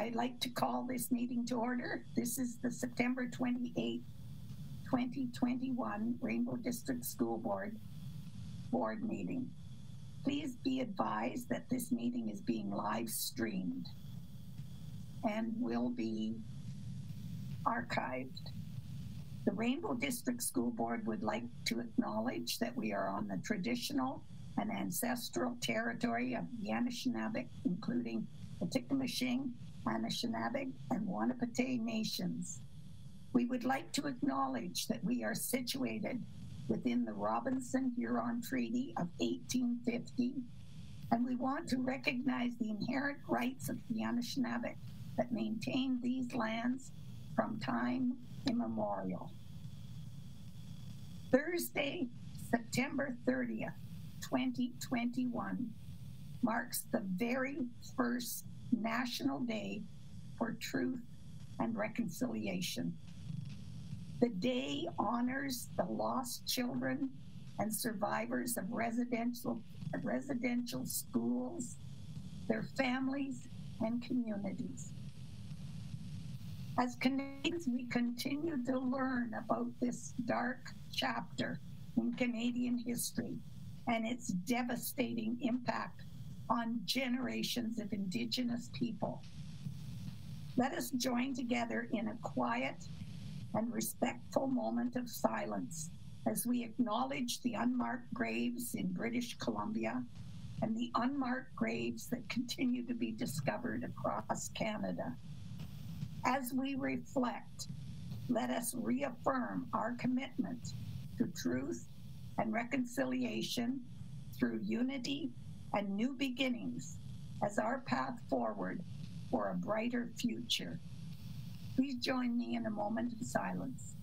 I'd like to call this meeting to order. This is the September 28th, 2021 Rainbow District School Board meeting. Please be advised that this meeting is being live streamed and will be archived. The Rainbow District School Board would like to acknowledge that we are on the traditional and ancestral territory of the Anishinaabe, including the Tikamashin, Anishinaabe, and Wahnapitae nations. We would like to acknowledge that we are situated within the Robinson-Huron Treaty of 1850, and we want to recognize the inherent rights of the Anishinaabe that maintain these lands from time immemorial. Thursday, September 30th, 2021 marks the very first National Day for Truth and Reconciliation. The day honors the lost children and survivors of residential schools, their families and communities. As Canadians, we continue to learn about this dark chapter in Canadian history and its devastating impact on generations of Indigenous people. Let us join together in a quiet and respectful moment of silence as we acknowledge the unmarked graves in British Columbia and the unmarked graves that continue to be discovered across Canada. As we reflect, let us reaffirm our commitment to truth and reconciliation through unity and new beginnings as our path forward for a brighter future. Please join me in a moment of silence.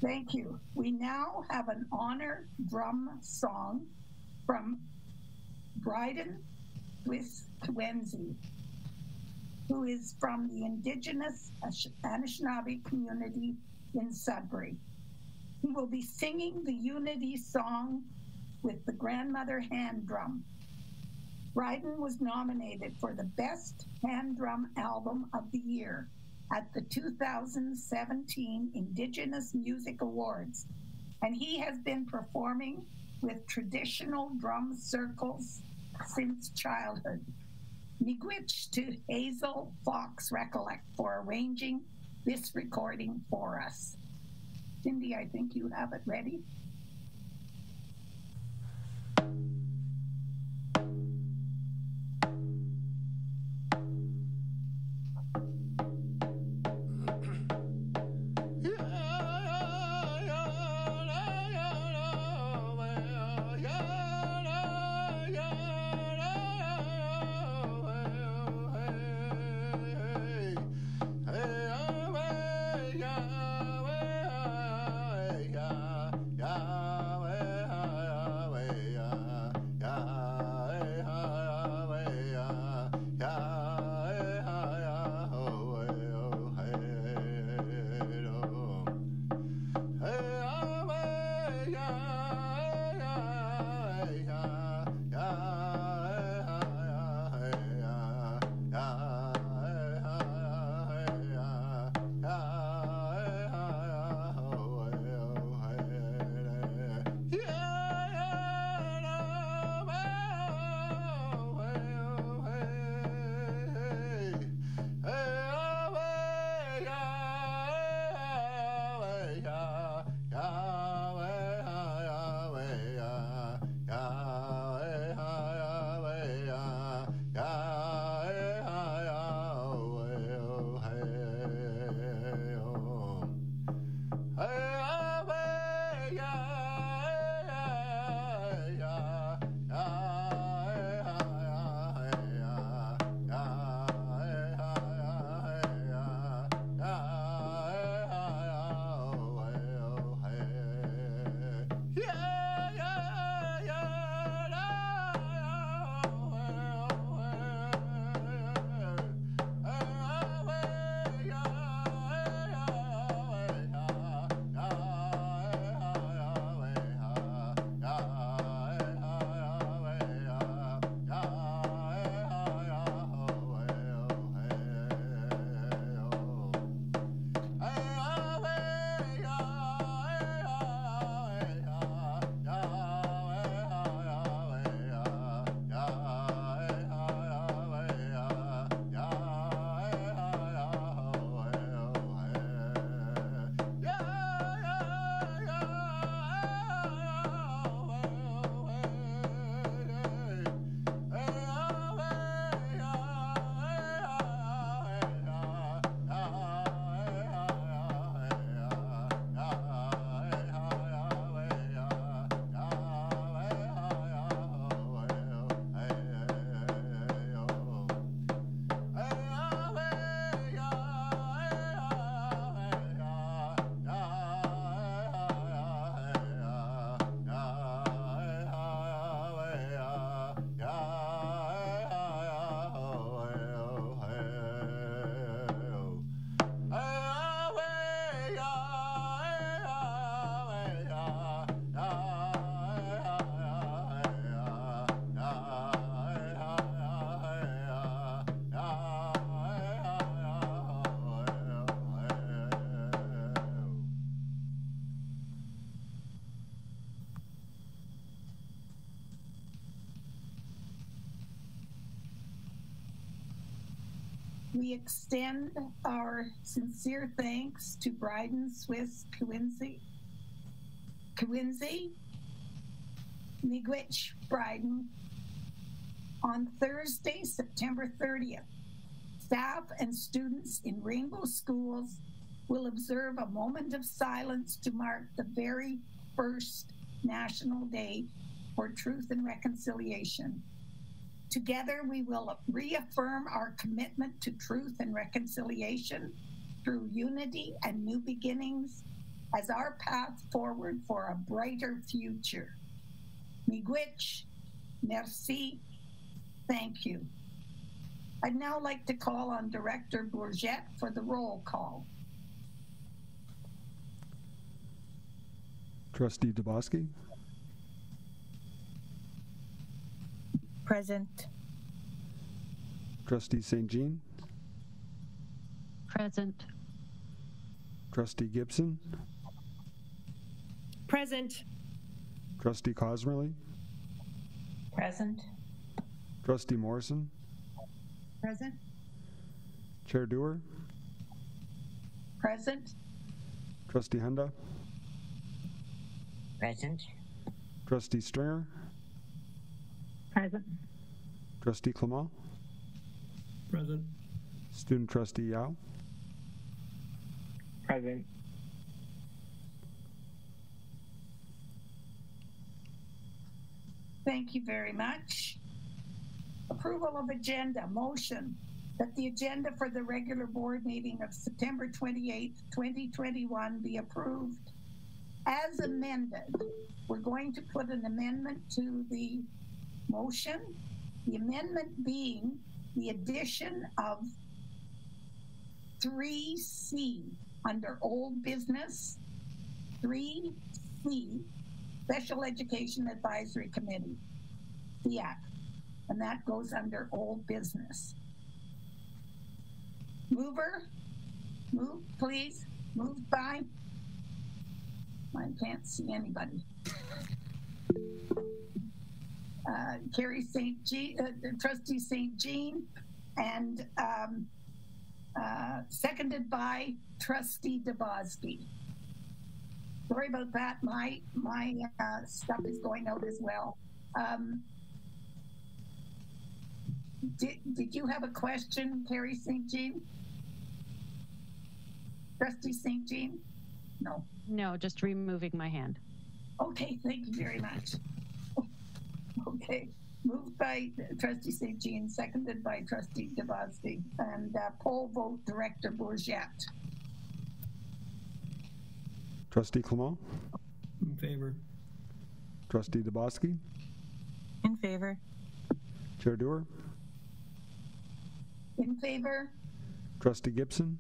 Thank you. We now have an honor drum song from Bryden Twensi, who is from the Indigenous Anishinaabe community in Sudbury. He will be singing the Unity song with the grandmother hand drum. Bryden was nominated for the Best Hand Drum Album of the Year at the 2017 Indigenous Music Awards, and he has been performing with traditional drum circles since childhood. Miigwech to Hazel Fox Recollect for arranging this recording for us. Cindy, I think you have it ready. Yeah. We extend our sincere thanks to Bryden Swiss Kawinzi, Miigwech Bryden. On Thursday, September 30th, staff and students in Rainbow Schools will observe a moment of silence to mark the very first National Day for Truth and Reconciliation. Together, we will reaffirm our commitment to truth and reconciliation through unity and new beginnings as our path forward for a brighter future. Miigwech, merci, thank you. I'd now like to call on Director Bourget for the roll call. Trustee Dubosky. Present. Trustee St. Jean. Present. Trustee Gibson. Present. Trustee Cosmerly. Present. Trustee Morrison. Present. Chair Dewar. Present. Trustee Hunda. Present. Trustee Stringer. Present. Trustee Clement. Present. Student Trustee Yao. Present. Thank you very much. Approval of agenda. Motion that the agenda for the regular board meeting of September 28th, 2021 be approved as amended. We're going to put an amendment to the motion. The amendment being the addition of 3C under old business, 3C, Special Education Advisory Committee, SEAC, and that goes under old business. Mover, move please, moved by, I can't see anybody. Carrie St. Jean, Trustee St. Jean, and seconded by Trustee Dubosky. Sorry about that. My stuff is going out as well. Did you have a question, Carrie St. Jean? Trustee St. Jean? No. No, just removing my hand. Okay, thank you very much. Okay, moved by Trustee St. Jean, seconded by Trustee Dubosky, and poll vote Director Bourget. Trustee Clement. In favor. Trustee Dubosky. In favor. Chair Dewar. In favor. Trustee Gibson.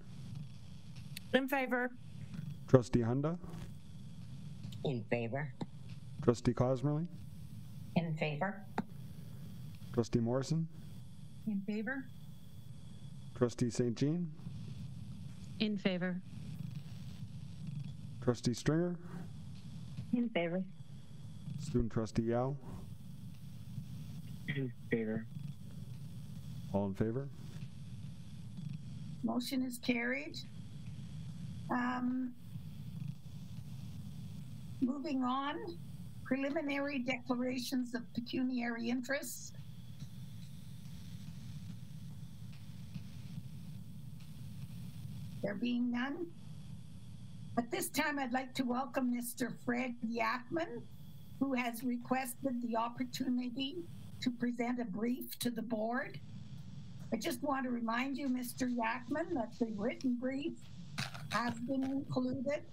In favor. Trustee Hunda. In favor. Trustee Cosmerly. In favor. Trustee Morrison. In favor. Trustee St. Jean. In favor. Trustee Stringer. In favor. Student Trustee Yao. In favor. All in favor? Motion is carried. Moving on, preliminary declarations of pecuniary interest. There being none. At this time, I'd like to welcome Mr. Fred Yakman, who has requested the opportunity to present a brief to the board. I just want to remind you, Mr. Yakman, that the written brief has been included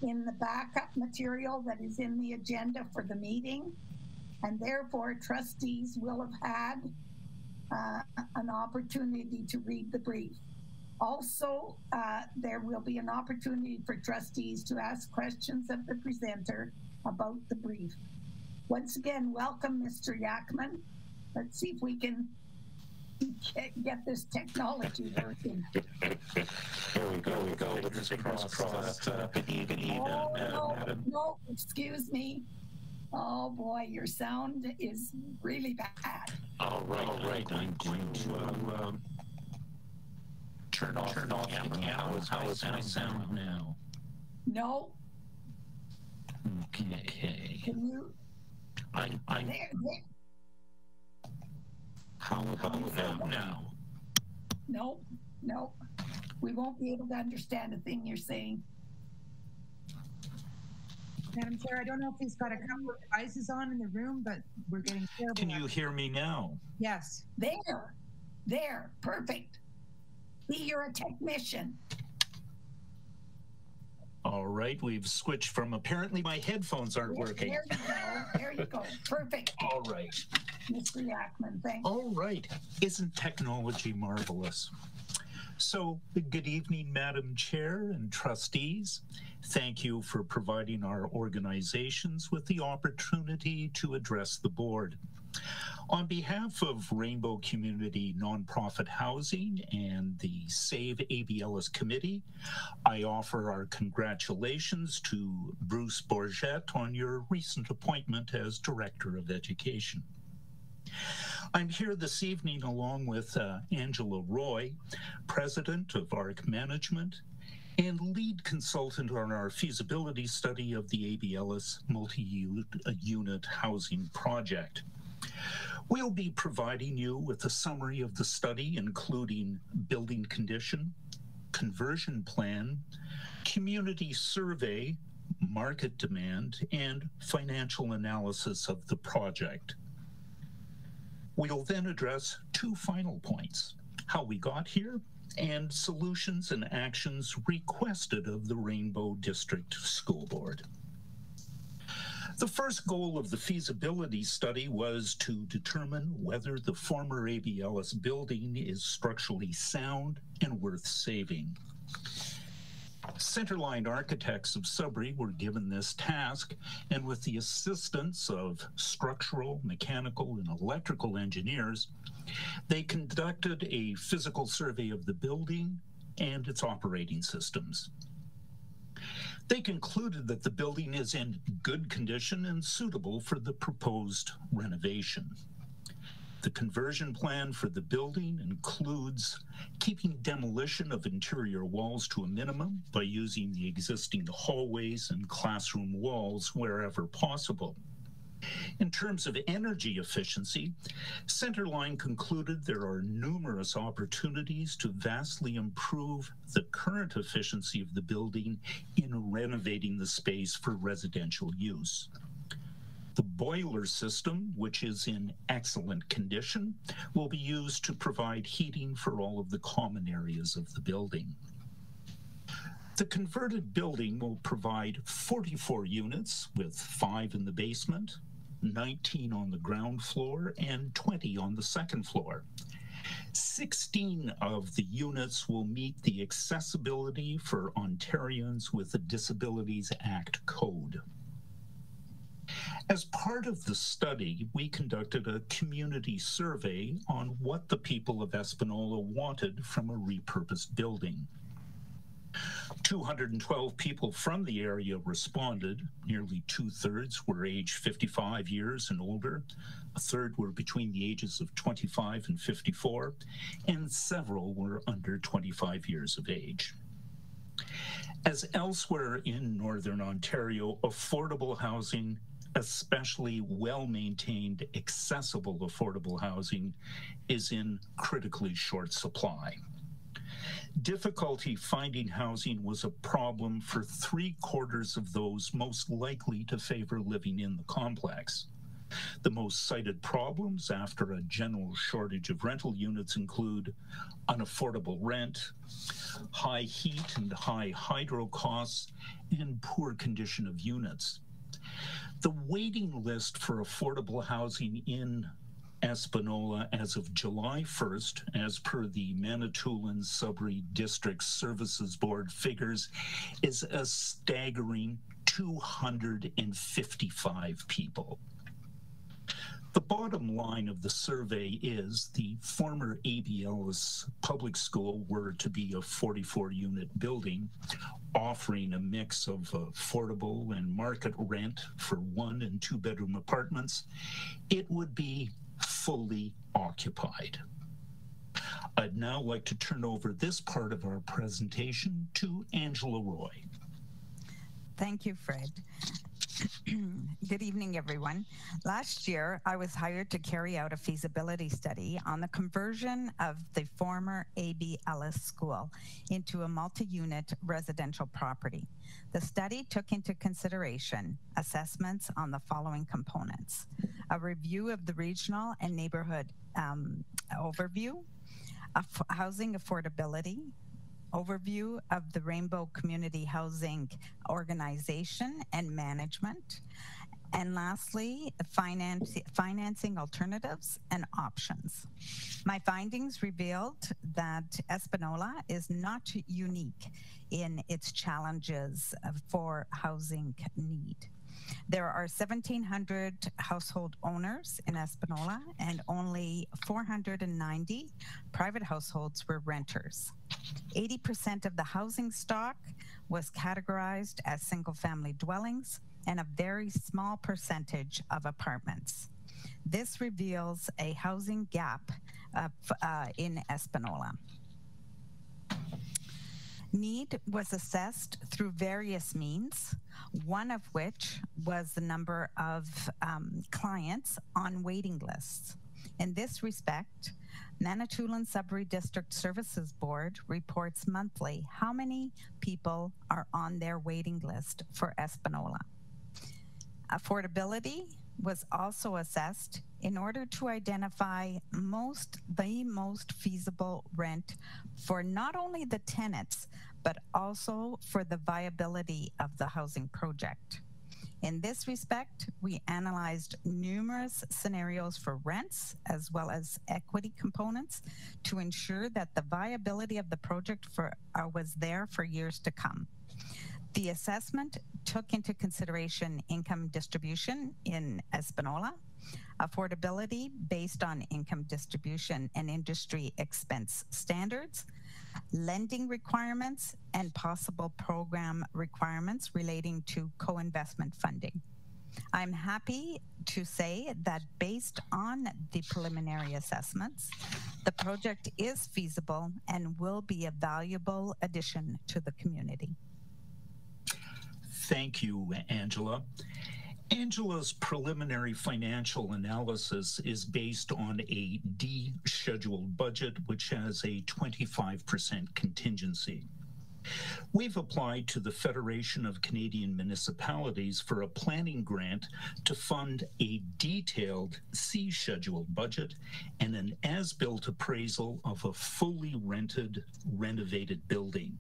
in the backup material that is in the agenda for the meeting, and therefore trustees will have had an opportunity to read the brief. Also, there will be an opportunity for trustees to ask questions of the presenter about the brief. Once again, welcome, Mr. Yakman. Let's see if we can get this technology working. Here we go with this cross. Good evening, No, excuse me. Oh boy, your sound is really bad. All right. I'm going to turn off the camera. How is my sound now? No, Okay. can you? I'm There. how about now? No, no. We won't be able to understand a thing you're saying. Madam Chair, I don't know if he's got a couple of devices on in the room, but we're getting terrible. Can you hear me now? Yes. There, perfect. See, you're a technician. All right, we've switched from apparently my headphones aren't working. There you go. Perfect, All right. Mr. Yackman. Thank you. All right. Isn't technology marvelous? So, good evening, Madam Chair and trustees. Thank you for providing our organizations with the opportunity to address the board. On behalf of Rainbow Community Nonprofit Housing and the Save ABLS Committee, I offer our congratulations to Bruce Bourget on your recent appointment as Director of Education. I'm here this evening along with Angela Roy, President of ARC Management and lead consultant on our feasibility study of the ABLS multi-unit housing project. We'll be providing you with a summary of the study, including building condition, conversion plan, community survey, market demand, and financial analysis of the project. We'll then address two final points: how we got here and solutions and actions requested of the Rainbow District School Board. The first goal of the feasibility study was to determine whether the former ABLS building is structurally sound and worth saving. Centerline Architects of Sudbury were given this task, and with the assistance of structural, mechanical, and electrical engineers, they conducted a physical survey of the building and its operating systems. They concluded that the building is in good condition and suitable for the proposed renovation. The conversion plan for the building includes keeping demolition of interior walls to a minimum by using the existing hallways and classroom walls wherever possible. In terms of energy efficiency, Centerline concluded there are numerous opportunities to vastly improve the current efficiency of the building in renovating the space for residential use. The boiler system, which is in excellent condition, will be used to provide heating for all of the common areas of the building. The converted building will provide 44 units, with 5 in the basement, 19 on the ground floor, and 20 on the second floor. 16 of the units will meet the Accessibility for Ontarians with a Disabilities Act code. As part of the study, we conducted a community survey on what the people of Espanola wanted from a repurposed building. 212 people from the area responded. Nearly 2/3 were age 55 years and older. A third were between the ages of 25 and 54, and several were under 25 years of age. As elsewhere in Northern Ontario, affordable housing, especially well-maintained, accessible affordable housing, is in critically short supply. Difficulty finding housing was a problem for 3/4 of those most likely to favor living in the complex. The most cited problems after a general shortage of rental units include unaffordable rent, high heat and high hydro costs, and poor condition of units. The waiting list for affordable housing in Espanola as of July 1st, as per the Manitoulin Sudbury District Services Board figures, is a staggering 255 people. The bottom line of the survey is the former ABLS public school were to be a 44-unit building, offering a mix of affordable and market rent for 1- and 2-bedroom apartments. It would be fully occupied. I'd now like to turn over this part of our presentation to Angela Roy. Thank you, Fred. Good evening, everyone. Last year, I was hired to carry out a feasibility study on the conversion of the former A.B. Ellis School into a multi-unit residential property. The study took into consideration assessments on the following components: a review of the regional and neighborhood overview, housing affordability, overview of the Rainbow Community Housing organization and management, and lastly, financing alternatives and options. My findings revealed that Espanola is not unique in its challenges for housing need. There are 1,700 household owners in Espanola, and only 490 private households were renters. 80% of the housing stock was categorized as single-family dwellings, and a very small percentage of apartments. This reveals a housing gap in Espanola. Need was assessed through various means, one of which was the number of clients on waiting lists. In this respect, Manitoulin Sudbury District Services Board reports monthly how many people are on their waiting list for Espanola. Affordability was also assessed in order to identify the most feasible rent for not only the tenants, but also for the viability of the housing project. In this respect, we analyzed numerous scenarios for rents as well as equity components to ensure that the viability of the project was there for years to come. The assessment took into consideration income distribution in Espanola, affordability based on income distribution and industry expense standards, lending requirements, and possible program requirements relating to co-investment funding. I'm happy to say that based on the preliminary assessments, the project is feasible and will be a valuable addition to the community. Thank you, Angela. Angela's preliminary financial analysis is based on a descheduled budget, which has a 25% contingency. We've applied to the Federation of Canadian Municipalities for a planning grant to fund a detailed C-scheduled budget and an as-built appraisal of a fully renovated building.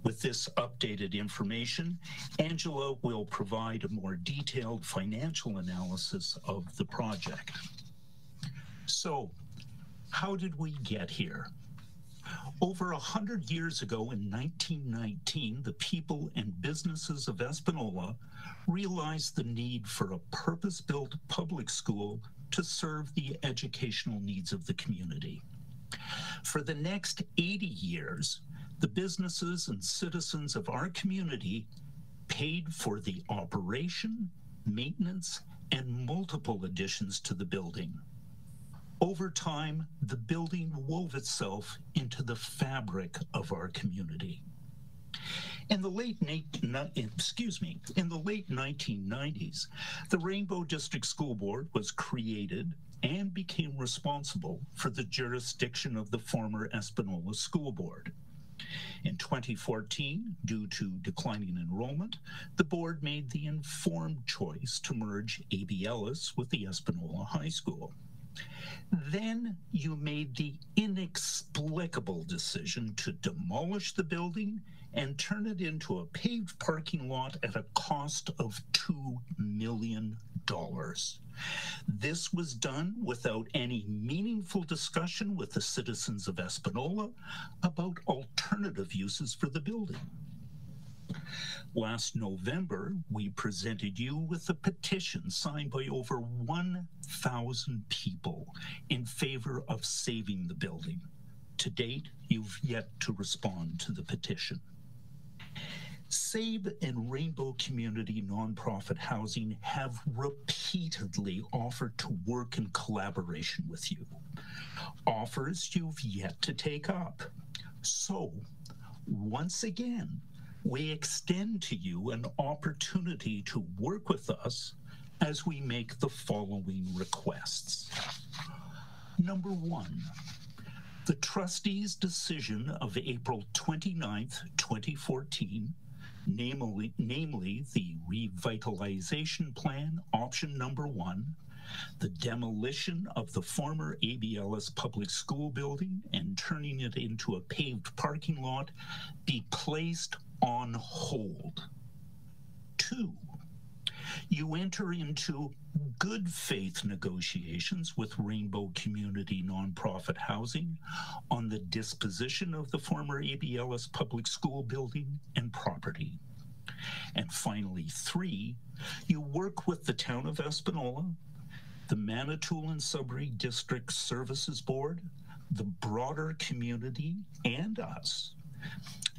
With this updated information, Angela will provide a more detailed financial analysis of the project. So, how did we get here? Over 100 years ago in 1919, the people and businesses of Espanola realized the need for a purpose-built public school to serve the educational needs of the community. For the next 80 years, the businesses and citizens of our community paid for the operation, maintenance, and multiple additions to the building. Over time, the building wove itself into the fabric of our community. In the late 1990s, the Rainbow District School Board was created and became responsible for the jurisdiction of the former Espanola School Board. In 2014, due to declining enrollment, the board made the informed choice to merge A.B. Ellis with the Espanola High School. Then you made the inexplicable decision to demolish the building and turn it into a paved parking lot at a cost of $2 million. This was done without any meaningful discussion with the citizens of Espanola about alternative uses for the building. Last November, we presented you with a petition signed by over 1,000 people in favor of saving the building. To date, you've yet to respond to the petition. SABE and Rainbow Community Nonprofit Housing have repeatedly offered to work in collaboration with you, offers you've yet to take up. So, once again, we extend to you an opportunity to work with us as we make the following requests. Number one, the trustees' decision of April 29th, 2014, namely the revitalization plan, option number 1, the demolition of the former ABLS public school building and turning it into a paved parking lot, be placed on hold. 2, you enter into good faith negotiations with Rainbow Community Nonprofit Housing on the disposition of the former ABLS public school building and property. And finally, 3, you work with the town of Espanola, the Manitoulin Sudbury District Services Board, the broader community, and us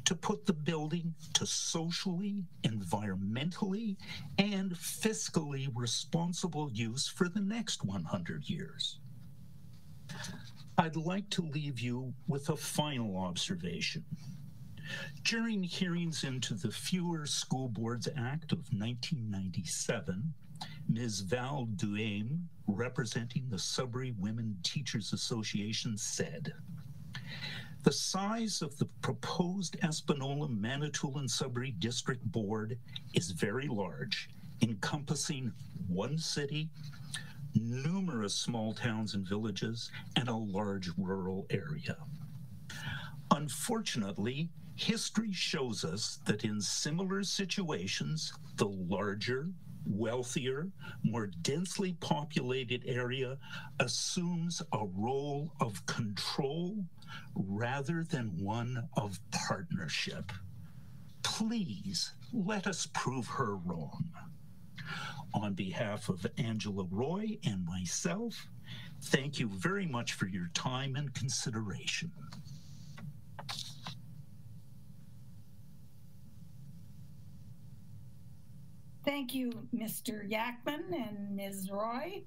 to put the building to socially, environmentally, and fiscally responsible use for the next 100 years. I'd like to leave you with a final observation. During hearings into the Fewer School Boards Act of 1997, Ms. Val Duhame, representing the Sudbury Women Teachers Association, said, "The size of the proposed Espanola Manitoulin Sudbury District Board is very large, encompassing one city, numerous small towns and villages, and a large rural area. Unfortunately, history shows us that in similar situations, the larger, wealthier, more densely populated area assumes a role of control rather than one of partnership. Please let us prove her wrong." On behalf of Angela Roy and myself, thank you very much for your time and consideration. Thank you, Mr. Yackman and Ms. Roy.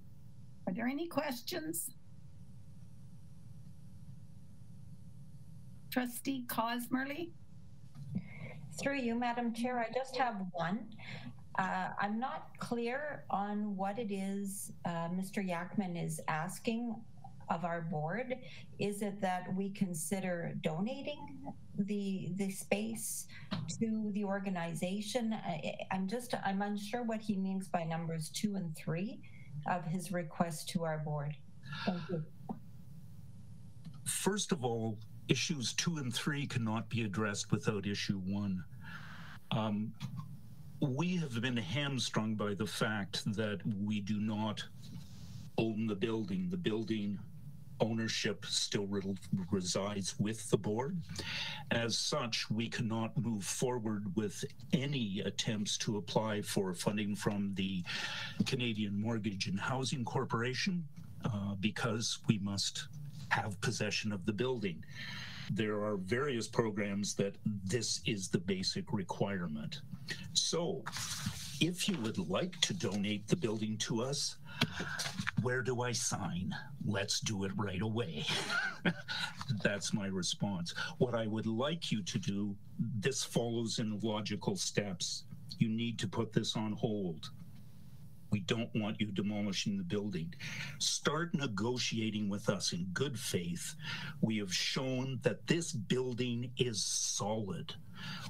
Are there any questions? Trustee Cosmerly? Through you, Madam Chair, I just have one. I'm not clear on what it is Mr. Yackman is asking of our board. Is it that we consider donating the space to the organization? I'm unsure what he means by numbers 2 and 3 of his request to our board. Thank you. First of all, issues 2 and 3 cannot be addressed without issue 1. We have been hamstrung by the fact that we do not own the building. The building ownership still resides with the board. As such, we cannot move forward with any attempts to apply for funding from the Canadian Mortgage and Housing Corporation because we must have possession of the building. There are various programs that this is the basic requirement. So if you would like to donate the building to us, where do I sign? Let's do it right away. That's my response. What I would like you to do, this follows in logical steps. You need to put this on hold. We don't want you demolishing the building. Start negotiating with us in good faith. We have shown that this building is solid.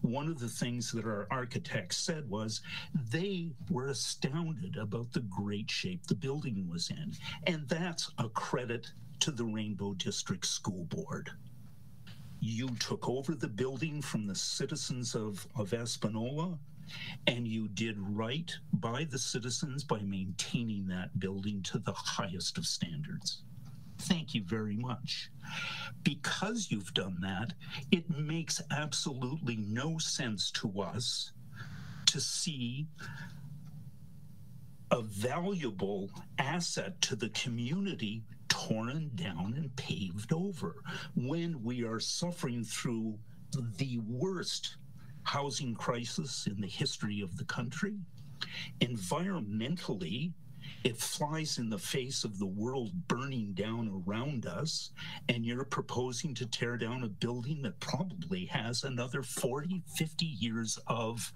One of the things that our architects said was they were astounded about the great shape the building was in. And that's a credit to the Rainbow District School Board. You took over the building from the citizens of Espanola, and you did right by the citizens by maintaining that building to the highest of standards. Thank you very much. Because you've done that, it makes absolutely no sense to us to see a valuable asset to the community torn down and paved over when we are suffering through the worst housing crisis in the history of the country. Environmentally, it flies in the face of the world burning down around us, and you're proposing to tear down a building that probably has another 40, 50 years of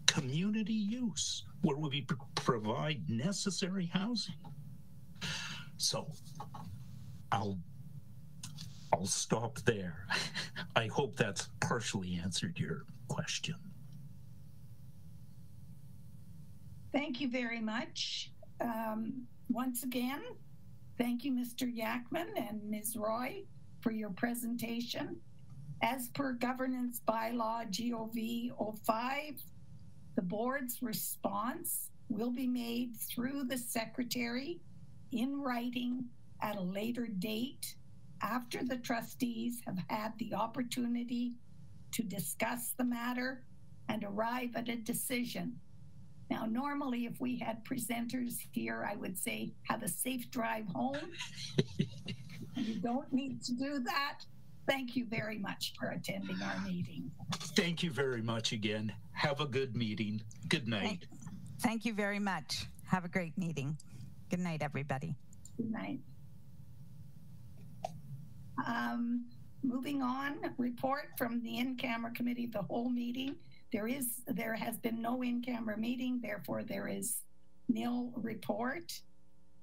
community use where we provide necessary housing. So I'll stop there. I hope that's partially answered your question. Thank you very much. Once again, thank you, Mr. Yakman and Ms. Roy, for your presentation. As per Governance Bylaw GOV 05, the board's response will be made through the secretary in writing at a later date after the trustees have had the opportunity to discuss the matter and arrive at a decision. Now, normally, if we had presenters here, I would say, have a safe drive home. You don't need to do that. Thank you very much for attending our meeting. Thank you very much again. Have a good meeting. Good night. Thank you very much. Have a great meeting. Good night, everybody. Good night. Moving on, report from the in-camera committee of the whole meeting. There has been no in-camera meeting, therefore there is nil report.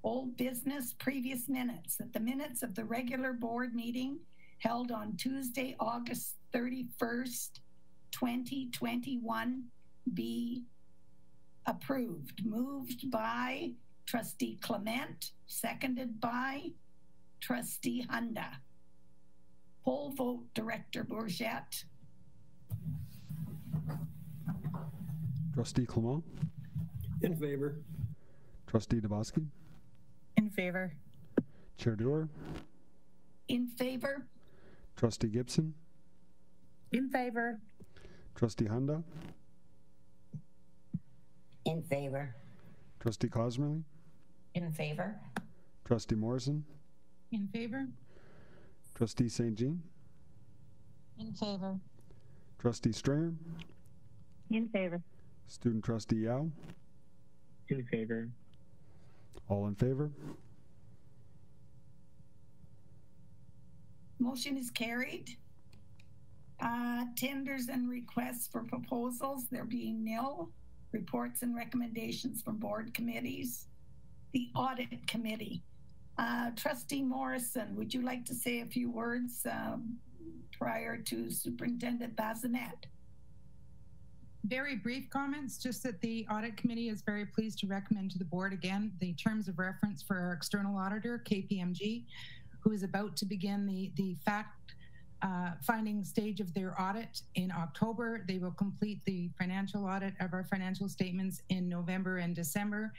Old business, previous minutes. That the minutes of the regular board meeting held on Tuesday, August 31st, 2021 be approved. Moved by Trustee Clement, seconded by Trustee Hunda. Poll vote, Director Bourget. Trustee Clement, In favor. Trustee Dabowski, In favor. Chair Dewar, In favor? Trustee Gibson, In favor. Trustee Hunda, In favor. Trustee Cosmerly, In favor. Trustee Morrison, In favor. Trustee St. Jean, In favor. Trustee Stringer, In favor. Student Trustee Yao, In favor. all in favor? Motion is carried. Tenders and requests for proposals, there being nil. Reports and recommendations from board committees. The audit committee. Trustee Morrison, would you like to say a few words prior to Superintendent Bazinet? Very brief comments, just that the audit committee is very pleased to recommend to the board again the terms of reference for our external auditor, KPMG, who is about to begin the fact-finding stage of their audit in October. They will complete the financial audit of our financial statements in November and December.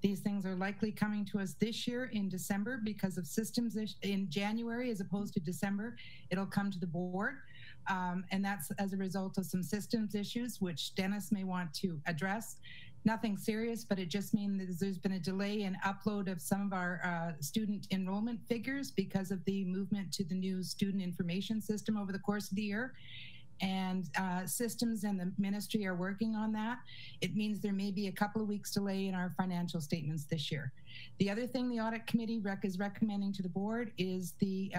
These things are likely coming to us this year in December because of systems in January as opposed to December. It'll come to the board. And that's as a result of some systems issues, which Dennis may want to address. Nothing serious, but it just means that there's been a delay in upload of some of our student enrollment figures because of the movement to the new student information system over the course of the year. And systems and the ministry are working on that. It means there may be a couple of weeks delay in our financial statements this year. The other thing the audit committee is recommending to the board is the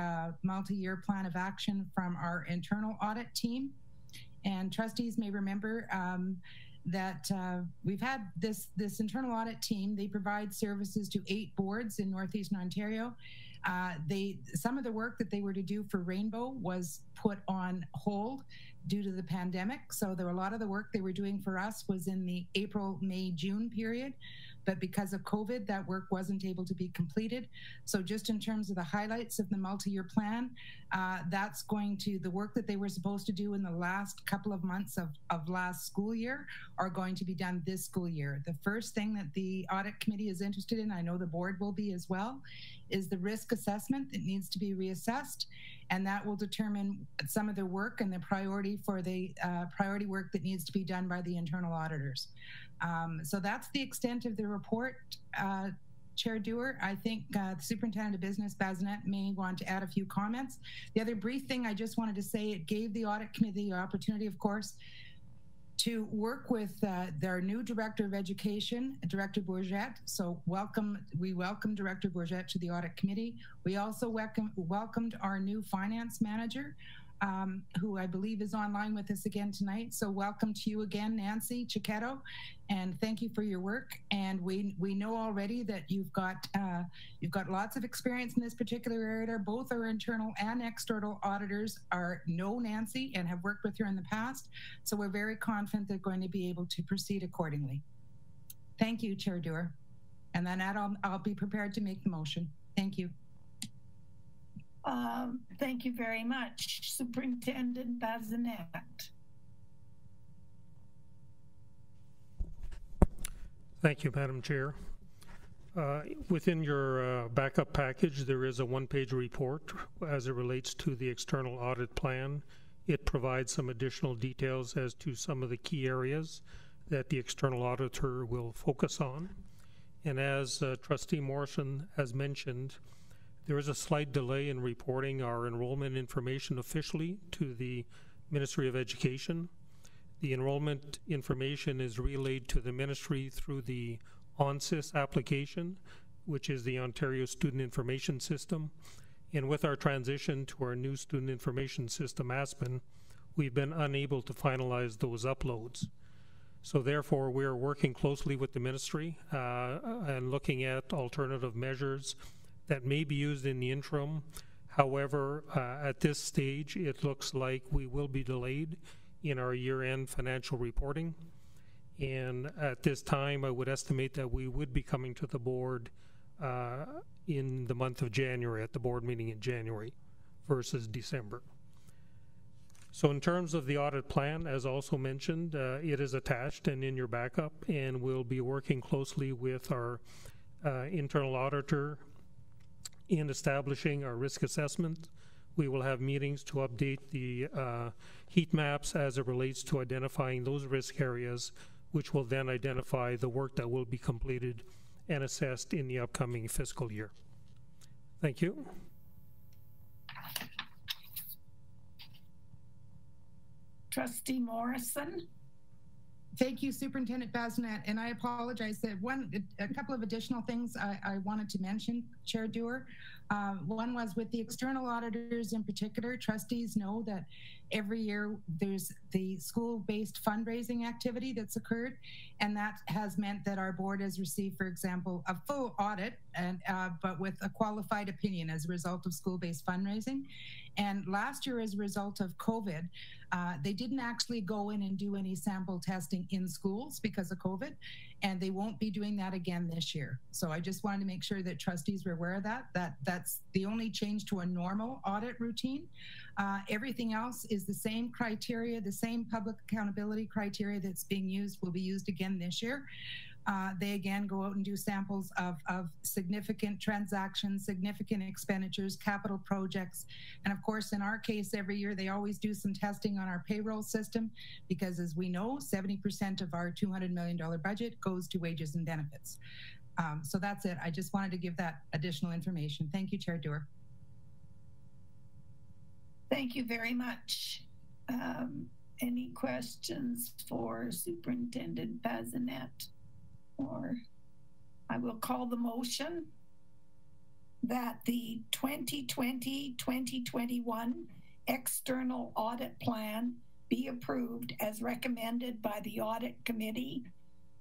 multi-year plan of action from our internal audit team. And trustees may remember that we've had this internal audit team. They provide services to 8 boards in Northeastern Ontario. Some of the work that they were to do for Rainbow was put on hold due to the pandemic. So there were a lot of the work they were doing for us was in the April, May, June period. But because of COVID, that work wasn't able to be completed. So just in terms of the highlights of the multi-year plan, that's going to, the work that they were supposed to do in the last couple of months of last school year are going to be done this school year. The first thing that the audit committee is interested in, I know the board will be as well, is the risk assessment that needs to be reassessed. And that will determine some of the work and the priority for the priority work that needs to be done by the internal auditors. So that's the extent of the report. Chair Dewar, I think the Superintendent of Business, Bazinet, may want to add a few comments. The other brief thing I just wanted to say, it gave the audit committee the opportunity, of course, to work with their new Director of Education, Director Bourget. So we welcome Director Bourget to the Audit Committee. We also welcomed our new Finance Manager, who I believe is online with us again tonight. So welcome to you again, Nancy Chiquetto, and thank you for your work. And we know already that you've got lots of experience in this particular area. Both our internal and external auditors know Nancy and have worked with her in the past. So we're very confident they're going to be able to proceed accordingly. Thank you, Chair Dewar. And then I'll be prepared to make the motion. Thank you. Thank you very much, Superintendent Bazinet. Thank you, Madam Chair. Within your backup package, there is a one-page report as it relates to the external audit plan. It provides some additional details as to some of the key areas that the external auditor will focus on. And as Trustee Morrison has mentioned, there is a slight delay in reporting our enrollment information officially to the Ministry of Education. The enrollment information is relayed to the ministry through the ONSIS application, which is the Ontario Student Information System. And with our transition to our new Student Information System, ASPIN, we've been unable to finalize those uploads. So therefore, we're working closely with the ministry and looking at alternative measures that may be used in the interim. However, at this stage, it looks like we will be delayed in our year-end financial reporting. And at this time, I would estimate that we would be coming to the board in the month of January, at the board meeting in January versus December. So in terms of the audit plan, as also mentioned, it is attached and in your backup, and we'll be working closely with our internal auditor in establishing our risk assessment. We will have meetings to update the heat maps as it relates to identifying those risk areas, which will then identify the work that will be completed and assessed in the upcoming fiscal year. Thank you. Trustee Morrison. Thank you, Superintendent Bazinet, and I apologize that a couple of additional things I wanted to mention, Chair Dewar. One was with the external auditors in particular. Trustees know that every year there's the school-based fundraising activity that's occurred, and that has meant that our board has received, for example, a full audit, and but with a qualified opinion as a result of school-based fundraising. And last year, as a result of COVID, they didn't actually go in and do any sample testing in schools because of COVID, and they won't be doing that again this year. So I just wanted to make sure that trustees were aware of that's the only change to a normal audit routine. Everything else is the same criteria, the same public accountability criteria that's being used will be used again this year. They again go out and do samples of significant transactions, significant expenditures, capital projects. And of course, in our case, every year they always do some testing on our payroll system because, as we know, 70% of our $200 million budget goes to wages and benefits. So that's it. I just wanted to give that additional information. Thank you, Chair Dewar. Thank you very much. Any questions for Superintendent Bazinet? Or I will call the motion that the 2020-2021 external audit plan be approved as recommended by the audit committee,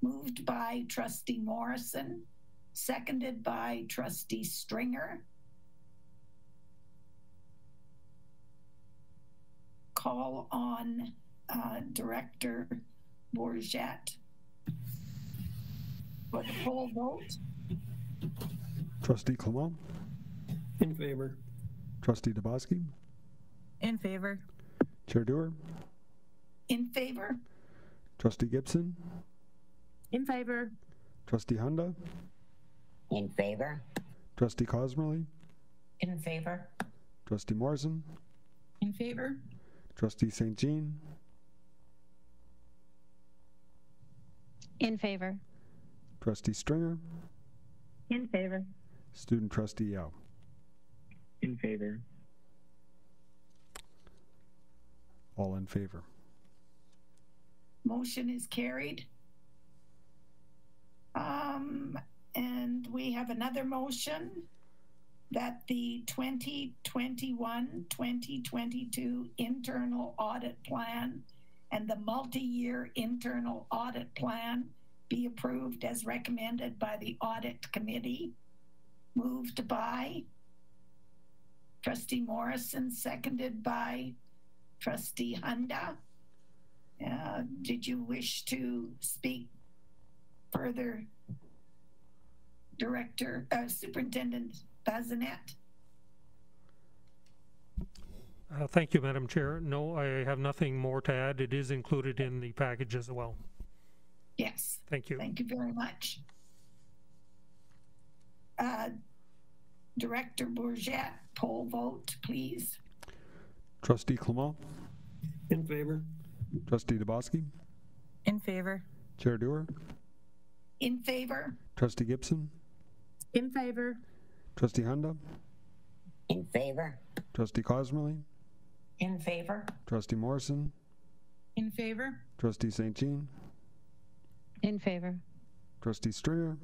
moved by Trustee Morrison, seconded by Trustee Stringer. Call on Director Bourget. For the poll vote. Trustee Clement. In favor. Trustee Dabowski. In favor. Chair Dewar. In favor. Trustee Gibson. In favor. Trustee Hunda. In favor. Trustee Cosmerly. In favor. Trustee Morrison. In favor. Trustee St. Jean. In favor. Trustee Stringer. In favor. Student Trustee Yao. In favor. All in favor. Motion is carried. And we have another motion that the 2021-2022 internal audit plan and the multi-year internal audit plan be approved as recommended by the audit committee. Moved by Trustee Morrison, seconded by Trustee Hunda. Did you wish to speak further, Superintendent Bazinet? Thank you, Madam Chair. No, I have nothing more to add. It is included in the package as well. Yes. Thank you. Thank you very much. Director Bourget, poll vote, please. Trustee Clement, In favor. Trustee Dubosky, In favor. Chair Dewar, In favor? Trustee Gibson, In favor. Trustee Hunda, In favor? Trustee Cosmerly, In favor? Trustee Morrison, In favor? Trustee St. Jean, In favor. Trustee Stringer,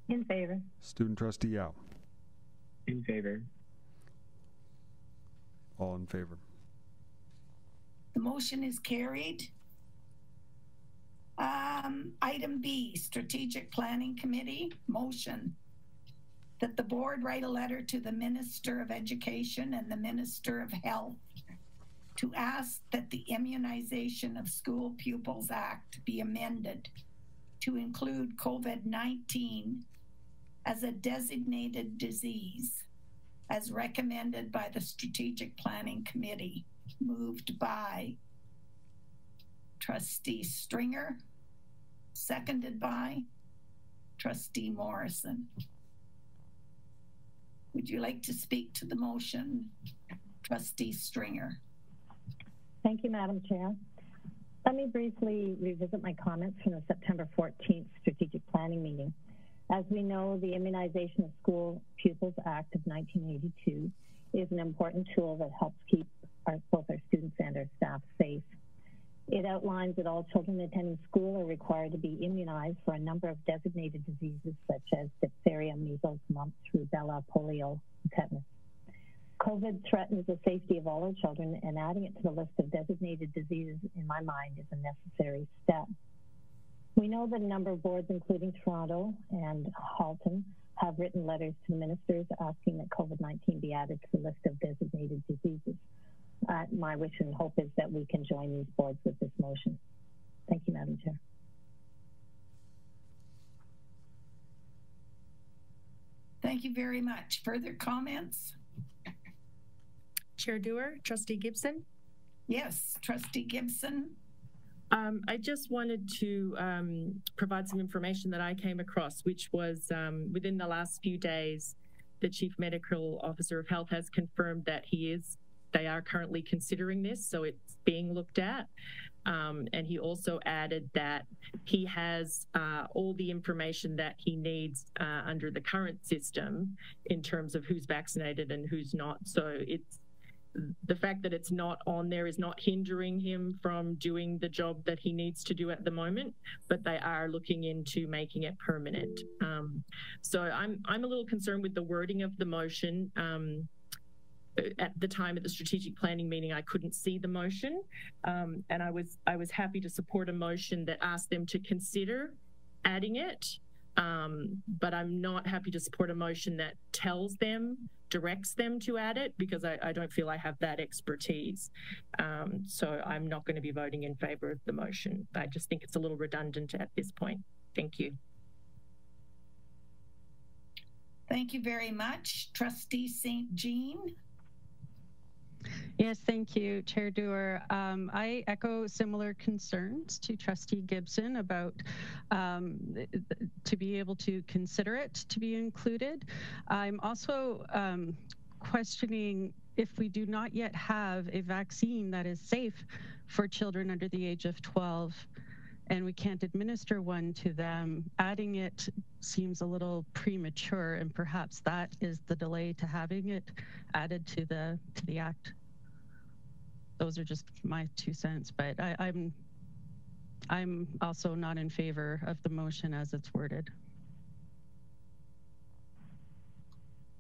In favor. Student Trustee Yao. In favor. All in favor. The motion is carried. Item B, Strategic Planning Committee, motion that the board write a letter to the Minister of Education and the Minister of Health to ask that the Immunization of School Pupils Act be amended to include COVID-19 as a designated disease as recommended by the Strategic Planning Committee. Moved by Trustee Stringer, seconded by Trustee Morrison. Would you like to speak to the motion, Trustee Stringer? Thank you, Madam Chair. Let me briefly revisit my comments from the September 14th Strategic Planning meeting. As we know, the Immunization of School Pupils Act of 1982 is an important tool that helps keep both our students and our staff safe. It outlines that all children attending school are required to be immunized for a number of designated diseases such as diphtheria, measles, mumps, rubella, polio, and tetanus. COVID threatens the safety of all our children, and adding it to the list of designated diseases, in my mind, is a necessary step. We know that a number of boards, including Toronto and Halton, have written letters to the ministers asking that COVID-19 be added to the list of designated diseases. My wish and hope is that we can join these boards with this motion. Thank you, Madam Chair. Thank you very much. Further comments? Chair Dewar, Trustee Gibson. Yes, Trustee Gibson. I just wanted to provide some information that I came across, which was within the last few days, the Chief Medical Officer of Health has confirmed that they are currently considering this, so it's being looked at. And he also added that he has all the information that he needs under the current system in terms of who's vaccinated and who's not. So the fact that it's not on there is not hindering him from doing the job that he needs to do at the moment, but they are looking into making it permanent. So I'm a little concerned with the wording of the motion. At the time at the strategic planning meeting, I couldn't see the motion, and I was happy to support a motion that asked them to consider adding it, but I'm not happy to support a motion that directs them to add it, because I don't feel I have that expertise. So I'm not going to be voting in favor of the motion. I just think it's a little redundant at this point. Thank you. Thank you very much. Trustee St. Jean. Yes, thank you, Chair Dewar. I echo similar concerns to Trustee Gibson about to be able to consider it to be included. I'm also questioning if we do not yet have a vaccine that is safe for children under the age of 12 and we can't administer one to them, adding it seems a little premature, and perhaps that is the delay to having it added to the act. Those are just my 2 cents, but I'm I'm also not in favor of the motion as it's worded.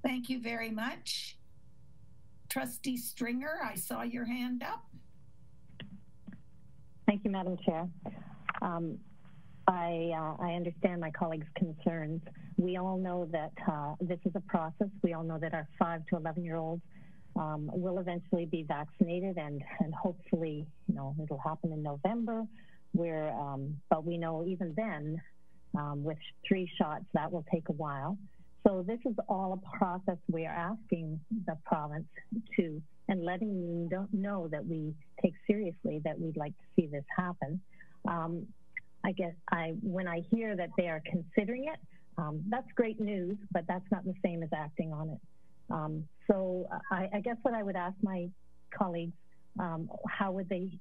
Thank you very much. Trustee Stringer, I saw your hand up. Thank you, Madam Chair. I understand my colleagues' concerns. We all know that this is a process. We all know that our 5 to 11-year-olds will eventually be vaccinated, and hopefully, you know, it'll happen in November. But we know even then, with 3 shots, that will take a while. So this is all a process we are asking the province to, and letting them know that we take seriously that we'd like to see this happen. I guess when I hear that they are considering it, that's great news, but that's not the same as acting on it. So I guess what I would ask my colleagues, how would they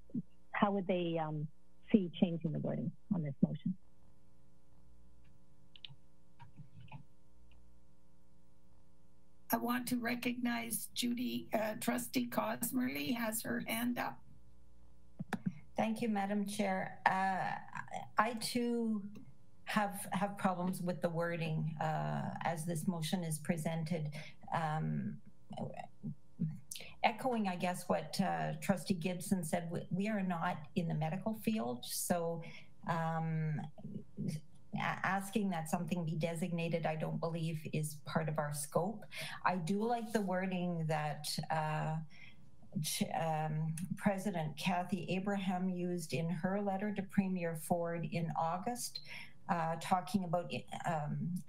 see changing the wording on this motion? I want to recognize Judy. Trustee Cosmerly has her hand up. Thank you, Madam Chair. I too have problems with the wording as this motion is presented. Echoing, I guess, what Trustee Gibson said, we are not in the medical field, so asking that something be designated, I don't believe is part of our scope. I do like the wording that President Kathy Abraham used in her letter to Premier Ford in August, talking about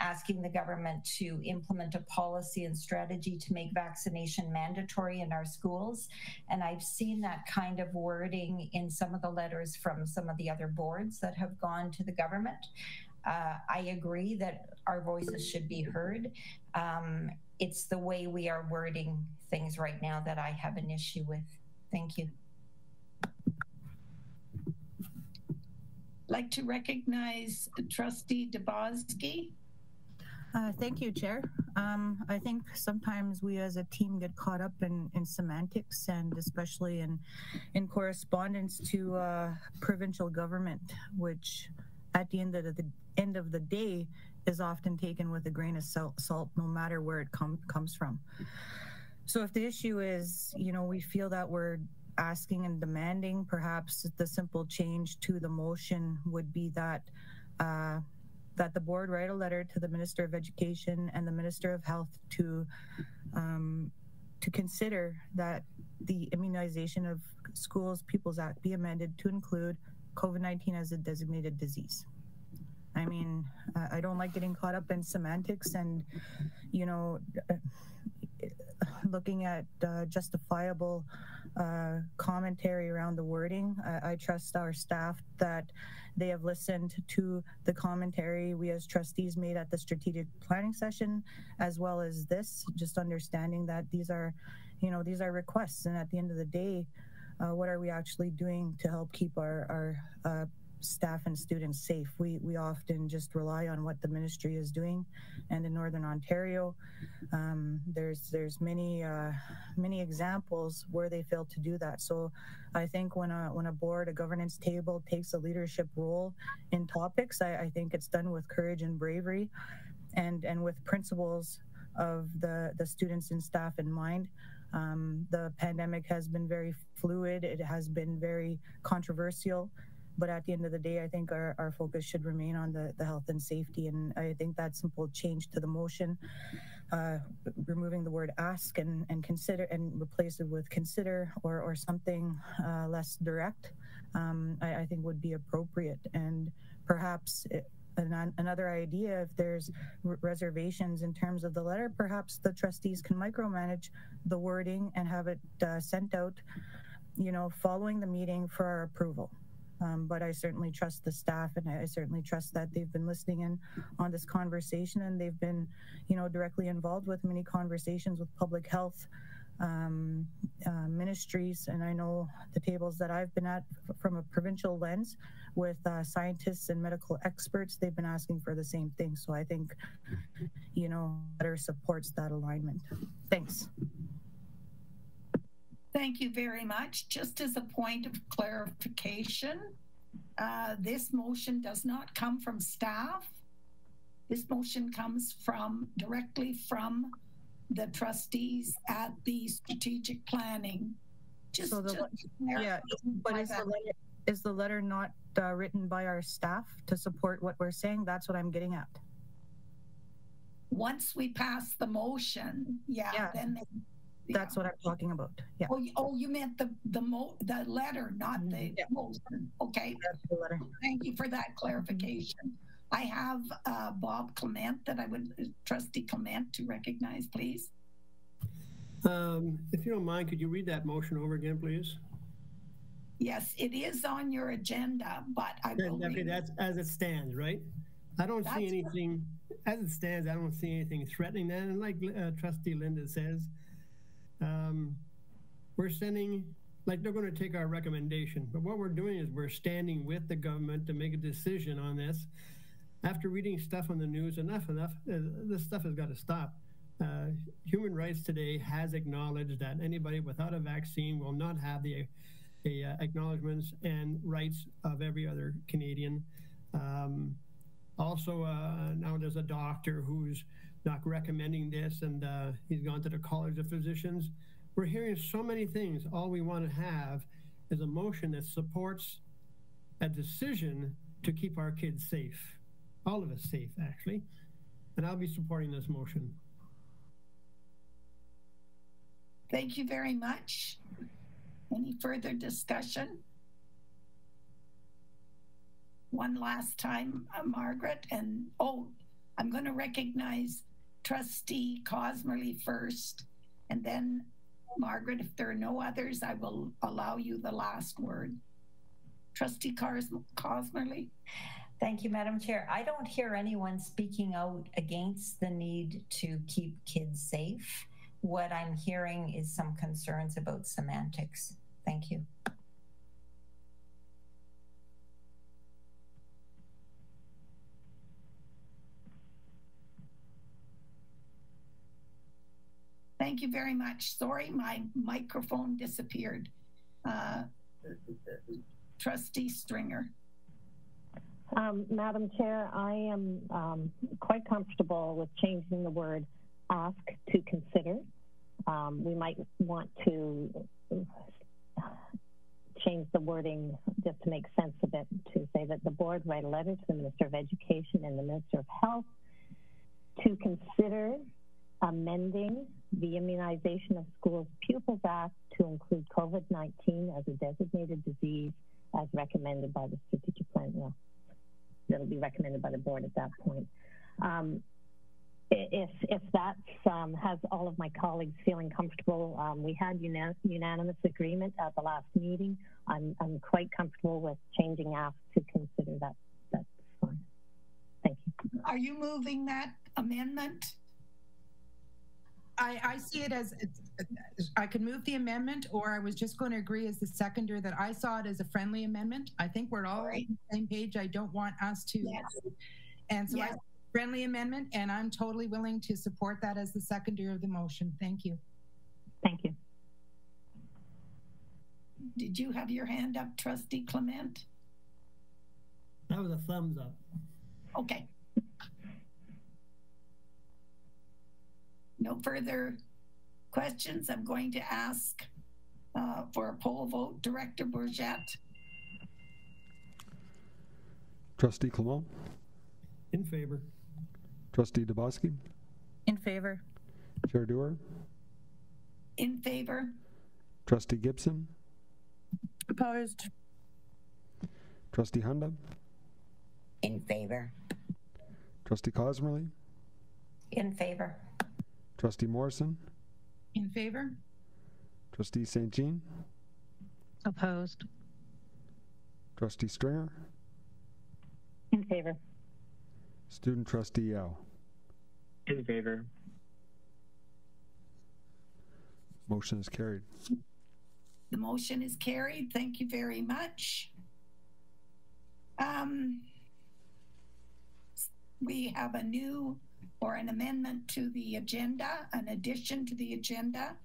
asking the government to implement a policy and strategy to make vaccination mandatory in our schools. And I've seen that kind of wording in some of the letters from some of the other boards that have gone to the government. I agree that our voices should be heard. It's the way we are wording things right now that I have an issue with. Thank you. Like to recognize Trustee Dabowski. Thank you, Chair. I think sometimes we as a team get caught up in semantics, and especially in correspondence to provincial government, which at the end of the day is often taken with a grain of salt, no matter where it comes from. So if the issue is, you know, we feel that we're asking and demanding, perhaps the simple change to the motion would be that that the board write a letter to the Minister of Education and the Minister of Health to consider that the Immunization of Schools Pupils Act be amended to include COVID-19 as a designated disease. I mean, I don't like getting caught up in semantics and, you know, looking at justifiable commentary around the wording. I trust our staff that they have listened to the commentary we as trustees made at the strategic planning session, as well as this, just understanding that these are, you know, these are requests. And at the end of the day, what are we actually doing to help keep our staff and students safe? We often just rely on what the ministry is doing, and in Northern Ontario, there's many examples where they fail to do that. So I think when a board, a governance table takes a leadership role in topics, I think it's done with courage and bravery, and with principles of the students and staff in mind. The pandemic has been very fluid. It has been very controversial. But at the end of the day, I think our focus should remain on the health and safety. And I think that simple change to the motion, removing the word ask and consider and replace it with consider or something less direct, I think would be appropriate. And perhaps another idea, if there's reservations in terms of the letter, perhaps the trustees can micromanage the wording and have it sent out, you know, following the meeting for our approval. But I certainly trust the staff, and I certainly trust that they've been listening in on this conversation, and they've been, you know, directly involved with many conversations with public health ministries. And I know the tables that I've been at from a provincial lens with scientists and medical experts, they've been asking for the same thing. So I think, you know, better supports that alignment. Thanks. Thank you very much. Just as a point of clarification, this motion does not come from staff. This motion comes directly from the trustees at the strategic planning. Just so yeah, but is the letter not written by our staff to support what we're saying? That's what I'm getting at. Once we pass the motion, then that's what I'm talking about. Yeah. Oh, you meant the letter, not the motion. Okay. That's the letter. Thank you for that clarification. I have Bob Clement that I would, Trustee Clement, to recognize, please. If you don't mind, could you read that motion over again, please? Yes, it is on your agenda, but I will. Okay, that's as it stands, right? I don't see anything, as it stands, I don't see anything threatening that. And like Trustee Linda says, we're sending, like they're going to take our recommendation, but what we're doing is we're standing with the government to make a decision on this. After reading stuff on the news, enough, this stuff has got to stop. Human Rights Today has acknowledged that anybody without a vaccine will not have the acknowledgements and rights of every other Canadian. Also, now there's a doctor who's not recommending this, and he's gone to the College of Physicians. We're hearing so many things. All we want to have is a motion that supports a decision to keep our kids safe. All of us safe, actually. And I'll be supporting this motion. Thank you very much. Any further discussion? One last time, Margaret, and I'm going to recognize Trustee Cosmerly first, and then Margaret, if there are no others, I will allow you the last word. Trustee Cosmerly. Thank you, Madam Chair. I don't hear anyone speaking out against the need to keep kids safe. What I'm hearing is some concerns about semantics. Thank you. Thank you very much. Sorry, my microphone disappeared. Trustee Stringer. Madam Chair, I am quite comfortable with changing the word ask to consider. We might want to change the wording just to make sense of it, to say that the board write a letter to the Minister of Education and the Minister of Health to consider amending the Immunization of Schools Pupils Act to include COVID-19 as a designated disease as recommended by the strategic plan. Well, that'll be recommended by the board at that point. If that has all of my colleagues feeling comfortable, we had unanimous agreement at the last meeting. I'm quite comfortable with changing ask to consider that. That's fine. Thank you. Are you moving that amendment? I see it as, I could move the amendment, or I was just going to agree as the seconder that I saw it as a friendly amendment. I think we're all on the same page. I don't want us to. Yes. And so yes. Friendly amendment, and I'm totally willing to support that as the seconder of the motion. Thank you. Thank you. Did you have your hand up, Trustee Clement? That was a thumbs up. Okay. No further questions. I'm going to ask for a poll vote. Director Bourget. Trustee Clement. In favor. Trustee Dubosky. In favor. Chair Dewar. In favor. Trustee Gibson. Opposed. Trustee Hunda. In favor. Trustee Cosmerly. In favor. Trustee Morrison. In favor. Trustee St. Jean. Opposed. Trustee Stringer. In favor. Student Trustee Yao. In favor. Motion is carried. The motion is carried. Thank you very much. We have a new or an amendment to the agenda, an addition to the agenda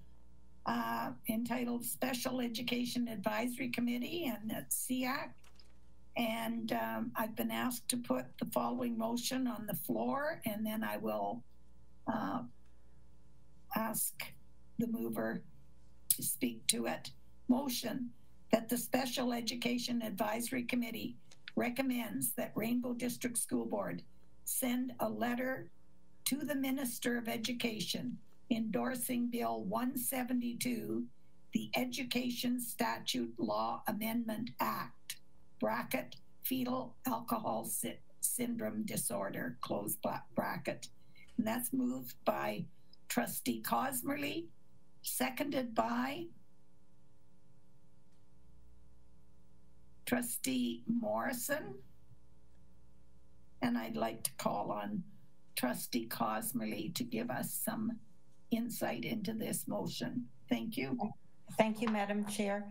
entitled Special Education Advisory Committee and SEAC. And I've been asked to put the following motion on the floor, and then I will ask the mover to speak to it. Motion that the Special Education Advisory Committee recommends that Rainbow District School Board send a letter to the Minister of Education endorsing Bill 172, the Education Statute Law Amendment Act, bracket, fetal alcohol syndrome disorder, close bracket. And that's moved by Trustee Cosmerly, seconded by Trustee Morrison. And I'd like to call on Trustee Cosmerly to give us some insight into this motion. Thank you. Thank you, Madam Chair.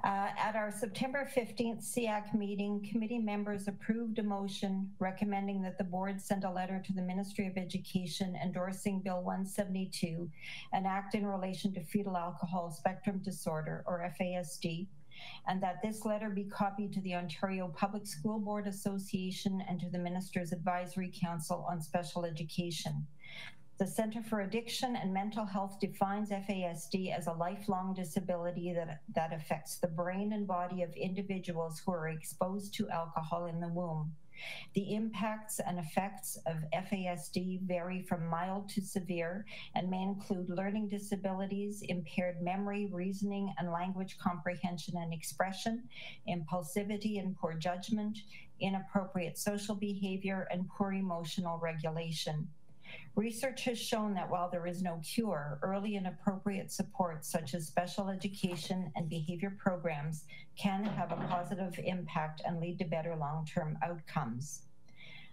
At our September 15th SEAC meeting, committee members approved a motion recommending that the board send a letter to the Ministry of Education endorsing Bill 172, an act in relation to fetal alcohol spectrum disorder, or FASD, and that this letter be copied to the Ontario Public School Board Association and to the Minister's Advisory Council on Special Education. The Centre for Addiction and Mental Health defines FASD as a lifelong disability that affects the brain and body of individuals who are exposed to alcohol in the womb. The impacts and effects of FASD vary from mild to severe and may include learning disabilities, impaired memory, reasoning, and language comprehension and expression, impulsivity and poor judgment, inappropriate social behavior, and poor emotional regulation. Research has shown that while there is no cure, early and appropriate support such as special education and behavior programs can have a positive impact and lead to better long-term outcomes.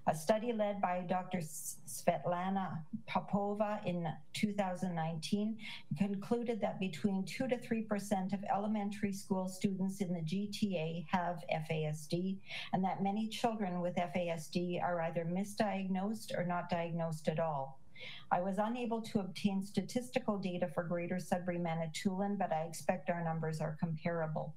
A study led by Dr. Svetlana Popova in 2019 concluded that between 2 to 3% of elementary school students in the GTA have FASD, and that many children with FASD are either misdiagnosed or not diagnosed at all. I was unable to obtain statistical data for Greater Sudbury Manitoulin, but I expect our numbers are comparable.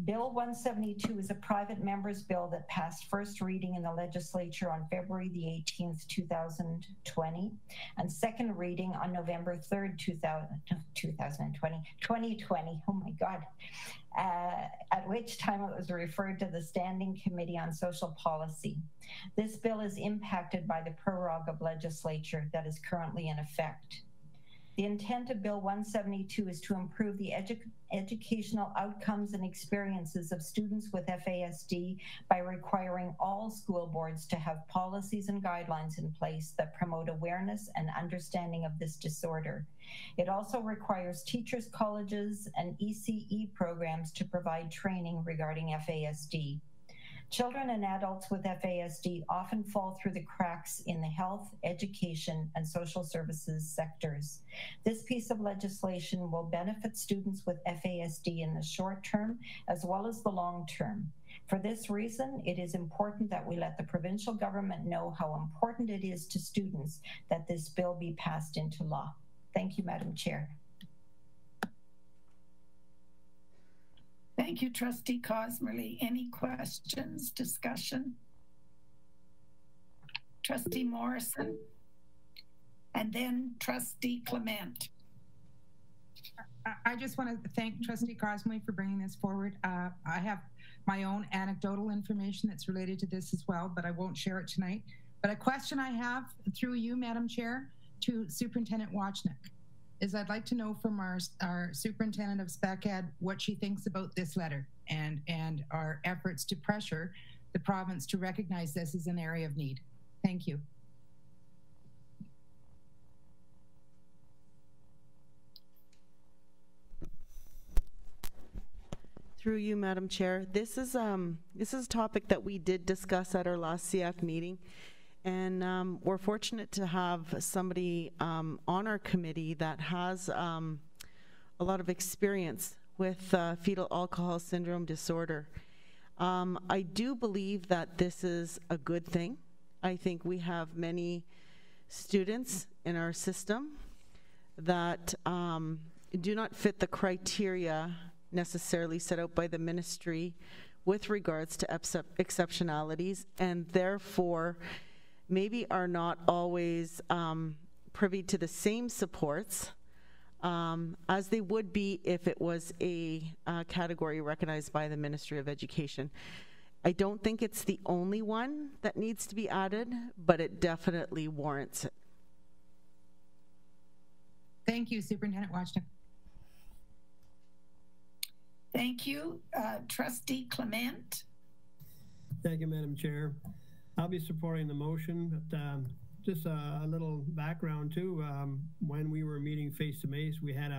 Bill 172 is a private member's bill that passed first reading in the legislature on February the 18th, 2020, and second reading on November 3rd, 2020, oh my God, at which time it was referred to the Standing Committee on Social Policy. This bill is impacted by the prorogue of legislature that is currently in effect. The intent of Bill 172 is to improve the educational outcomes and experiences of students with FASD by requiring all school boards to have policies and guidelines in place that promote awareness and understanding of this disorder. It also requires teachers, colleges, and ECE programs to provide training regarding FASD. Children and adults with FASD often fall through the cracks in the health, education, and social services sectors. This piece of legislation will benefit students with FASD in the short term as well as the long term. For this reason, it is important that we let the provincial government know how important it is to students that this bill be passed into law. Thank you, Madam Chair. Thank you, Trustee Cosmerly. Any questions, discussion? Trustee Morrison, and then Trustee Clement. I just want to thank Trustee Cosmerly for bringing this forward. I have my own anecdotal information that's related to this as well, but I won't share it tonight. But a question I have through you, Madam Chair, to Superintendent Wachnick is I'd like to know from our Superintendent of Spec Ed what she thinks about this letter and our efforts to pressure the province to recognize this as an area of need. Thank you. Through you, Madam Chair. This is a topic that we did discuss at our last SEAC meeting. And we're fortunate to have somebody on our committee that has a lot of experience with fetal alcohol syndrome disorder. I do believe that this is a good thing. I think we have many students in our system that do not fit the criteria necessarily set out by the ministry with regards to exceptionalities, and therefore maybe are not always privy to the same supports as they would be if it was a category recognized by the Ministry of Education. I don't think it's the only one that needs to be added, but it definitely warrants it. Thank you, Superintendent Washington. Thank you. Trustee Clement. Thank you, Madam Chair. I'll be supporting the motion, but just a little background too. When we were meeting face-to-face, we had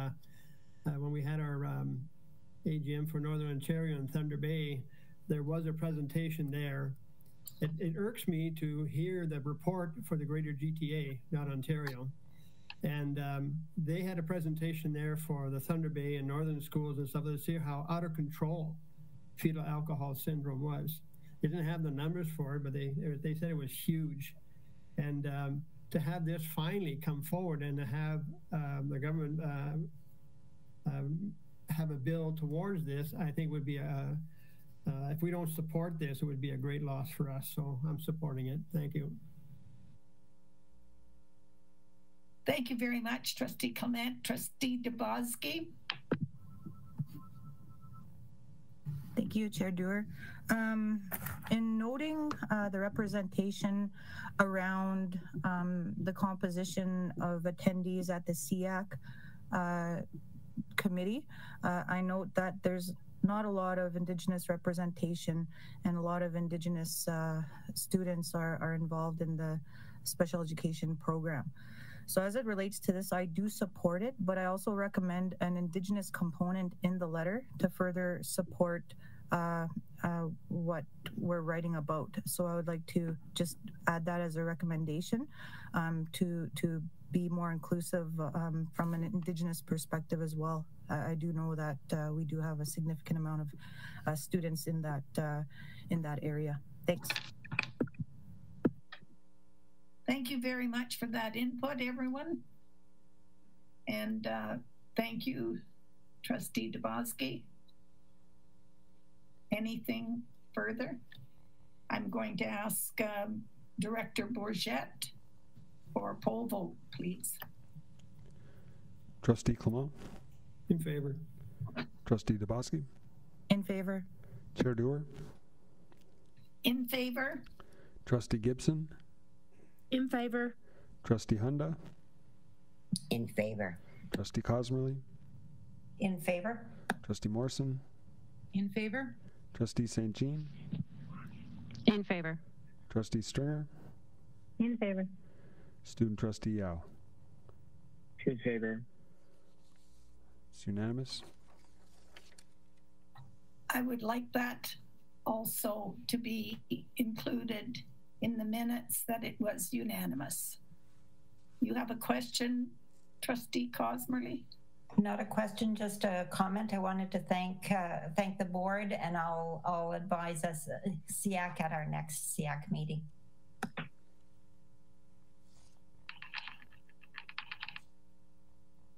when we had our AGM for Northern Ontario and Thunder Bay, there was a presentation there. It irks me to hear the report for the greater GTA, not Ontario. And they had a presentation there for the Thunder Bay and Northern schools and stuff to see how out of control fetal alcohol syndrome was. They didn't have the numbers for it, but they said it was huge. And to have this finally come forward and to have the government have a bill towards this, I think would be if we don't support this, it would be a great loss for us. So I'm supporting it. Thank you. Thank you very much, Trustee Clement. Trustee Dubosky. Thank you, Chair Dewar. In noting the representation around the composition of attendees at the SEAC committee, I note that there's not a lot of Indigenous representation, and a lot of Indigenous students are involved in the special education program. So as it relates to this, I do support it, but I also recommend an Indigenous component in the letter to further support what we're writing about. So I would like to just add that as a recommendation to be more inclusive from an Indigenous perspective as well. I do know that we do have a significant amount of students in that area. Thanks. Thank you very much for that input, everyone. And thank you, Trustee Dubosky. Anything further? I'm going to ask Director Bourget for a poll vote, please. Trustee Clement? In favor. Trustee Dubosky? In favor. Chair Dewar? In favor. Trustee Gibson? In favor. Trustee Hunda? In favor. Trustee Cosmerly? In favor. Trustee Morrison? In favor. Trustee St. Jean? In favor. Trustee Stringer? In favor. Student Trustee Yao? In favor. It's unanimous. I would like that also to be included in the minutes that it was unanimous. You have a question, Trustee Cosmerly? Not a question, just a comment. I wanted to thank the board, and I'll advise us SEAC at our next SEAC meeting.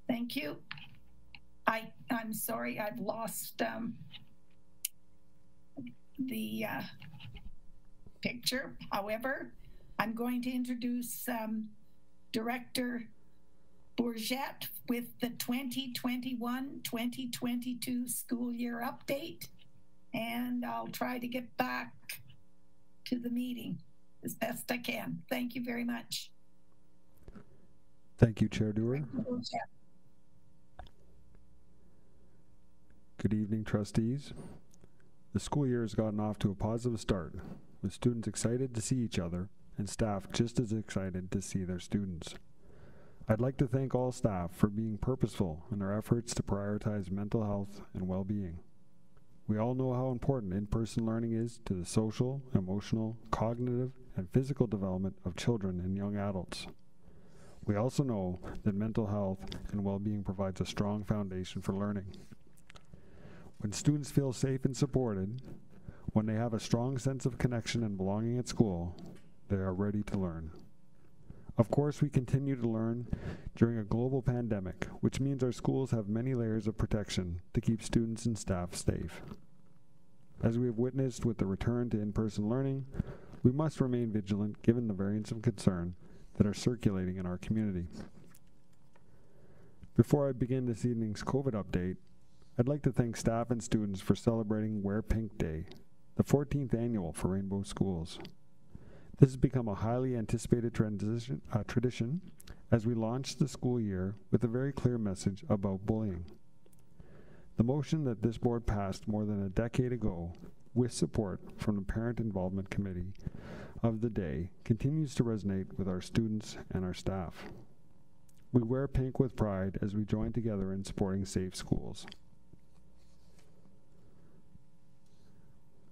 Thank you. I'm sorry, I've lost the picture. However, I'm going to introduce Director Bourget with the 2021-2022 school year update, and I'll try to get back to the meeting as best I can. Thank you very much. Thank you, Chair Dewar. Good evening, trustees. The school year has gotten off to a positive start, with students excited to see each other and staff just as excited to see their students. I'd like to thank all staff for being purposeful in their efforts to prioritize mental health and well-being. We all know how important in-person learning is to the social, emotional, cognitive, and physical development of children and young adults. We also know that mental health and well-being provides a strong foundation for learning. When students feel safe and supported, when they have a strong sense of connection and belonging at school, they are ready to learn. Of course, we continue to learn during a global pandemic, which means our schools have many layers of protection to keep students and staff safe. As we have witnessed with the return to in-person learning, we must remain vigilant given the variants of concern that are circulating in our community. Before I begin this evening's COVID update, I'd like to thank staff and students for celebrating Wear Pink Day, the 14th annual for Rainbow Schools. This has become a highly anticipated tradition as we launch the school year with a very clear message about bullying. The motion that this board passed more than a decade ago, with support from the Parent Involvement Committee of the day, continues to resonate with our students and our staff. We wear pink with pride as we join together in supporting safe schools.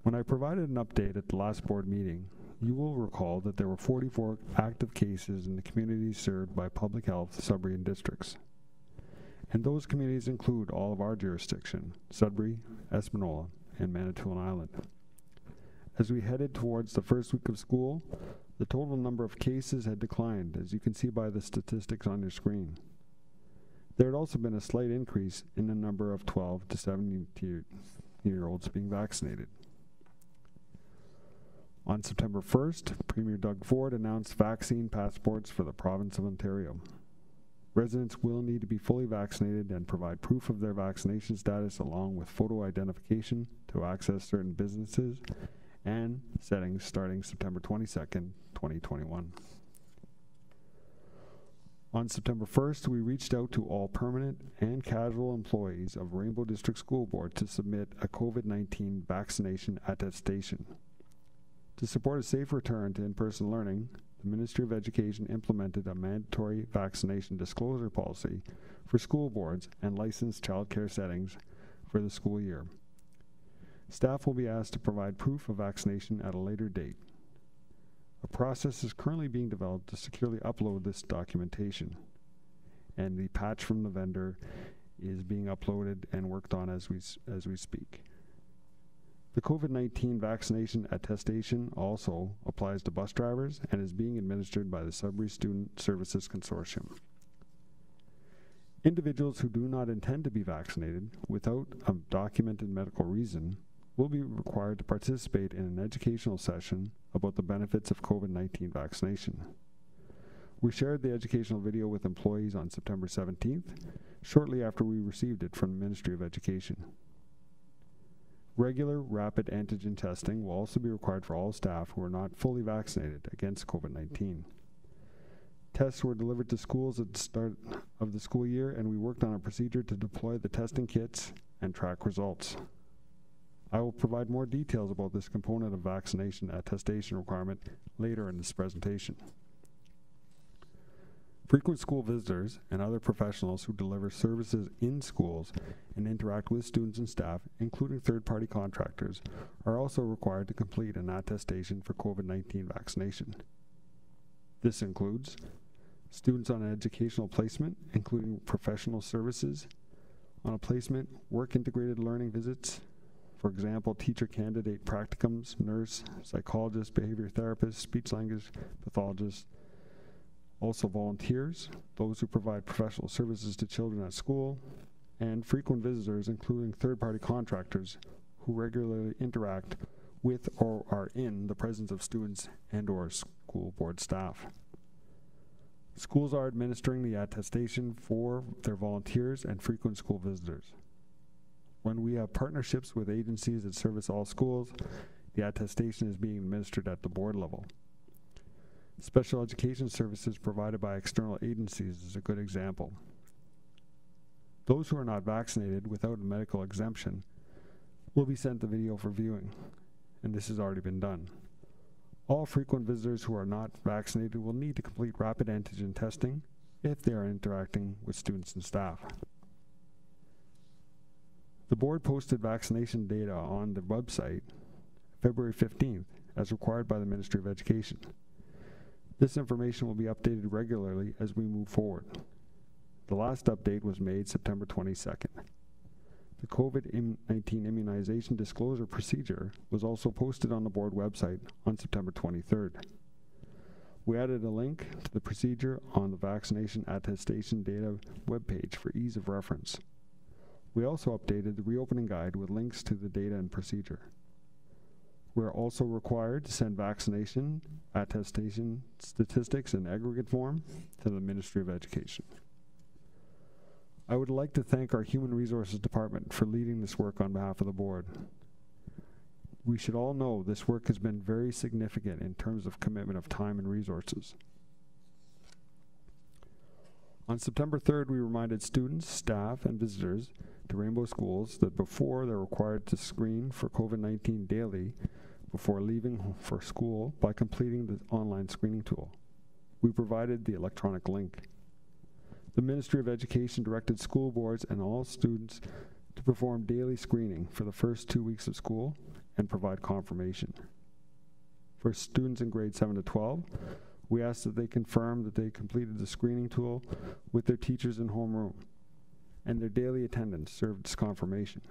When I provided an update at the last board meeting, you will recall that there were 44 active cases in the communities served by public health Sudbury and districts. And those communities include all of our jurisdiction, Sudbury, Espanola, and Manitoulin Island. As we headed towards the first week of school, the total number of cases had declined, as you can see by the statistics on your screen. There had also been a slight increase in the number of 12 to 17-year-olds being vaccinated. On September 1st, Premier Doug Ford announced vaccine passports for the province of Ontario. Residents will need to be fully vaccinated and provide proof of their vaccination status along with photo identification to access certain businesses and settings starting September 22nd, 2021. On September 1st, we reached out to all permanent and casual employees of Rainbow District School Board to submit a COVID-19 vaccination attestation. To support a safe return to in-person learning, the Ministry of Education implemented a mandatory vaccination disclosure policy for school boards and licensed childcare settings for the school year. Staff will be asked to provide proof of vaccination at a later date. A process is currently being developed to securely upload this documentation, and the patch from the vendor is being uploaded and worked on as we speak. The COVID-19 vaccination attestation also applies to bus drivers and is being administered by the Sudbury Student Services Consortium. Individuals who do not intend to be vaccinated without a documented medical reason will be required to participate in an educational session about the benefits of COVID-19 vaccination. We shared the educational video with employees on September 17th, shortly after we received it from the Ministry of Education. Regular rapid antigen testing will also be required for all staff who are not fully vaccinated against COVID-19. Tests were delivered to schools at the start of the school year, and we worked on a procedure to deploy the testing kits and track results. I will provide more details about this component of vaccination attestation requirement later in this presentation. Frequent school visitors and other professionals who deliver services in schools and interact with students and staff, including third-party contractors, are also required to complete an attestation for COVID-19 vaccination. This includes students on an educational placement, including professional services, on a placement, work-integrated learning visits, for example, teacher candidate practicums, nurse, psychologist, behavior therapist, speech-language pathologist, also volunteers, those who provide professional services to children at school, and frequent visitors, including third-party contractors who regularly interact with or are in the presence of students and/or school board staff. Schools are administering the attestation for their volunteers and frequent school visitors. When we have partnerships with agencies that service all schools, the attestation is being administered at the board level. Special education services provided by external agencies is a good example. Those who are not vaccinated without a medical exemption will be sent the video for viewing, and this has already been done. All frequent visitors who are not vaccinated will need to complete rapid antigen testing if they are interacting with students and staff. The board posted vaccination data on the website February 15th, as required by the Ministry of Education. This information will be updated regularly as we move forward. The last update was made September 22nd. The COVID-19 immunization disclosure procedure was also posted on the board website on September 23rd. We added a link to the procedure on the vaccination attestation data webpage for ease of reference. We also updated the reopening guide with links to the data and procedure. We're also required to send vaccination attestation statistics in aggregate form to the Ministry of Education. I would like to thank our Human Resources Department for leading this work on behalf of the board. We should all know this work has been very significant in terms of commitment of time and resources. On September 3rd, we reminded students, staff, and visitors to Rainbow Schools that before they're required to screen for COVID-19 daily before leaving for school by completing the online screening tool. We provided the electronic link. The Ministry of Education directed school boards and all students to perform daily screening for the first 2 weeks of school and provide confirmation. For students in grades 7 to 12, we asked that they confirm that they completed the screening tool with their teachers in homeroom, and their daily attendance served as confirmation.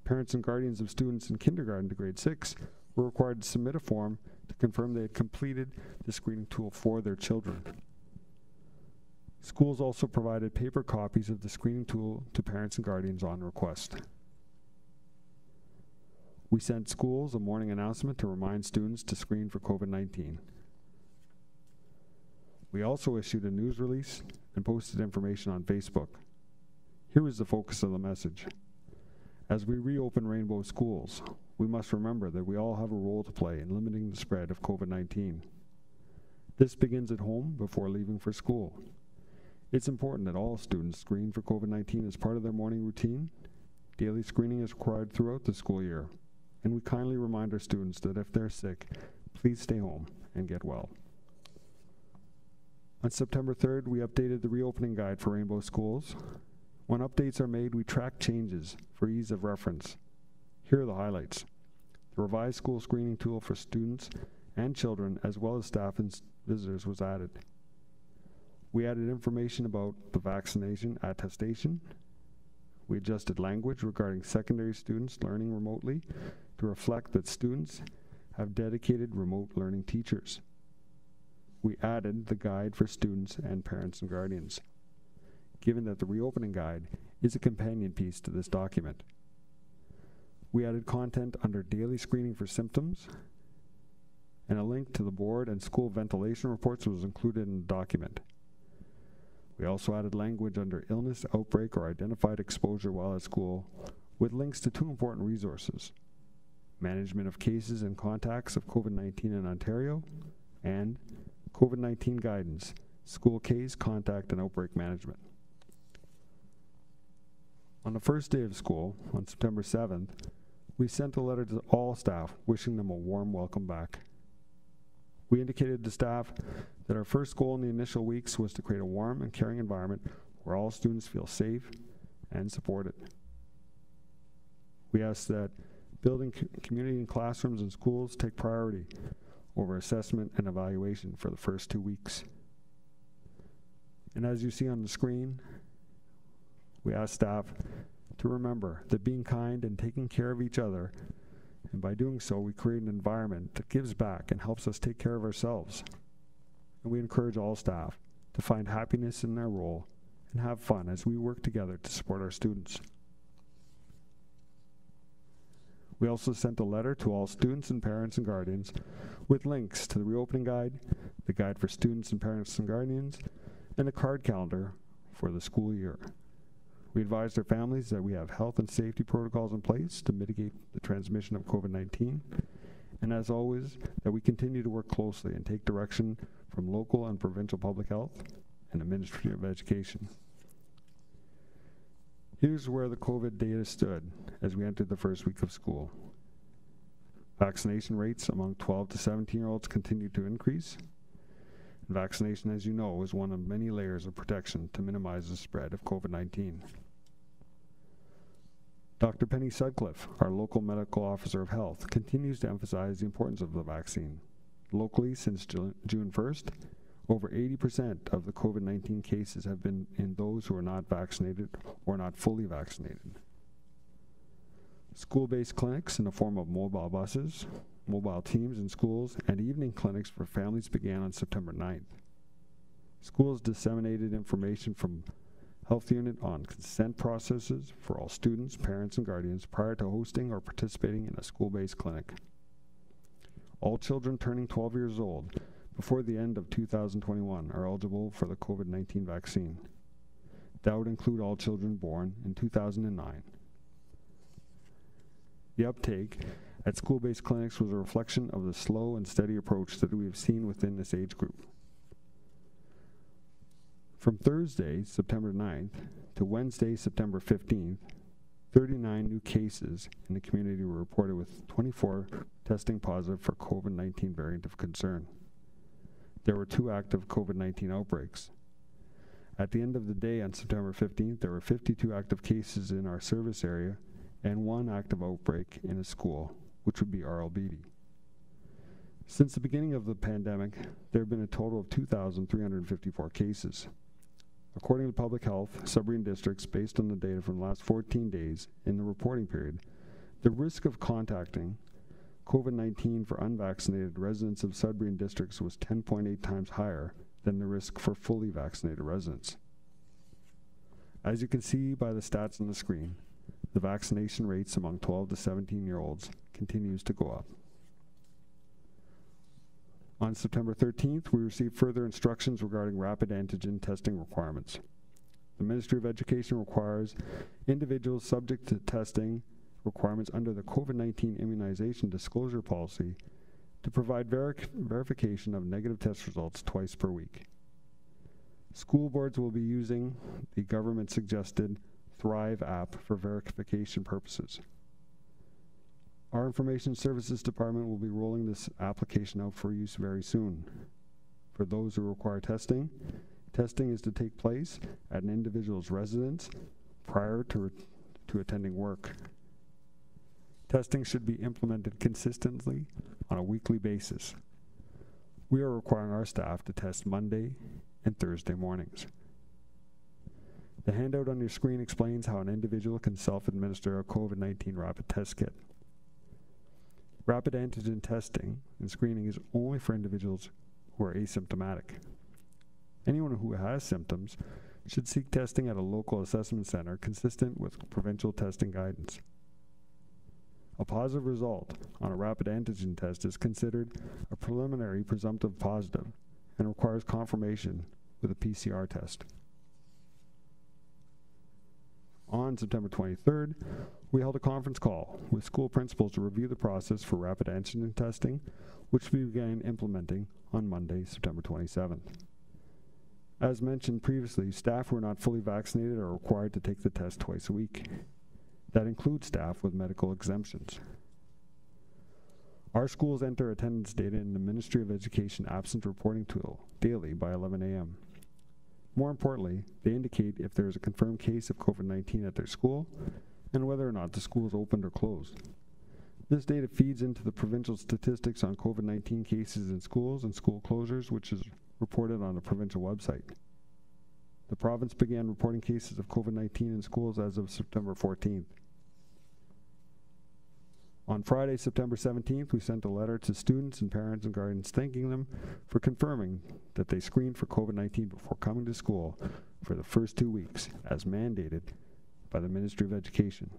Parents and guardians of students in kindergarten to grade 6 were required to submit a form to confirm they had completed the screening tool for their children. Schools also provided paper copies of the screening tool to parents and guardians on request. We sent schools a morning announcement to remind students to screen for COVID-19. We also issued a news release and posted information on Facebook. Here is the focus of the message. As we reopen Rainbow Schools, we must remember that we all have a role to play in limiting the spread of COVID-19. This begins at home before leaving for school. It's important that all students screen for COVID-19 as part of their morning routine. Daily screening is required throughout the school year, and we kindly remind our students that if they're sick, please stay home and get well. On September 3rd, we updated the reopening guide for Rainbow Schools. When updates are made, we track changes for ease of reference. Here are the highlights. The revised school screening tool for students and children, as well as staff and visitors, was added. We added information about the vaccination attestation. We adjusted language regarding secondary students learning remotely to reflect that students have dedicated remote learning teachers. We added the guide for students and parents and guardians, given that the reopening guide is a companion piece to this document. We added content under daily screening for symptoms, and a link to the board and school ventilation reports was included in the document. We also added language under illness, outbreak, or identified exposure while at school, with links to 2 important resources: Management of Cases and Contacts of COVID-19 in Ontario, and COVID-19 Guidance, School Case, Contact, and Outbreak Management. On the first day of school, on September 7th, we sent a letter to all staff wishing them a warm welcome back. We indicated to staff that our first goal in the initial weeks was to create a warm and caring environment where all students feel safe and supported. We asked that building community in classrooms and schools take priority over assessment and evaluation for the first 2 weeks. And as you see on the screen, we asked staff to remember that being kind and taking care of each other, and by doing so, we create an environment that gives back and helps us take care of ourselves. And we encourage all staff to find happiness in their role and have fun as we work together to support our students. We also sent a letter to all students and parents and guardians with links to the reopening guide, the guide for students and parents and guardians, and a card calendar for the school year. We advised our families that we have health and safety protocols in place to mitigate the transmission of COVID-19, and as always, that we continue to work closely and take direction from local and provincial public health and the Ministry of Education. Here's where the COVID data stood as we entered the first week of school. Vaccination rates among 12 to 17-year-olds continued to increase. And vaccination, as you know, is one of many layers of protection to minimize the spread of COVID-19. Dr. Penny Sutcliffe, our local medical officer of health, continues to emphasize the importance of the vaccine. Locally, since June 1st, over 80% of the COVID-19 cases have been in those who are not vaccinated or not fully vaccinated. School-based clinics in the form of mobile buses, mobile teams in schools, and evening clinics for families began on September 9th. Schools disseminated information from health unit on consent processes for all students, parents, and guardians prior to hosting or participating in a school-based clinic. All children turning 12 years old before the end of 2021 are eligible for the COVID-19 vaccine. That would include all children born in 2009. The uptake at school-based clinics was a reflection of the slow and steady approach that we have seen within this age group. From Thursday, September 9th, to Wednesday, September 15th, 39 new cases in the community were reported, with 24 testing positive for COVID-19 variant of concern. There were 2 active COVID-19 outbreaks. At the end of the day on September 15th, there were 52 active cases in our service area and 1 active outbreak in a school, which would be RLBD. Since the beginning of the pandemic, there have been a total of 2,354 cases. According to Public Health, Sudbury districts, based on the data from the last 14 days in the reporting period, the risk of contacting COVID-19 for unvaccinated residents of Sudbury districts was 10.8 times higher than the risk for fully vaccinated residents. As you can see by the stats on the screen, the vaccination rates among 12 to 17-year-olds continues to go up. On September 13th, we received further instructions regarding rapid antigen testing requirements. The Ministry of Education requires individuals subject to testing requirements under the COVID-19 immunization disclosure policy to provide verification of negative test results twice per week. School boards will be using the government-suggested Thrive app for verification purposes. Our Information Services Department will be rolling this application out for use very soon. For those who require testing, testing is to take place at an individual's residence prior to attending work. Testing should be implemented consistently on a weekly basis. We are requiring our staff to test Monday and Thursday mornings. The handout on your screen explains how an individual can self-administer a COVID-19 rapid test kit. Rapid antigen testing and screening is only for individuals who are asymptomatic. Anyone who has symptoms should seek testing at a local assessment center consistent with provincial testing guidance. A positive result on a rapid antigen test is considered a preliminary presumptive positive and requires confirmation with a PCR test. On September 23rd, we held a conference call with school principals to review the process for rapid antigen testing, which we began implementing on Monday, September 27th. As mentioned previously, staff who are not fully vaccinated are required to take the test twice a week. That includes staff with medical exemptions. Our schools enter attendance data in the Ministry of Education absence reporting tool daily by 11 a.m. More importantly, they indicate if there is a confirmed case of COVID-19 at their school and whether or not the school is opened or closed. This data feeds into the provincial statistics on COVID-19 cases in schools and school closures, which is reported on the provincial website. The province began reporting cases of COVID-19 in schools as of September 14th. On Friday, September 17th, we sent a letter to students and parents and guardians thanking them for confirming that they screened for COVID-19 before coming to school for the first 2 weeks, as mandated by the Ministry of Education.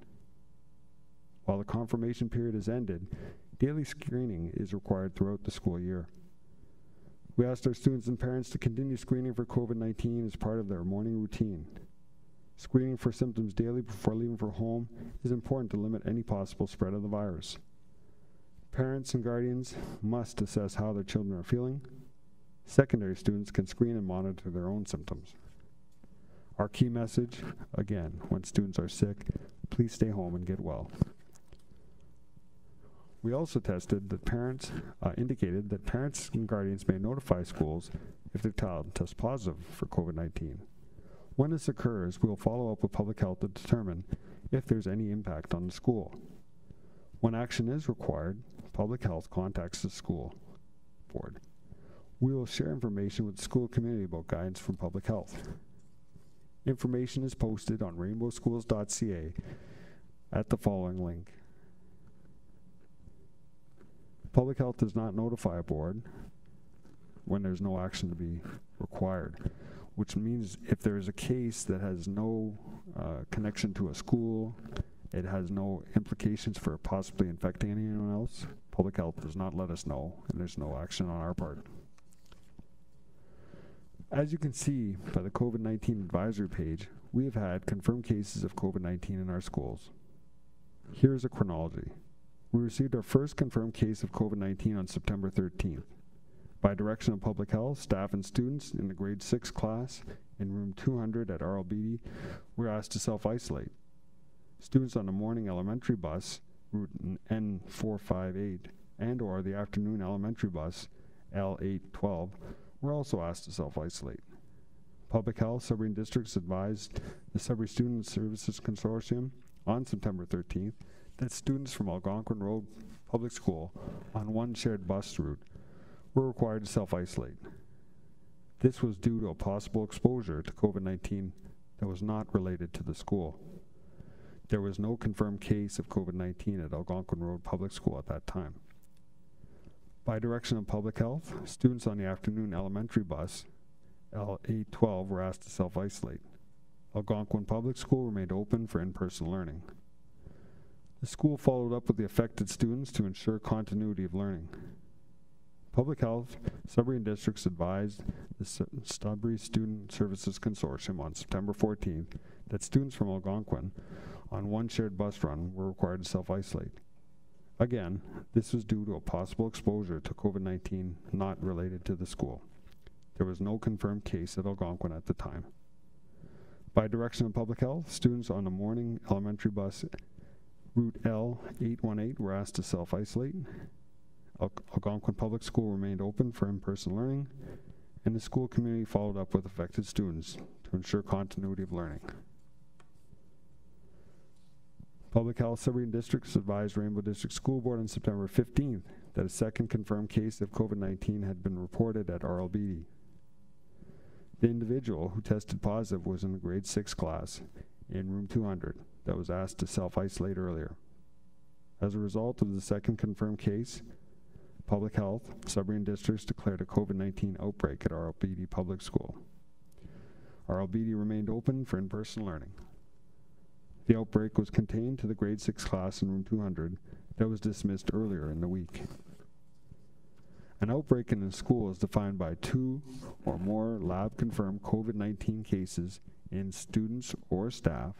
While the confirmation period has ended, daily screening is required throughout the school year. We asked our students and parents to continue screening for COVID-19 as part of their morning routine. Screening for symptoms daily before leaving for home is important to limit any possible spread of the virus. Parents and guardians must assess how their children are feeling. Secondary students can screen and monitor their own symptoms. Our key message, again, when students are sick, please stay home and get well. We also tested that indicated that parents and guardians may notify schools if their child tests positive for COVID-19. When this occurs, we will follow up with Public Health to determine if there's any impact on the school. When action is required, Public Health contacts the school board. We will share information with the school community about guidance from Public Health. Information is posted on rainbowschools.ca at the following link. Public Health does not notify a board when there's no action to be required. which means if there is a case that has no connection to a school, it has no implications for possibly infecting anyone else, public health does not let us know, and there's no action on our part. As you can see by the COVID-19 advisory page, we have had confirmed cases of COVID-19 in our schools. Here's a chronology. We received our first confirmed case of COVID-19 on September 13th. By direction of Public Health, staff and students in the grade 6 class in room 200 at RLBD were asked to self-isolate. Students on the morning elementary bus, route N458, and or the afternoon elementary bus, L812, were also asked to self-isolate. Public Health Sudbury Districts advised the Sudbury Student Services Consortium on September 13th that students from Algonquin Road Public School on one shared bus route were required to self-isolate. This was due to a possible exposure to COVID-19 that was not related to the school. There was no confirmed case of COVID-19 at Algonquin Road Public School at that time. By direction of Public Health, students on the afternoon elementary bus, L812, were asked to self-isolate. Algonquin Public School remained open for in-person learning. The school followed up with the affected students to ensure continuity of learning. Public Health, Sudbury Districts advised the Sudbury Student Services Consortium on September 14th that students from Algonquin on one shared bus run were required to self-isolate. Again, this was due to a possible exposure to COVID-19 not related to the school. There was no confirmed case at Algonquin at the time. By direction of Public Health, students on the morning elementary bus route L818 were asked to self-isolate. Algonquin Public School remained open for in-person learning, and the school community followed up with affected students to ensure continuity of learning. Public Health Sudbury Districts advised Rainbow District School Board on September 15th that a second confirmed case of COVID-19 had been reported at RLBD. The individual who tested positive was in the grade 6 class in room 200 that was asked to self-isolate earlier. As a result of the second confirmed case, Public Health Sudbury Districts declared a COVID-19 outbreak at RLBD Public School. RLBD remained open for in-person learning. The outbreak was contained to the grade 6 class in room 200 that was dismissed earlier in the week. An outbreak in a school is defined by 2 or more lab-confirmed COVID-19 cases in students or staff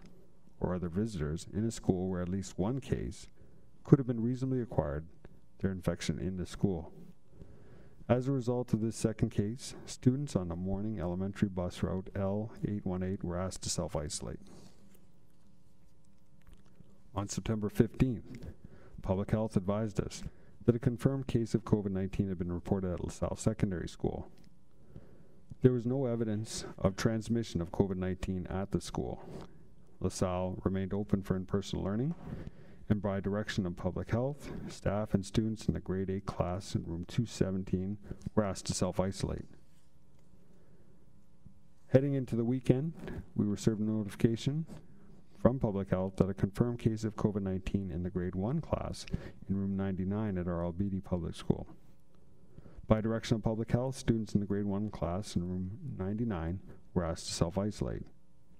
or other visitors in a school where at least one case could have been reasonably acquired their infection in the school. As a result of this second case, students on the morning elementary bus route L818 were asked to self-isolate. On September 15th, Public Health advised us that a confirmed case of COVID-19 had been reported at LaSalle Secondary School. There was no evidence of transmission of COVID-19 at the school. LaSalle remained open for in-person learning, and by direction of Public Health, staff and students in the grade 8 class in room 217 were asked to self-isolate. Heading into the weekend, we were served notification from Public Health that a confirmed case of COVID-19 in the grade 1 class in room 99 at RLBD Public School. By direction of Public Health, students in the grade 1 class in room 99 were asked to self-isolate.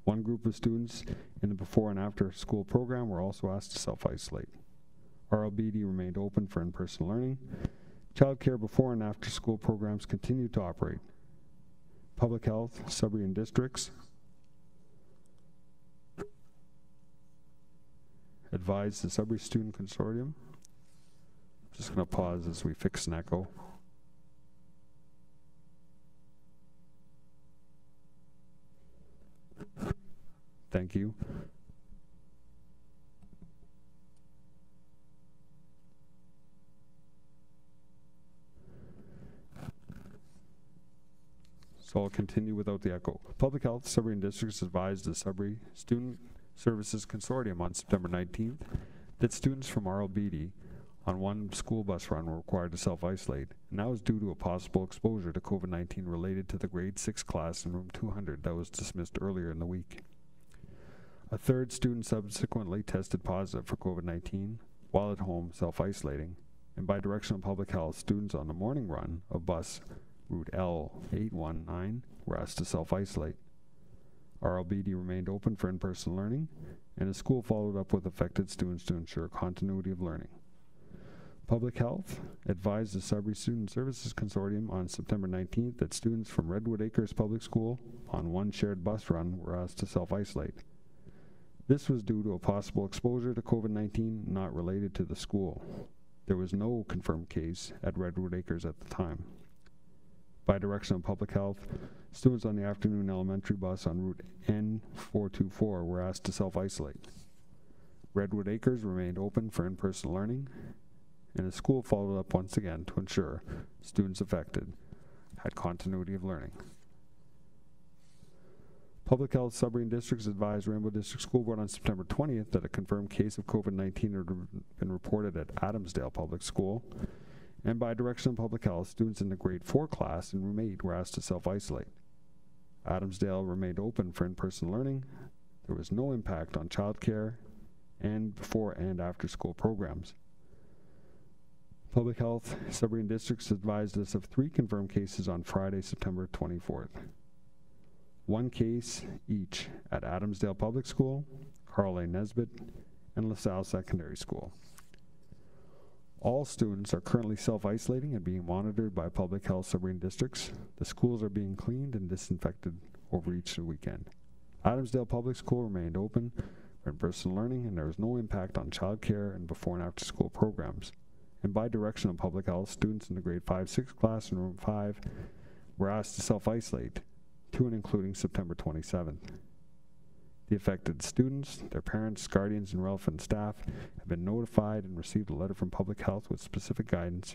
One group of students in the before and after school program were also asked to self-isolate. RLBD remained open for in-person learning. Childcare before and after school programs continued to operate. Public Health, Sudbury and Districts advised the Sudbury Student Consortium. Just going to pause as we fix an echo. Thank you. So I'll continue without the echo. Public Health Sudbury Districts advised the Sudbury Student Services Consortium on September 19th that students from RLBD on one school bus run were required to self-isolate, and that was due to a possible exposure to COVID-19 related to the grade 6 class in room 200 that was dismissed earlier in the week. A third student subsequently tested positive for COVID-19 while at home self-isolating, and by direction of Public Health, students on the morning run of bus Route L819 were asked to self-isolate. RLBD remained open for in-person learning, and the school followed up with affected students to ensure continuity of learning. Public Health advised the Sudbury Student Services Consortium on September 19th that students from Redwood Acres Public School on one shared bus run were asked to self-isolate. This was due to a possible exposure to COVID-19 not related to the school. There was no confirmed case at Redwood Acres at the time. By direction of Public Health, students on the afternoon elementary bus on Route N424 were asked to self-isolate. Redwood Acres remained open for in-person learning, and the school followed up once again to ensure students affected had continuity of learning. Public Health Sudbury Districts advised Rainbow District School Board on September 20th that a confirmed case of COVID-19 had been reported at Adamsdale Public School, and by direction of Public Health, students in the grade 4 class in room 8 were asked to self-isolate. Adamsdale remained open for in-person learning. There was no impact on childcare and before and after school programs. Public Health Sudbury Districts advised us of 3 confirmed cases on Friday, September 24th. 1 case each at Adamsdale Public School, Carl A. Nesbitt, and LaSalle Secondary School. All students are currently self-isolating and being monitored by Public Health Sudbury Districts. The schools are being cleaned and disinfected over each weekend. Adamsdale Public School remained open for in-person learning, and there was no impact on childcare and before and after school programs. And by direction of Public Health, students in the grade 5-6 class in room 5 were asked to self-isolate, to and including September 27th. The affected students, their parents, guardians, and relevant staff have been notified and received a letter from Public Health with specific guidance,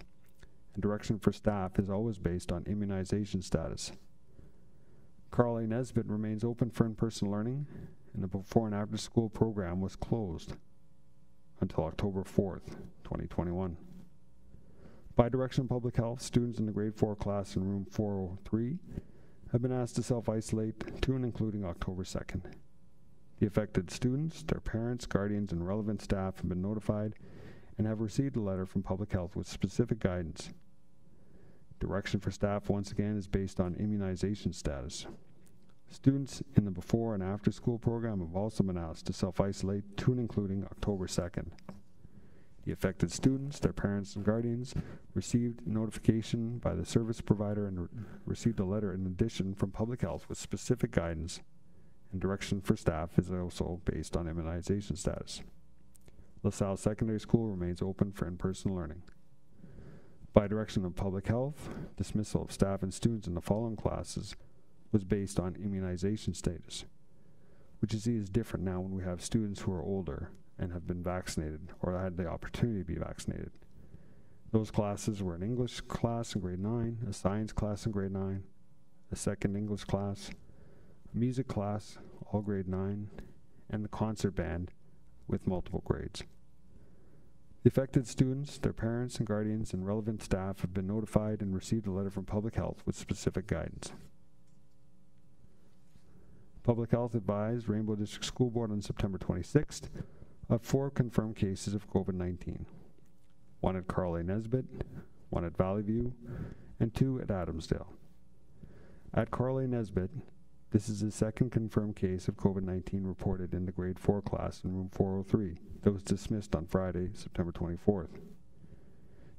and direction for staff is always based on immunization status. Carl A. Nesbitt remains open for in-person learning, and the before and after school program was closed until October 4th, 2021. By direction of Public Health, students in the grade 4 class in room 403 have been asked to self-isolate to and including October 2nd. The affected students, their parents, guardians, and relevant staff have been notified and have received a letter from Public Health with specific guidance. Direction for staff, once again, is based on immunization status. Students in the before and after school program have also been asked to self-isolate to and including October 2nd. The affected students, their parents, and guardians received notification by the service provider and received a letter in addition from Public Health with specific guidance, and direction for staff is also based on immunization status. LaSalle Secondary School remains open for in-person learning. By direction of Public Health, dismissal of staff and students in the following classes was based on immunization status, which you see is different now when we have students who are older and have been vaccinated or had the opportunity to be vaccinated. Those classes were an English class in grade 9, a science class in grade 9, a second English class, a music class, all grade 9, and the concert band with multiple grades. The affected students, their parents and guardians, and relevant staff have been notified and received a letter from Public Health with specific guidance. Public Health advised Rainbow District School Board on September 26th of 4 confirmed cases of COVID-19. 1 at Carl A. Nesbitt, 1 at Valley View, and 2 at Adamsdale. At Carl A. Nesbitt, this is the 2nd confirmed case of COVID-19 reported in the grade 4 class in room 403 that was dismissed on Friday, September 24th.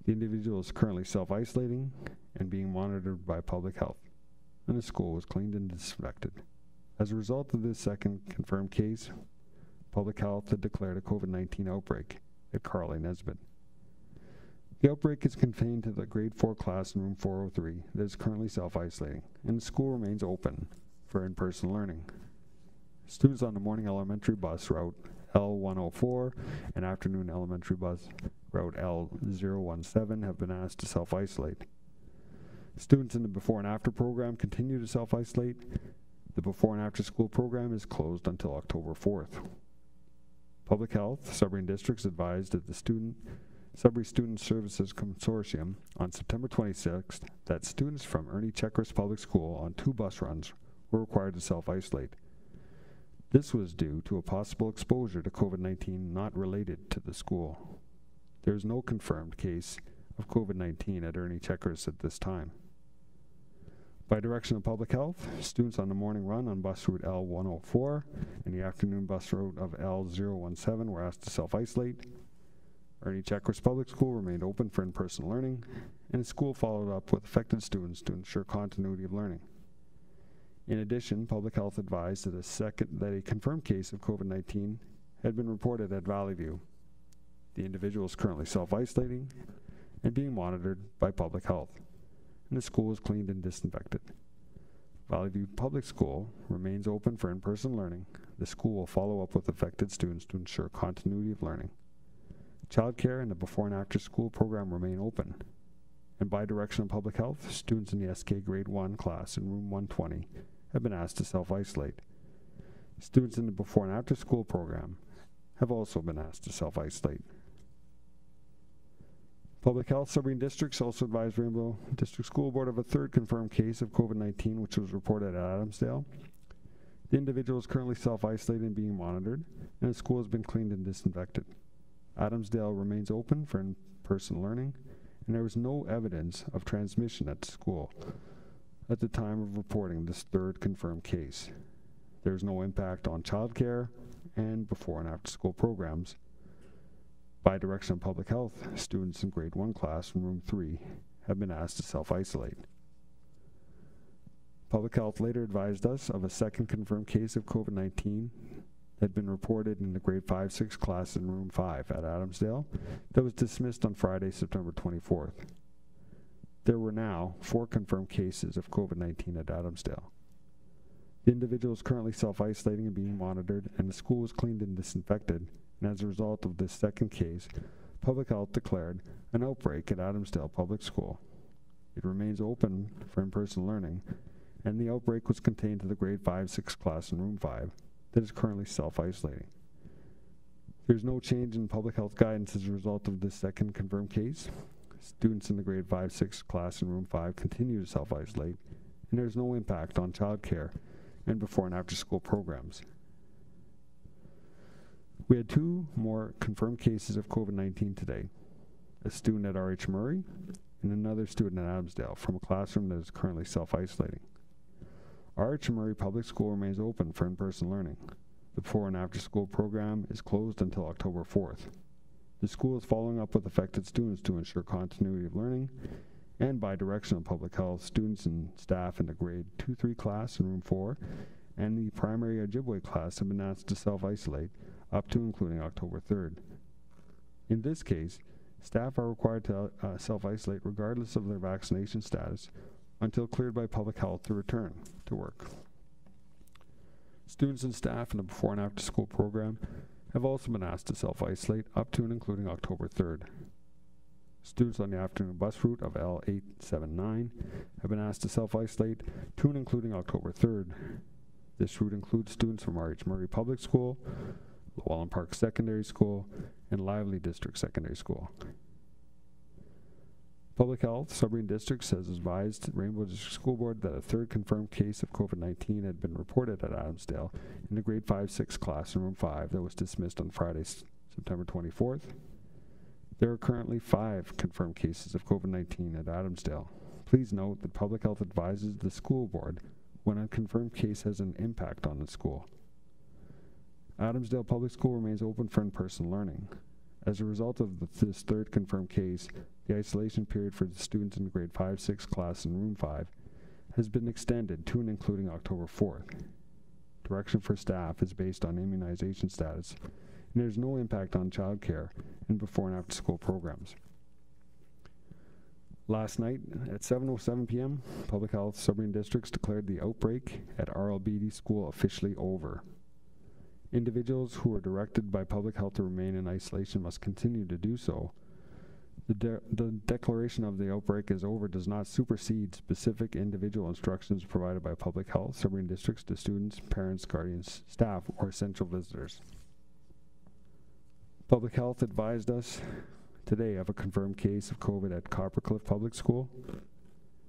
The individual is currently self-isolating and being monitored by Public Health, and the school was cleaned and disinfected. As a result of this 2nd confirmed case, Public Health had declared a COVID-19 outbreak at Carl A. Nesbitt. The outbreak is contained to the grade 4 class in room 403 that is currently self-isolating, and the school remains open for in-person learning. Students on the morning elementary bus route L104 and afternoon elementary bus route L017 have been asked to self-isolate. Students in the before and after program continue to self-isolate. The before and after school program is closed until October 4th. Public Health Sudbury Districts advised that the Sudbury Student Services Consortium on September 26th that students from Ernie Checkers Public School on 2 bus runs were required to self-isolate. This was due to a possible exposure to COVID-19 not related to the school. There is no confirmed case of COVID-19 at Ernie Checkers at this time. By direction of Public Health, students on the morning run on bus route L104 and the afternoon bus route of L017 were asked to self-isolate. Ernie Checkers Public School remained open for in-person learning, and the school followed up with affected students to ensure continuity of learning. In addition, Public Health advised that a confirmed case of COVID-19 had been reported at Valley View. The individual is currently self-isolating and being monitored by Public Health, and the school is cleaned and disinfected. Valley View Public School remains open for in-person learning. The school will follow up with affected students to ensure continuity of learning. Childcare and the before and after school program remain open. And by direction of Public Health, students in the SK Grade 1 class in room 120 have been asked to self-isolate. Students in the before and after school program have also been asked to self-isolate. Public Health Sudbury Districts also advised Rainbow District School Board of a third confirmed case of COVID-19, which was reported at Adamsdale. The individual is currently self-isolated and being monitored, and the school has been cleaned and disinfected. Adamsdale remains open for in-person learning, and there was no evidence of transmission at the school at the time of reporting this third confirmed case. There is no impact on childcare and before and after school programs. By direction of Public Health, students in Grade 1 class in room 3 have been asked to self-isolate. Public Health later advised us of a second confirmed case of COVID-19 that had been reported in the Grade 5-6 class in room 5 at Adamsdale that was dismissed on Friday, September 24th. There were now 4 confirmed cases of COVID-19 at Adamsdale. The individual is currently self-isolating and being monitored, and the school was cleaned and disinfected. And as a result of this second case, Public Health declared an outbreak at Adamsdale Public School. It remains open for in-person learning, and the outbreak was contained to the Grade 5-6 class in room 5 that is currently self-isolating. There's no change in Public Health guidance as a result of this second confirmed case. Students in the Grade 5-6 class in room 5 continue to self-isolate, and there's no impact on childcare and before and after school programs. We had 2 more confirmed cases of COVID-19 today, a student at R.H. Murray and another student at Adamsdale from a classroom that is currently self-isolating. R.H. Murray Public School remains open for in-person learning. The before and after school program is closed until October 4th. The school is following up with affected students to ensure continuity of learning, and by direction of Public Health, students and staff in the Grade 2-3 class in room 4 and the primary Ojibwe class have been asked to self-isolate up to including October 3rd. In this case, staff are required to self-isolate regardless of their vaccination status until cleared by Public Health to return to work. Students and staff in the before and after school program have also been asked to self-isolate up to and including October 3rd. Students on the afternoon bus route of L879 have been asked to self-isolate to and including October 3rd. This route includes students from R.H. Murray Public School, Llewellyn Park Secondary School, and Lively District Secondary School. Public Health Sudbury Districts has advised Rainbow District School Board that a third confirmed case of COVID-19 had been reported at Adamsdale in the Grade 5-6 class in room 5 that was dismissed on Friday, September 24th. There are currently 5 confirmed cases of COVID-19 at Adamsdale. Please note that Public Health advises the school board when a confirmed case has an impact on the school. Adamsdale Public School remains open for in-person learning. As a result of this third confirmed case, the isolation period for the students in the Grade 5-6 class in room 5 has been extended to and including October 4th. Direction for staff is based on immunization status, and there's no impact on childcare and before and after school programs. Last night at 7:07 p.m., Public Health Sudbury Districts declared the outbreak at RLBD School officially over. Individuals who are directed by Public Health to remain in isolation must continue to do so. The declaration of the outbreak is over does not supersede specific individual instructions provided by Public Health Sudbury Districts to students, parents, guardians, staff, or essential visitors. Public Health advised us today of a confirmed case of COVID at Coppercliff Public School.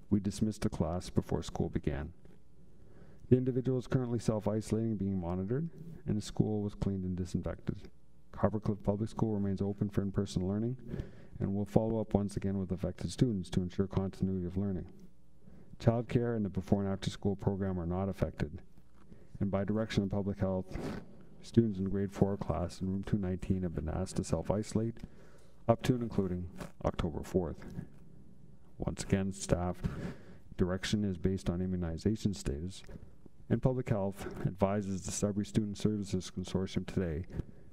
We dismissed the class before school began. The individual is currently self-isolating and being monitored, and the school was cleaned and disinfected. Coppercliff Public School remains open for in-person learning, and will follow up once again with affected students to ensure continuity of learning. Childcare and the before and after school program are not affected. And by direction of public health, students in grade 4 class in room 219 have been asked to self-isolate up to and including October 4th. Once again, staff direction is based on immunization status, and public health advises the Sudbury Student Services Consortium today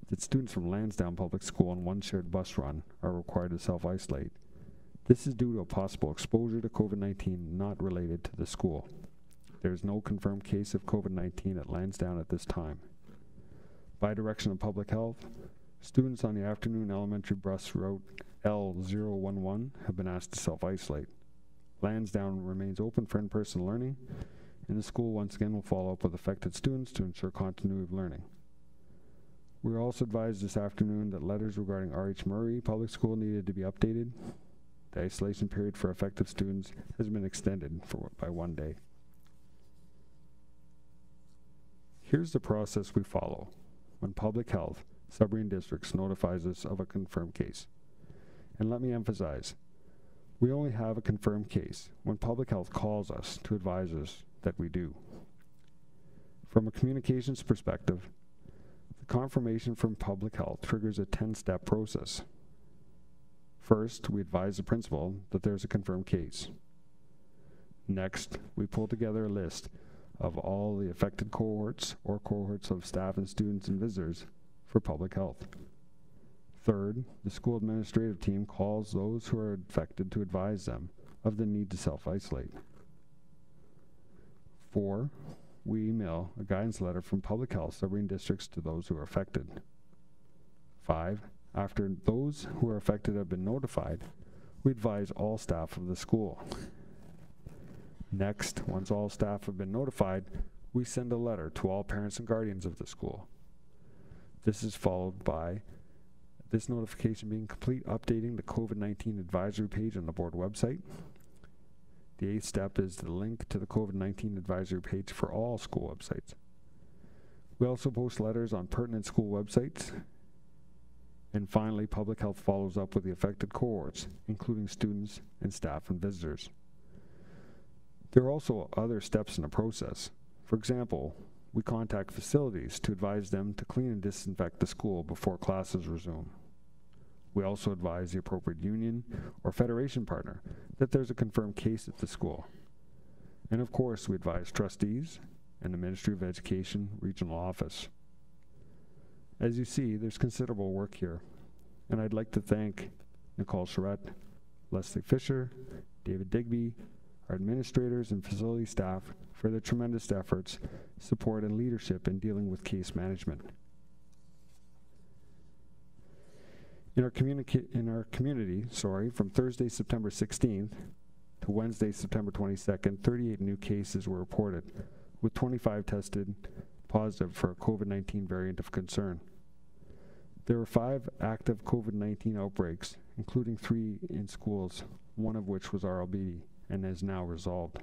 that students from Lansdowne Public School on one shared bus run are required to self-isolate. This is due to a possible exposure to COVID-19 not related to the school. There is no confirmed case of COVID-19 at Lansdowne at this time. By direction of public health, students on the afternoon elementary bus route L011 have been asked to self-isolate. Lansdowne remains open for in-person learning, and the school once again will follow up with affected students to ensure continuity of learning. We were also advised this afternoon that letters regarding R.H. Murray Public School needed to be updated. The isolation period for affected students has been extended by 1 day. Here's the process we follow when public health, Sudbury districts notifies us of a confirmed case. And let me emphasize, we only have a confirmed case when public health calls us to advise us that we do. From a communications perspective, the confirmation from public health triggers a 10-step process. First, we advise the principal that there's a confirmed case. Next, we pull together a list of all the affected cohorts or cohorts of staff and students and visitors for public health. Third, the school administrative team calls those who are affected to advise them of the need to self-isolate. 4, we email a guidance letter from public health Sudbury districts to those who are affected. 5, after those who are affected have been notified, we advise all staff of the school. Next, once all staff have been notified, we send a letter to all parents and guardians of the school. This is followed by this notification being complete, updating the COVID-19 advisory page on the board website. The 8th step is the link to the COVID-19 advisory page for all school websites. We also post letters on pertinent school websites. And finally, public health follows up with the affected cohorts, including students and staff and visitors. There are also other steps in the process. For example, we contact facilities to advise them to clean and disinfect the school before classes resume. We also advise the appropriate union or federation partner that there's a confirmed case at the school. And of course, we advise trustees and the Ministry of Education Regional Office. As you see, there's considerable work here, and I'd like to thank Nicole Charette, Leslie Fisher, David Digby, our administrators and facility staff for their tremendous efforts, support, and leadership in dealing with case management. In our community, from Thursday, September 16th to Wednesday, September 22nd, 38 new cases were reported, with 25 tested positive for a COVID-19 variant of concern. There were 5 active COVID-19 outbreaks, including 3 in schools, one of which was RLB and is now resolved.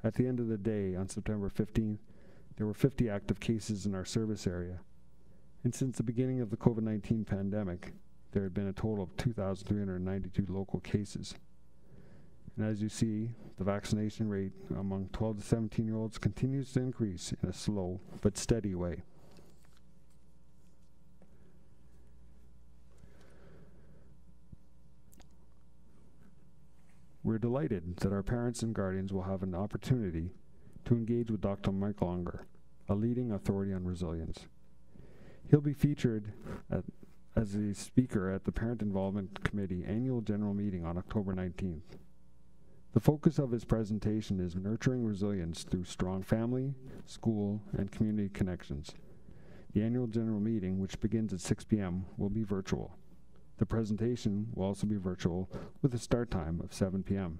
At the end of the day, on September 15th, there were 50 active cases in our service area. And since the beginning of the COVID-19 pandemic, there had been a total of 2,392 local cases. And as you see, the vaccination rate among 12 to 17-year-olds continues to increase in a slow but steady way. We're delighted that our parents and guardians will have an opportunity to engage with Dr. Michael Unger, a leading authority on resilience. He'll be featured as a speaker at the Parent Involvement Committee Annual General Meeting on October 19th. The focus of his presentation is nurturing resilience through strong family, school, and community connections. The annual general meeting, which begins at 6 p.m., will be virtual. The presentation will also be virtual with a start time of 7 p.m.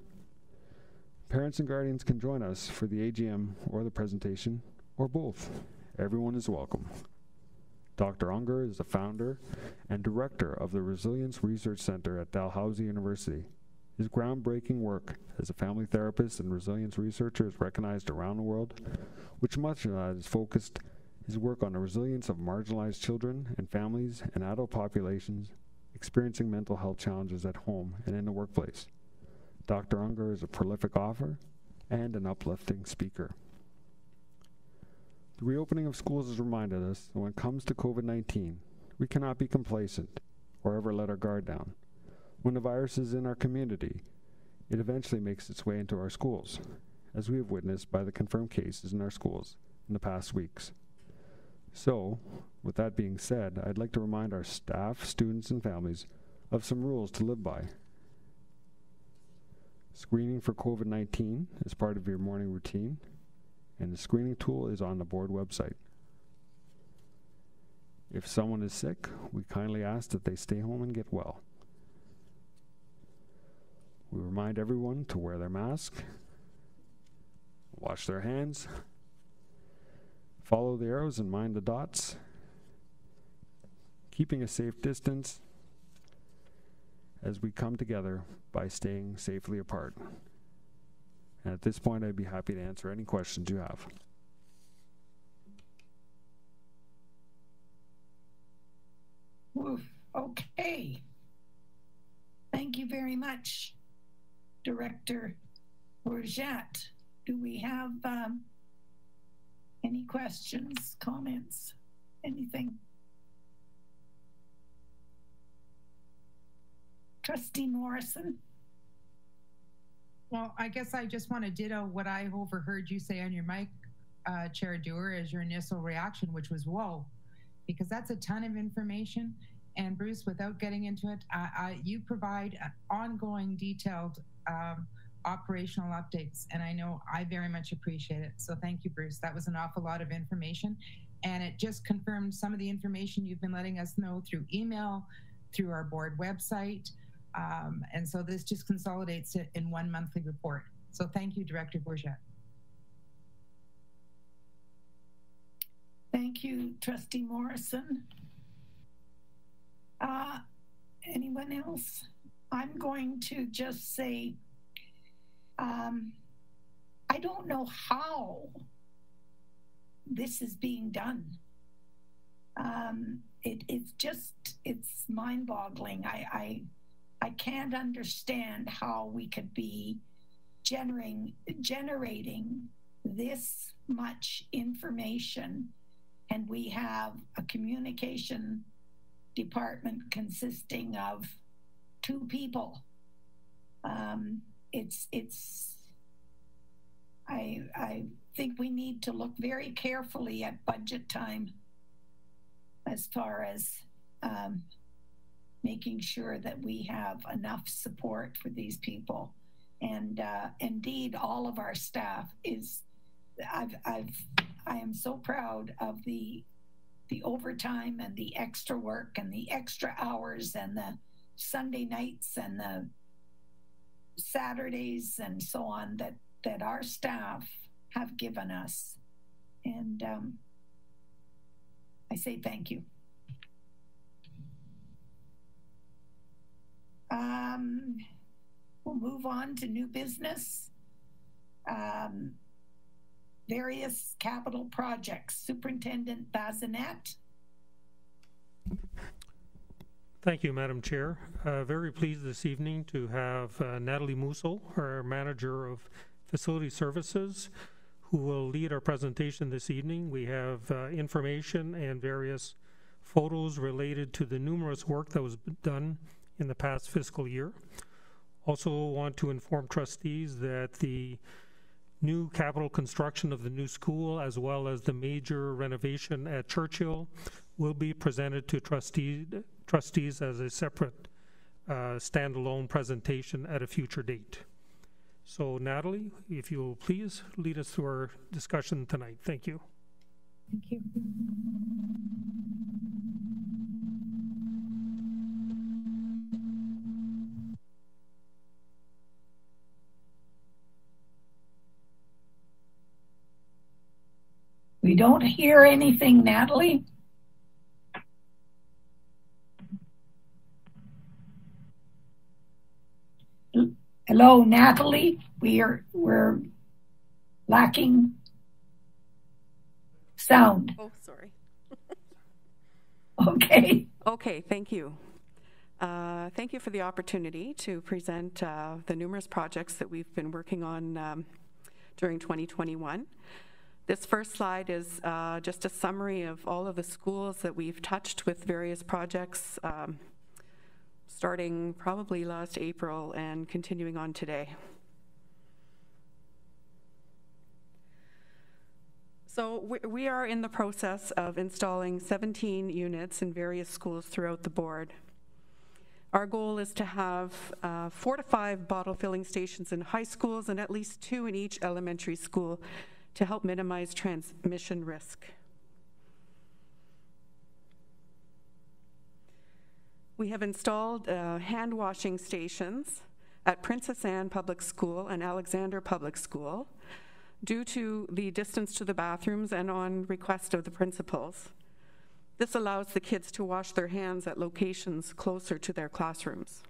Parents and guardians can join us for the AGM or the presentation, or both. Everyone is welcome. Dr. Unger is the founder and director of the Resilience Research Center at Dalhousie University. His groundbreaking work as a family therapist and resilience researcher is recognized around the world, which much of that is focused his work on the resilience of marginalized children and families and adult populations experiencing mental health challenges at home and in the workplace. Dr. Unger is a prolific author and an uplifting speaker. The reopening of schools has reminded us that when it comes to COVID-19, we cannot be complacent or ever let our guard down. When the virus is in our community, it eventually makes its way into our schools, as we have witnessed by the confirmed cases in our schools in the past weeks. So, with that being said, I'd like to remind our staff, students, and families of some rules to live by. Screening for COVID-19 is part of your morning routine, and the screening tool is on the board website. If someone is sick, we kindly ask that they stay home and get well. We remind everyone to wear their mask, wash their hands, follow the arrows and mind the dots, keeping a safe distance as we come together by staying safely apart. And at this point, I'd be happy to answer any questions you have. Oof. Okay. Thank you very much, Director Bourget. Do we have any questions, comments, anything? Trustee Morrison? Well, I guess I just want to ditto what I overheard you say on your mic, Chair Dewar, as your initial reaction, which was, whoa, because that's a ton of information. And Bruce, without getting into it, you provide ongoing, detailed operational updates, and I know I very much appreciate it. So thank you, Bruce. That was an awful lot of information, and it just confirmed some of the information you've been letting us know through email, through our board website, and so this just consolidates it in one monthly report. So thank you, Director Bourget. Thank you, Trustee Morrison. Anyone else? I'm going to just say, I don't know how this is being done. It's mind-boggling. I can't understand how we could be generating this much information, and we have a communication department consisting of 2 people. I think we need to look very carefully at budget time as far as making sure that we have enough support for these people. And indeed, all of our staff is, I am so proud of the overtime and the extra work and the extra hours and the Sunday nights and the Saturdays and so on that our staff have given us. And I say thank you. We'll move on to new business. Various capital projects. Superintendent Bazinet. Thank you, Madam Chair. Very pleased this evening to have Natalie Musso, our Manager of Facility Services, who will lead our presentation this evening. We have information and various photos related to the numerous work that was done in the past fiscal year. Also want to inform trustees that the new capital construction of the new school, as well as the major renovation at Churchill, will be presented to trustees as a separate standalone presentation at a future date. So Natalie, if you will please lead us through our discussion tonight. Thank you. Thank you. We don't hear anything, Natalie. Hello, Natalie. We're lacking sound. Oh, sorry. Okay. Okay, thank you. Thank you for the opportunity to present the numerous projects that we've been working on during 2021. This first slide is just a summary of all of the schools that we've touched with various projects, starting probably last April and continuing on today. So we are in the process of installing 17 units in various schools throughout the board. Our goal is to have 4 to 5 bottle filling stations in high schools and at least 2 in each elementary school to help minimize transmission risk. We have installed hand washing stations at Princess Anne Public School and Alexander Public School due to the distance to the bathrooms and on request of the principals. This allows the kids to wash their hands at locations closer to their classrooms.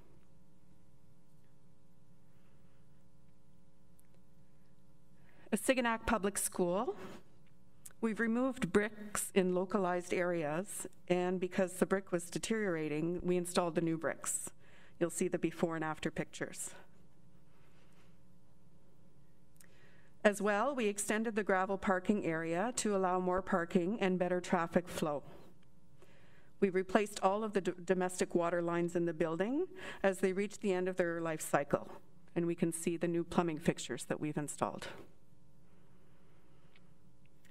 At Sigonac Public School, we've removed bricks in localized areas, and because the brick was deteriorating, we installed the new bricks. You'll see the before and after pictures. As well, we extended the gravel parking area to allow more parking and better traffic flow. We replaced all of the domestic water lines in the building as they reached the end of their life cycle, and we can see the new plumbing fixtures that we've installed.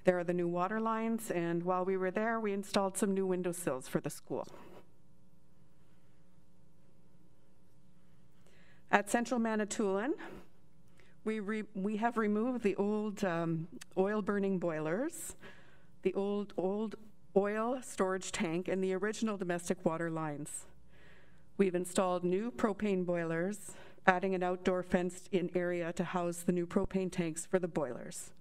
There are the new water lines, and while we were there, we installed some new windowsills for the school. At Central Manitoulin, we have removed the old oil-burning boilers, the old oil storage tank, and the original domestic water lines. We've installed new propane boilers, adding an outdoor fenced-in area to house the new propane tanks for the boilers.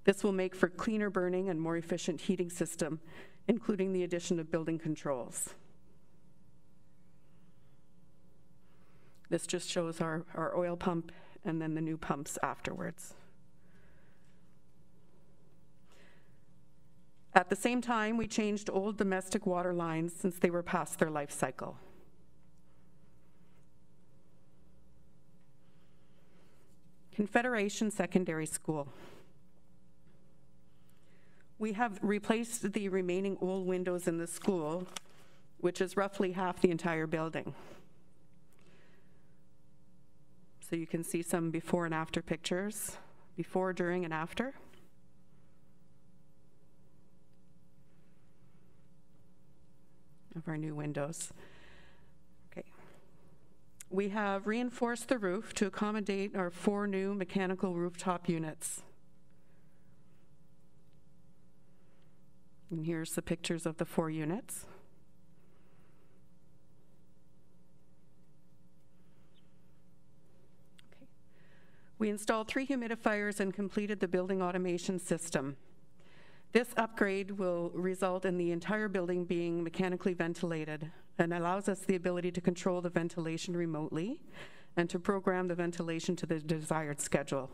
This will make for cleaner burning and more efficient heating system, including the addition of building controls. This just shows our oil pump and then the new pumps afterwards. At the same time, we changed old domestic water lines since they were past their life cycle. Confederation Secondary School. We have replaced the remaining old windows in the school, which is roughly half the entire building. So you can see some before and after pictures, before, during, and after. Of our new windows. Okay. We have reinforced the roof to accommodate our 4 new mechanical rooftop units. And here's the pictures of the 4 units. Okay. We installed 3 humidifiers and completed the building automation system. This upgrade will result in the entire building being mechanically ventilated and allows us the ability to control the ventilation remotely and to program the ventilation to the desired schedule.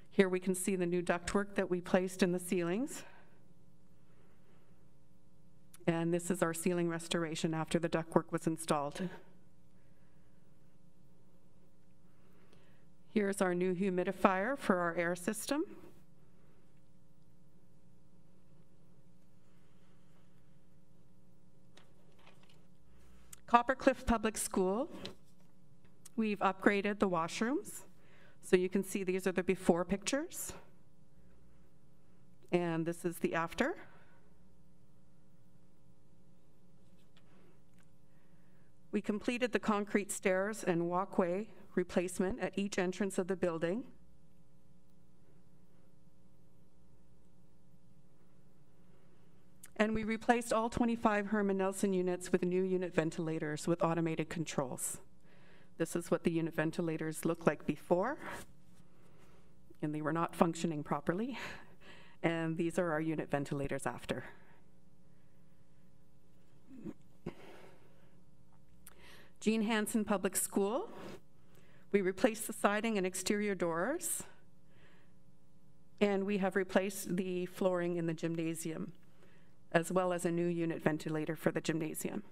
Here we can see the new ductwork that we placed in the ceilings. And this is our ceiling restoration after the ductwork was installed. Here's our new humidifier for our air system. Coppercliff Public School, we've upgraded the washrooms. So you can see these are the before pictures. And this is the after. We completed the concrete stairs and walkway replacement at each entrance of the building. And we replaced all 25 Herman Nelson units with new unit ventilators with automated controls. This is what the unit ventilators looked like before, and they were not functioning properly. And these are our unit ventilators after. Jean Hansen Public School, we replaced the siding and exterior doors, and we have replaced the flooring in the gymnasium, as well as a new unit ventilator for the gymnasium.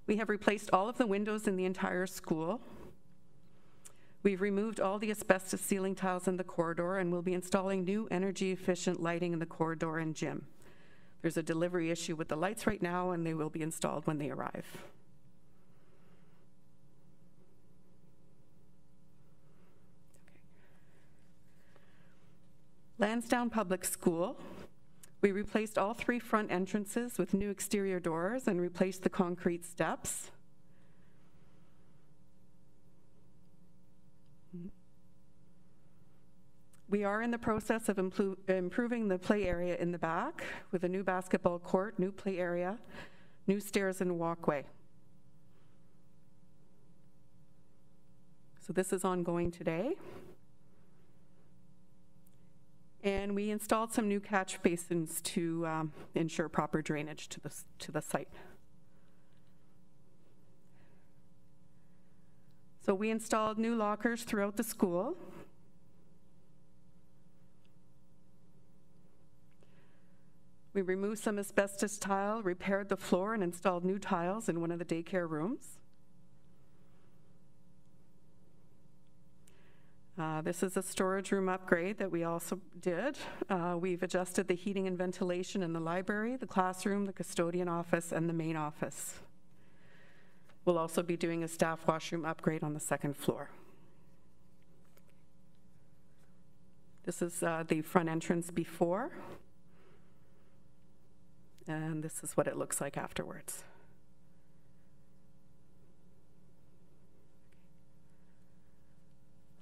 We have replaced all of the windows in the entire school. We've removed all the asbestos ceiling tiles in the corridor and will be installing new energy-efficient lighting in the corridor and gym. There's a delivery issue with the lights right now, and they will be installed when they arrive. Lansdowne Public School. We replaced all 3 front entrances with new exterior doors and replaced the concrete steps. We are in the process of improving the play area in the back with a new basketball court, new play area, new stairs and walkway. So this is ongoing today. And we installed some new catch basins to ensure proper drainage to the site. So we installed new lockers throughout the school. We removed some asbestos tile, repaired the floor, and installed new tiles in one of the daycare rooms. This is a storage room upgrade that we also did. We've adjusted the heating and ventilation in the library, the classroom, the custodian office, and the main office. We'll also be doing a staff washroom upgrade on the 2nd floor. This is the front entrance before. And this is what it looks like afterwards.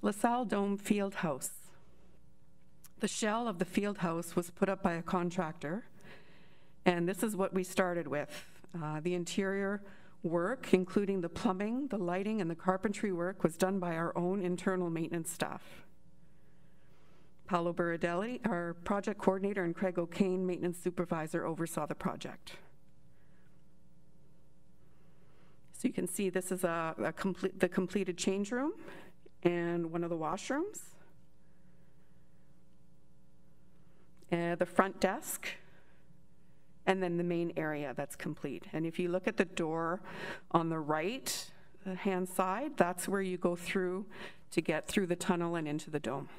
LaSalle Dome Field House. The shell of the field house was put up by a contractor, and this is what we started with. The interior work, including the plumbing, the lighting, and the carpentry work, was done by our own internal maintenance staff. Paolo Buridelli, our project coordinator, and Craig O'Kane, maintenance supervisor, oversaw the project. So you can see this is the completed change room and one of the washrooms. The front desk, and then the main area that's complete. And if you look at the door on the right hand side, that's where you go through to get through the tunnel and into the dome.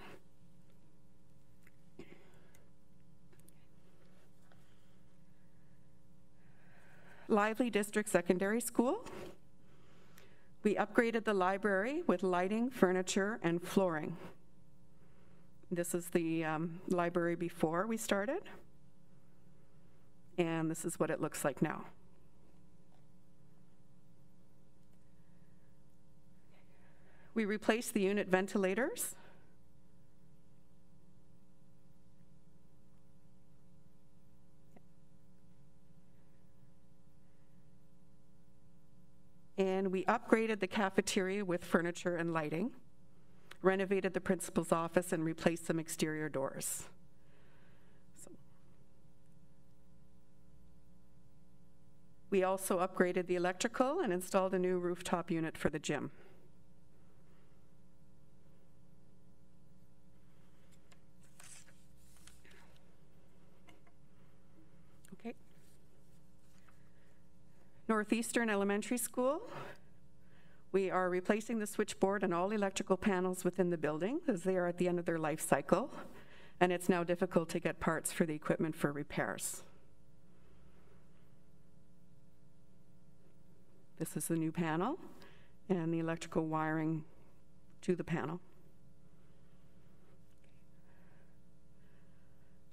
Lively District Secondary School. We upgraded the library with lighting, furniture, and flooring. This is the library before we started, and this is what it looks like now. We replaced the unit ventilators. And we upgraded the cafeteria with furniture and lighting, renovated the principal's office, and replaced some exterior doors. We also upgraded the electrical and installed a new rooftop unit for the gym. Okay. Northeastern Elementary School. We are replacing the switchboard and all electrical panels within the building as they are at the end of their life cycle, and it's now difficult to get parts for the equipment for repairs. This is the new panel and the electrical wiring to the panel.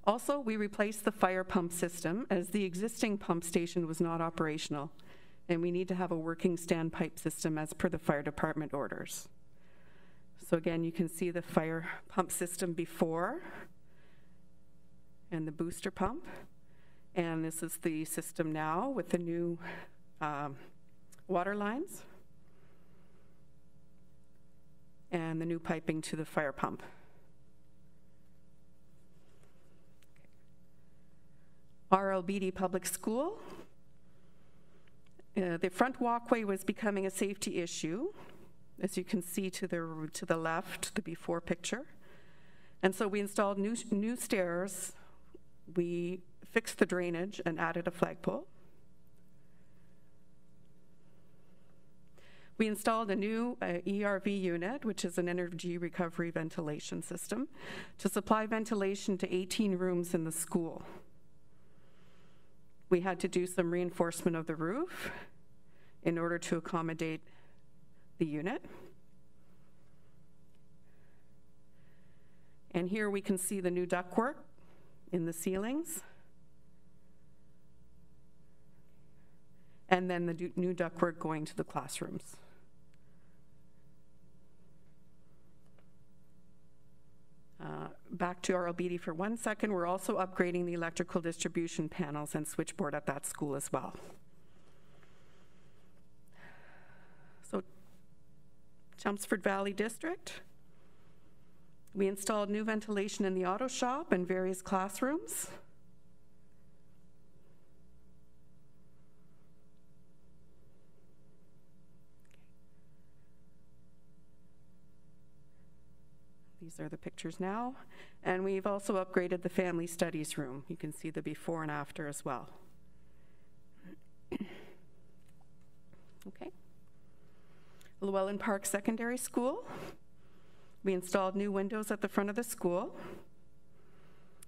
Also, we replaced the fire pump system as the existing pump station was not operational, and we need to have a working standpipe system as per the fire department orders. So again, you can see the fire pump system before and the booster pump, and this is the system now with the new water lines and the new piping to the fire pump. RLBD Public School. The front walkway was becoming a safety issue, as you can see to the left, the before picture. And so we installed new stairs, we fixed the drainage and added a flagpole. We installed a new ERV unit, which is an energy recovery ventilation system, to supply ventilation to 18 rooms in the school. We had to do some reinforcement of the roof in order to accommodate the unit. And here we can see the new ductwork in the ceilings. And then the new ductwork going to the classrooms. Back to RLBD for 1 second. We're also upgrading the electrical distribution panels and switchboard at that school as well. So, Chelmsford Valley District. We installed new ventilation in the auto shop and various classrooms. These are the pictures now. And we've also upgraded the family studies room. You can see the before and after as well. Okay. Llewellyn Park Secondary School. We installed new windows at the front of the school.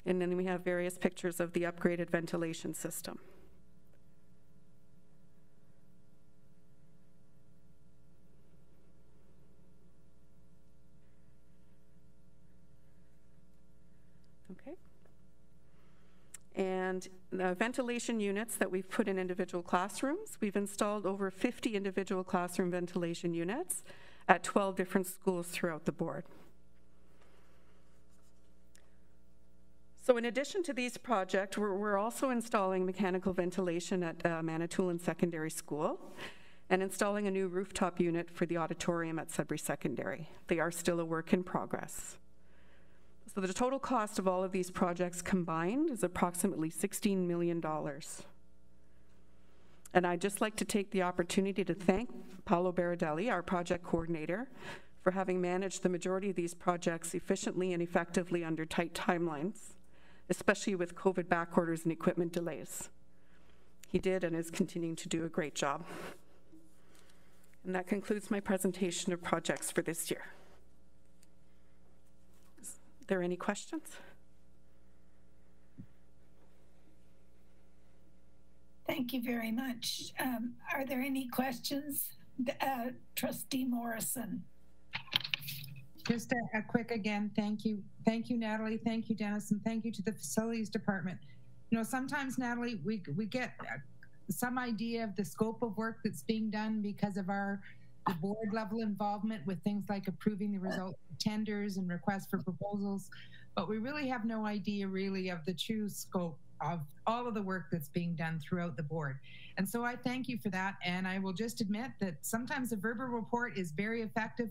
And then we have various pictures of the upgraded ventilation system. Okay. And the ventilation units that we've put in individual classrooms, we've installed over 50 individual classroom ventilation units at 12 different schools throughout the board. So in addition to these projects, we're also installing mechanical ventilation at Manitoulin Secondary School and installing a new rooftop unit for the auditorium at Sudbury Secondary. They are still a work in progress. So the total cost of all of these projects combined is approximately $16 million. And I'd just like to take the opportunity to thank Paolo Baradelli, our project coordinator, for having managed the majority of these projects efficiently and effectively under tight timelines, especially with COVID back orders and equipment delays. He did and is continuing to do a great job. And that concludes my presentation of projects for this year. Are there any questions? Thank you very much. Are there any questions? Trustee Morrison. Just a quick again, thank you. Thank you, Natalie. Thank you, Dennis, and thank you to the facilities department. You know, sometimes, Natalie, we get some idea of the scope of work that's being done because of the board level involvement with things like approving the results of tenders and requests for proposals, but we really have no idea really of the true scope of all of the work that's being done throughout the board. And so I thank you for that. And I will just admit that sometimes a verbal report is very effective,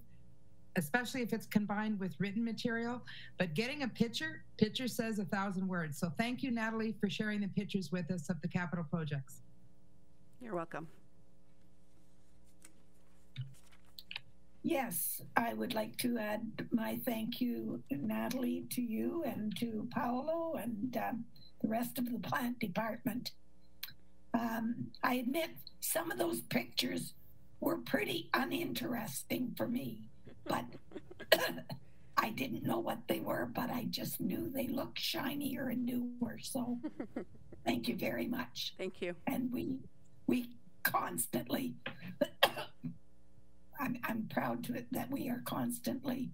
especially if it's combined with written material, but getting a picture says 1,000 words. So thank you, Natalie, for sharing the pictures with us of the capital projects. You're welcome. Yes, I would like to add my thank you, Natalie, to you and to Paolo and the rest of the plant department. I admit some of those pictures were pretty uninteresting for me, but I didn't know what they were, but I just knew they looked shinier and newer. So thank you very much. Thank you. And we constantly, I'm proud to it that we are constantly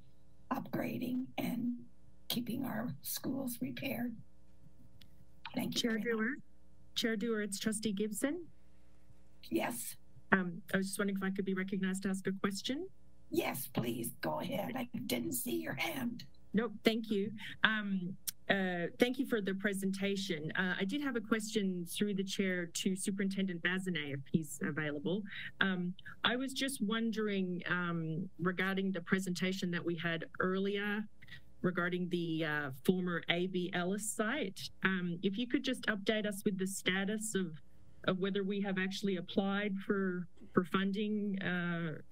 upgrading and keeping our schools repaired. Thank you. Chair Dewar, it's Trustee Gibson. Yes. I was just wondering if I could be recognized to ask a question. Yes, please go ahead. I didn't see your hand. Nope, thank you. Thank you for the presentation. I did have a question through the chair to Superintendent Bazinet, if he's available. I was just wondering regarding the presentation that we had earlier regarding the former A.B. Ellis site. If you could just update us with the status of whether we have actually applied for funding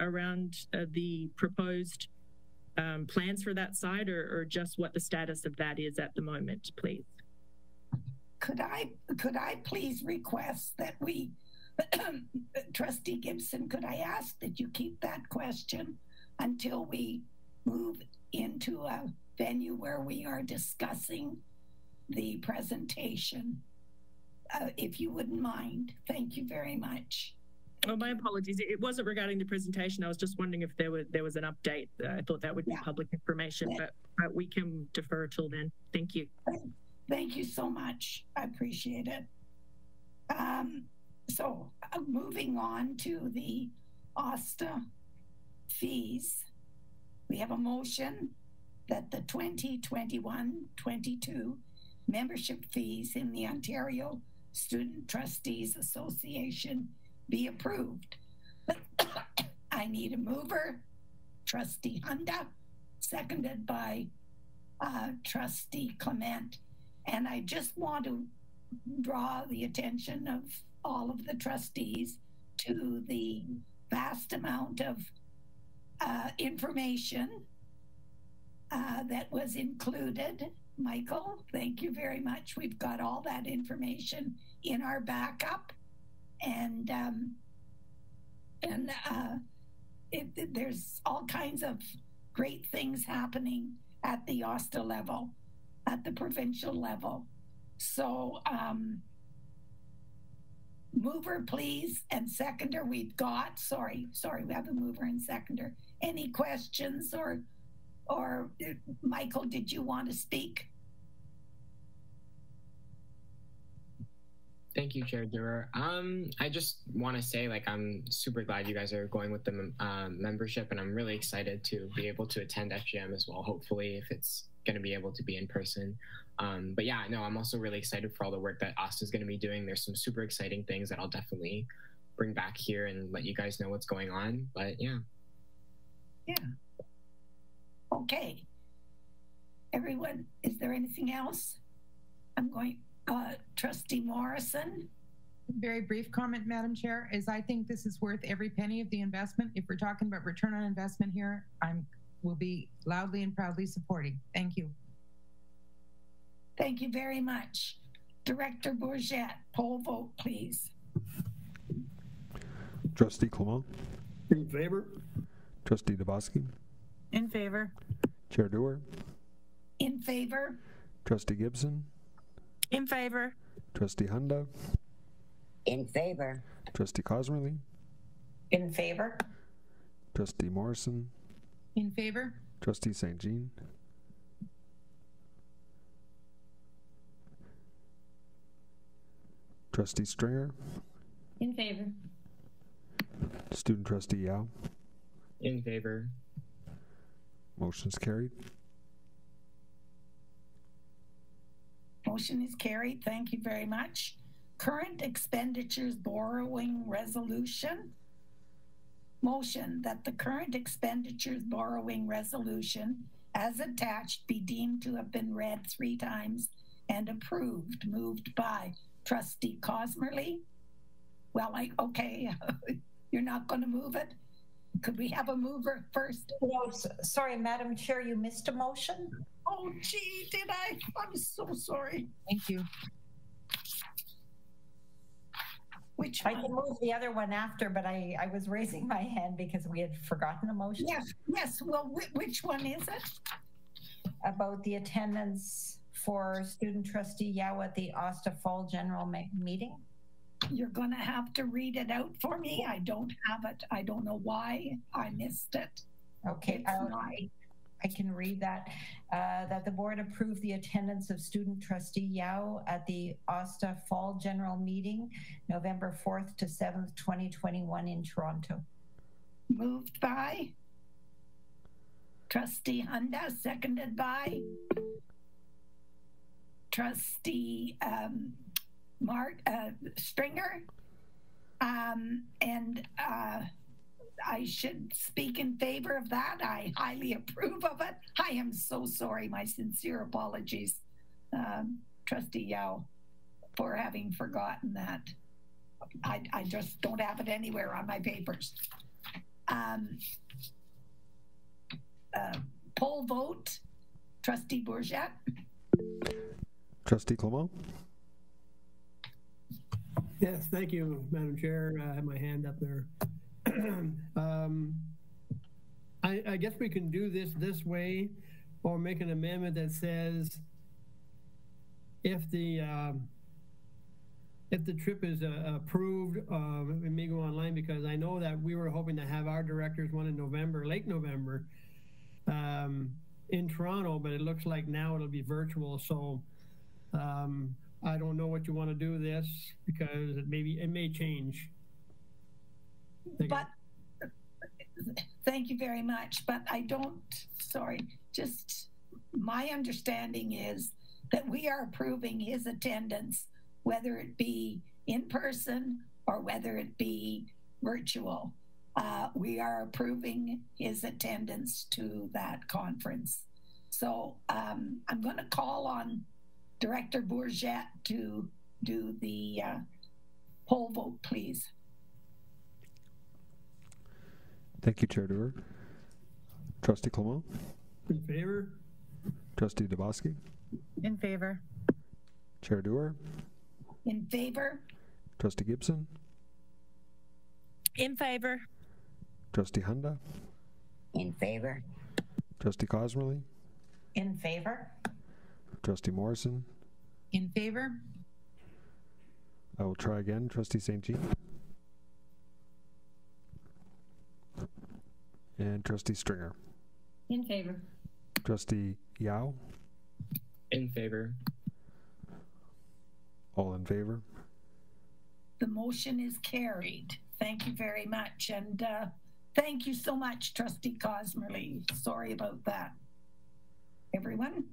around the proposed plans for that site, or just what the status of that is at the moment, please. Could I please request that we Trustee Gibson, could I ask that you keep that question until we move into a venue where we are discussing the presentation? If you wouldn't mind. Thank you very much. Oh, my apologies. It wasn't regarding the presentation. I was just wondering if there was an update. I thought that would be public information, but we can defer till then. Thank you. Thank you so much. I appreciate it. So moving on to the OSTA fees, we have a motion that the 2021-22 membership fees in the Ontario Student Trustees Association be approved. I need a mover, Trustee Hunda, seconded by Trustee Clement. And I just want to draw the attention of all of the trustees to the vast amount of information that was included. Michael, thank you very much. We've got all that information in our backup, and there's all kinds of great things happening at the OSTA level, at the provincial level. So mover, please, and seconder we've got. Sorry, we have a mover and seconder. Any questions or Michael, did you want to speak? Thank you, Chair Durer. I just want to say, I'm super glad you guys are going with the membership, and I'm really excited to be able to attend FGM as well, hopefully, if it's going to be able to be in person. But yeah, no, I'm also really excited for all the work that OSTA is going to be doing. There's some super exciting things that I'll definitely bring back here and let you guys know what's going on. But yeah. Yeah. Okay. Everyone, is there anything else? I'm going, Trustee Morrison. Very brief comment, Madam Chair, is I think this is worth every penny of the investment. If we're talking about return on investment here, will be loudly and proudly supporting. Thank you. Thank you very much. Director Bourget, poll vote, please. Trustee Clement. In favor. Trustee Dabowski. In favor. Chair Duer. In favor. Trustee Gibson. In favor. Trustee Hunda. In favor. Trustee Cosmerly. In favor. Trustee Morrison. In favor. Trustee St. Jean. Trustee Stringer. In favor. Student Trustee Yao. In favor. Motion's carried. Motion is carried. Thank you very much. Current expenditures borrowing resolution. Motion that the current expenditures borrowing resolution as attached be deemed to have been read 3 times and approved. Moved by Trustee Cosmerly. Well, okay, you're not going to move it? Could we have a mover first? No, sorry, Madam Chair, you missed a motion. Oh, gee, did I? I'm so sorry. Thank you. Which I can move the other one after, but I was raising my hand because we had forgotten a motion. Yes. Well, which one is it? About the attendance for Student Trustee Yao at the OSTA Fall General Meeting. You're going to have to read it out for me. I don't have it. I don't know why I missed it. Okay, I can read that. That the board approved the attendance of Student Trustee Yao at the OSTA Fall General Meeting, November 4th to 7th, 2021 in Toronto. Moved by Trustee Hunda, seconded by Trustee Stringer. I should speak in favor of that. I highly approve of it. I am so sorry. My sincere apologies, Trustee Yao, for having forgotten that. I just don't have it anywhere on my papers. Poll vote, Trustee Bourget. Trustee Clement. Yes, thank you, Madam Chair. I have my hand up there. I guess we can do this way, or make an amendment that says if the trip is approved, it may go online, because I know that we were hoping to have our directors one in November, late November, in Toronto, but it looks like now it'll be virtual. So I don't know what you want to do this, because it may change. But thank you very much. But I don't, sorry, just my understanding is that we are approving his attendance, whether it be in person or whether it be virtual. We are approving his attendance to that conference. So I'm going to call on Director Bourget to do the poll vote, please. Thank you, Chair Dewar. Trustee Clement? In favor? Trustee Dubosky? In favor. Chair Dewar? In favor? Trustee Gibson? In favor. Trustee Hunda? In favor. Trustee Cosmerly? In favor. Trustee Morrison? In favor. I will try again. Trustee St. Jean? And Trustee Stringer? In favor. Trustee Yao? In favor. All in favor? The motion is carried. Thank you very much. And thank you so much, Trustee Cosmerly. Sorry about that, everyone.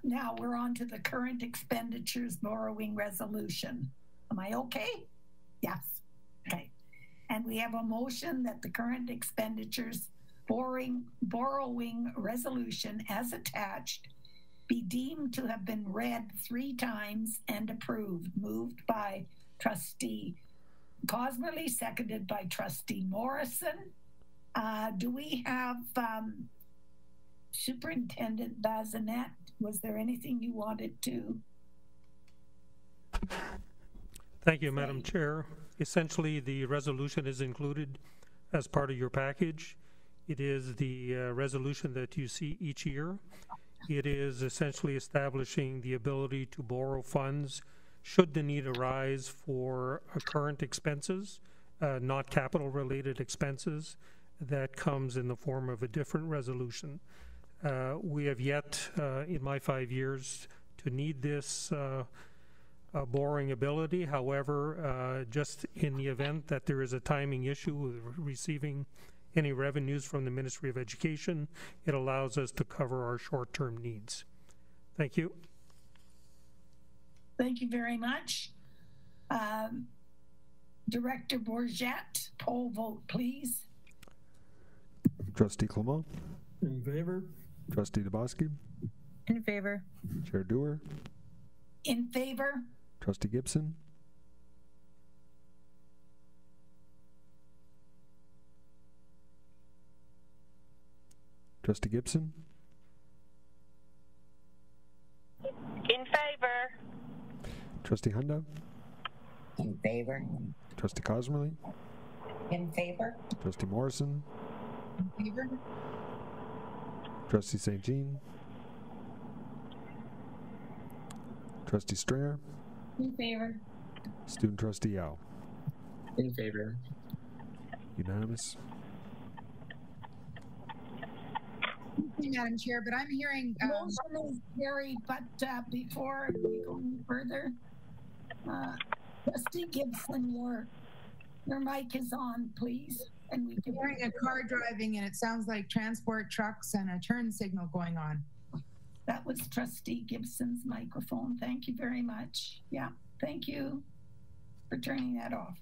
Now we're on to the current expenditures borrowing resolution. Am I okay? Yes. Okay. And we have a motion that the current expenditures borrowing resolution as attached be deemed to have been read 3 times and approved. Moved by Trustee Cosmerly, seconded by Trustee Morrison. Do we have Superintendent Bazinet? Was there anything you wanted to? Thank you, Madam Chair. Essentially, the resolution is included as part of your package. It is the resolution that you see each year. It is essentially establishing the ability to borrow funds should the need arise for current expenses, not capital-related expenses. That comes in the form of a different resolution. We have yet, in my 5 years, to need this borrowing ability. However, just in the event that there is a timing issue with receiving any revenues from the Ministry of Education, it allows us to cover our short-term needs. Thank you. Thank you very much. Director Bourget, poll vote, please. Trustee Clement? In favor. Trustee Dubosky? In favor. Chair Dewar? In favor. Trustee Gibson? Trustee Gibson? In favor. Trustee Hunda? In favor. Trustee Cosmerly? In favor. Trustee Morrison? In favor. Trustee St. Jean? Trustee Stringer? In favor. Student Trustee Yao? In favor. Unanimous? Madam Chair, but I'm hearing motion is carried, but before we go any further, Trustee Gibson, your mic is on, please. And we can hearing a car driving, and it sounds like transport trucks and a turn signal going on. That was Trustee Gibson's microphone. Thank you very much. Yeah, thank you for turning that off.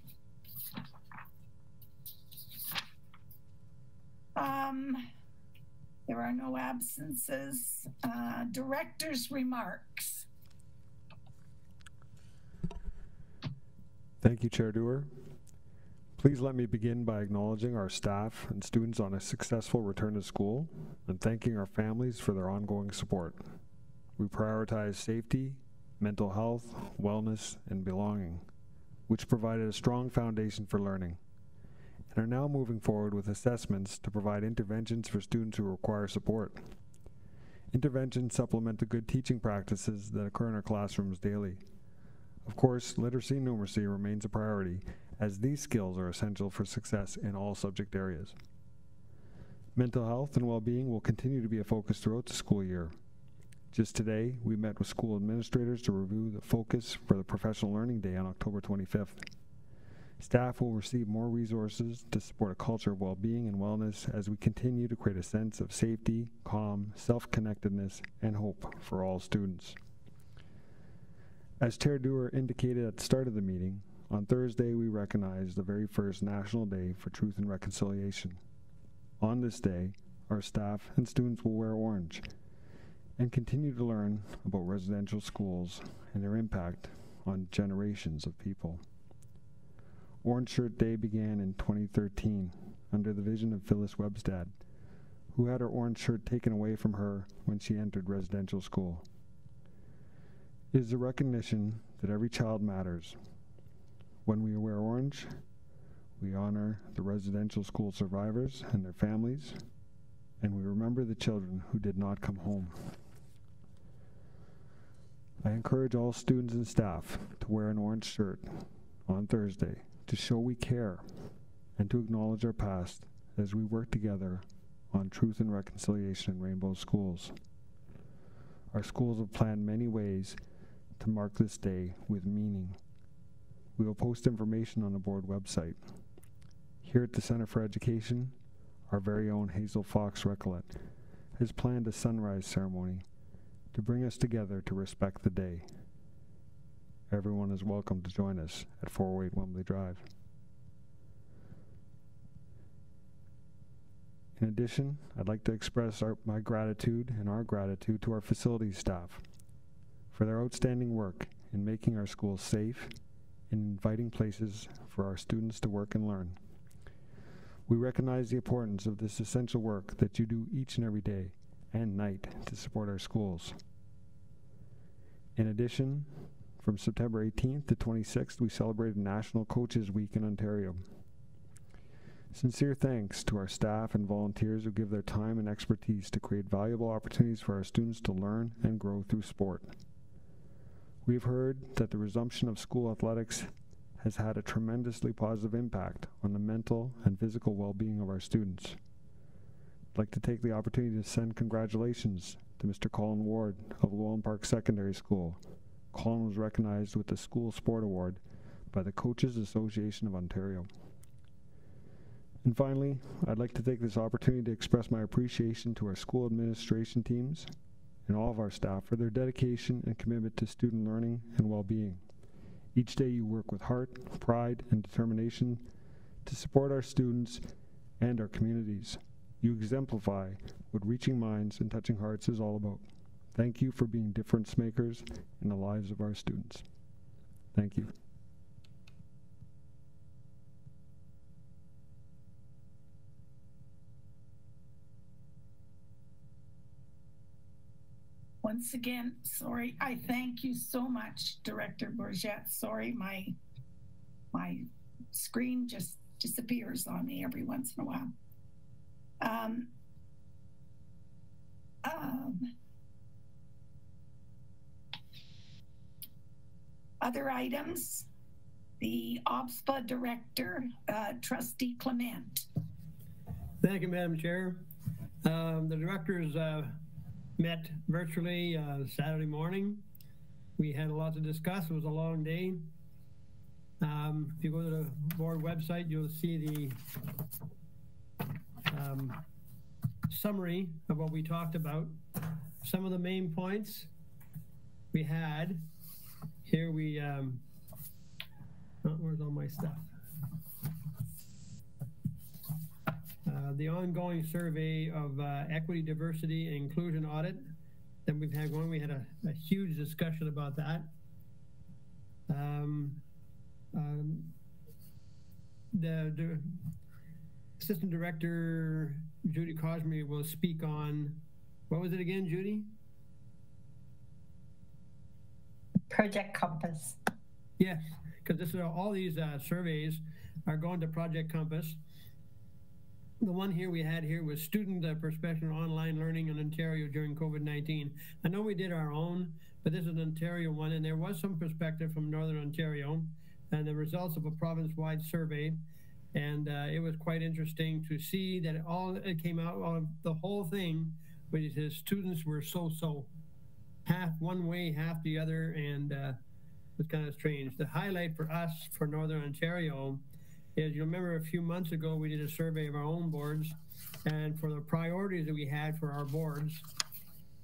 There are no absences. Director's remarks. Thank you, Chair Dewar. Please let me begin by acknowledging our staff and students on a successful return to school and thanking our families for their ongoing support. We prioritize safety, mental health, wellness, and belonging, which provided a strong foundation for learning, and are now moving forward with assessments to provide interventions for students who require support. Interventions supplement the good teaching practices that occur in our classrooms daily. Of course, literacy and numeracy remains a priority, as these skills are essential for success in all subject areas. Mental health and well-being will continue to be a focus throughout the school year. Just today, we met with school administrators to review the focus for the Professional Learning Day on October 25th. Staff will receive more resources to support a culture of well-being and wellness as we continue to create a sense of safety, calm, self-connectedness, and hope for all students. As Chair Dewar indicated at the start of the meeting, on Thursday we recognized the very first National Day for Truth and Reconciliation. On this day, our staff and students will wear orange and continue to learn about residential schools and their impact on generations of people. Orange Shirt Day began in 2013 under the vision of Phyllis Webstad, who had her orange shirt taken away from her when she entered residential school. It is a recognition that every child matters. When we wear orange, we honor the residential school survivors and their families, and we remember the children who did not come home. I encourage all students and staff to wear an orange shirt on Thursday to show we care and to acknowledge our past as we work together on truth and reconciliation in Rainbow Schools. Our schools have planned many ways to mark this day with meaning. We will post information on the board website. Here at the Center for Education, our very own Hazel Fox Recollett has planned a sunrise ceremony to bring us together to respect the day. Everyone is welcome to join us at 408 Wembley Drive. In addition, I'd like to express my gratitude and our gratitude to our facilities staff for their outstanding work in making our schools safe and inviting places for our students to work and learn. We recognize the importance of this essential work that you do each and every day and night to support our schools. In addition, from September 18th to 26th, we celebrated National Coaches Week in Ontario. Sincere thanks to our staff and volunteers who give their time and expertise to create valuable opportunities for our students to learn and grow through sport. We have heard that the resumption of school athletics has had a tremendously positive impact on the mental and physical well-being of our students. I'd like to take the opportunity to send congratulations to Mr. Colin Ward of Llewellyn Park Secondary School. Colin was recognized with the School Sport Award by the Coaches Association of Ontario. And finally, I'd like to take this opportunity to express my appreciation to our school administration teams and all of our staff for their dedication and commitment to student learning and well-being. Each day you work with heart, pride, and determination to support our students and our communities. You exemplify what reaching minds and touching hearts is all about. Thank you for being difference makers in the lives of our students. Thank you. Once again, sorry, I thank you so much, Director Bourget. Sorry, my screen just disappears on me every once in a while. Other items, the OBSPA Director, Trustee Clement. Thank you, Madam Chair. The directors met virtually Saturday morning. We had a lot to discuss. It was a long day. If you go to the board website, you'll see the summary of what we talked about. Some of the main points we had. Here we, where's all my stuff? The ongoing survey of equity, diversity, and inclusion audit that we've had going. We had a huge discussion about that. The Assistant Director, Judy Cosme, will speak on, what was it again, Judy? Project Compass. Yes, because this is all these surveys are going to Project Compass. The one here we had here was student perspective on online learning in Ontario during COVID-19. I know we did our own, but this is an Ontario one, and there was some perspective from Northern Ontario and the results of a province-wide survey. And it was quite interesting to see that it came out of the whole thing, which is students were so-so, half one way, half the other, and it's kind of strange. The highlight for us for Northern Ontario is, you remember a few months ago we did a survey of our own boards, and for the priorities that we had for our boards,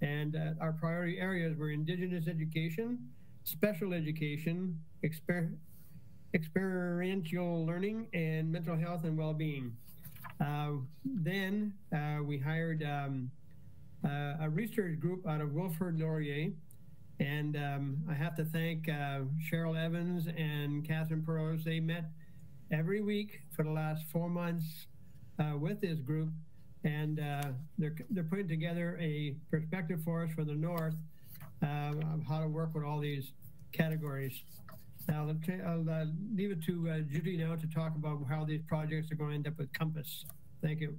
and our priority areas were Indigenous education, special education, experiential learning, and mental health and well-being. Then we hired a research group out of Wilfrid Laurier, and I have to thank Cheryl Evans and Catherine Perros. They met every week for the last 4 months with this group, and they're putting together a perspective for us for the North of how to work with all these categories. Now, I'll leave it to Judy now to talk about how these projects are going to end up with Compass. Thank you.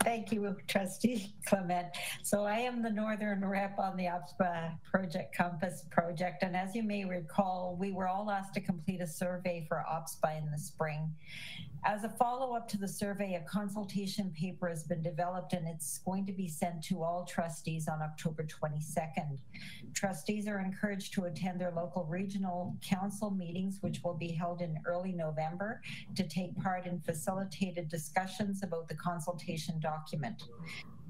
Thank you, Trustee Clement. So I am the Northern rep on the OPSPA Project Compass project, and as you may recall, we were all asked to complete a survey for OPSPA in the spring. As a follow-up to the survey, a consultation paper has been developed, and it's going to be sent to all trustees on October 22nd. Trustees are encouraged to attend their local regional council meetings, which will be held in early November, to take part in facilitated discussions about the consultation document.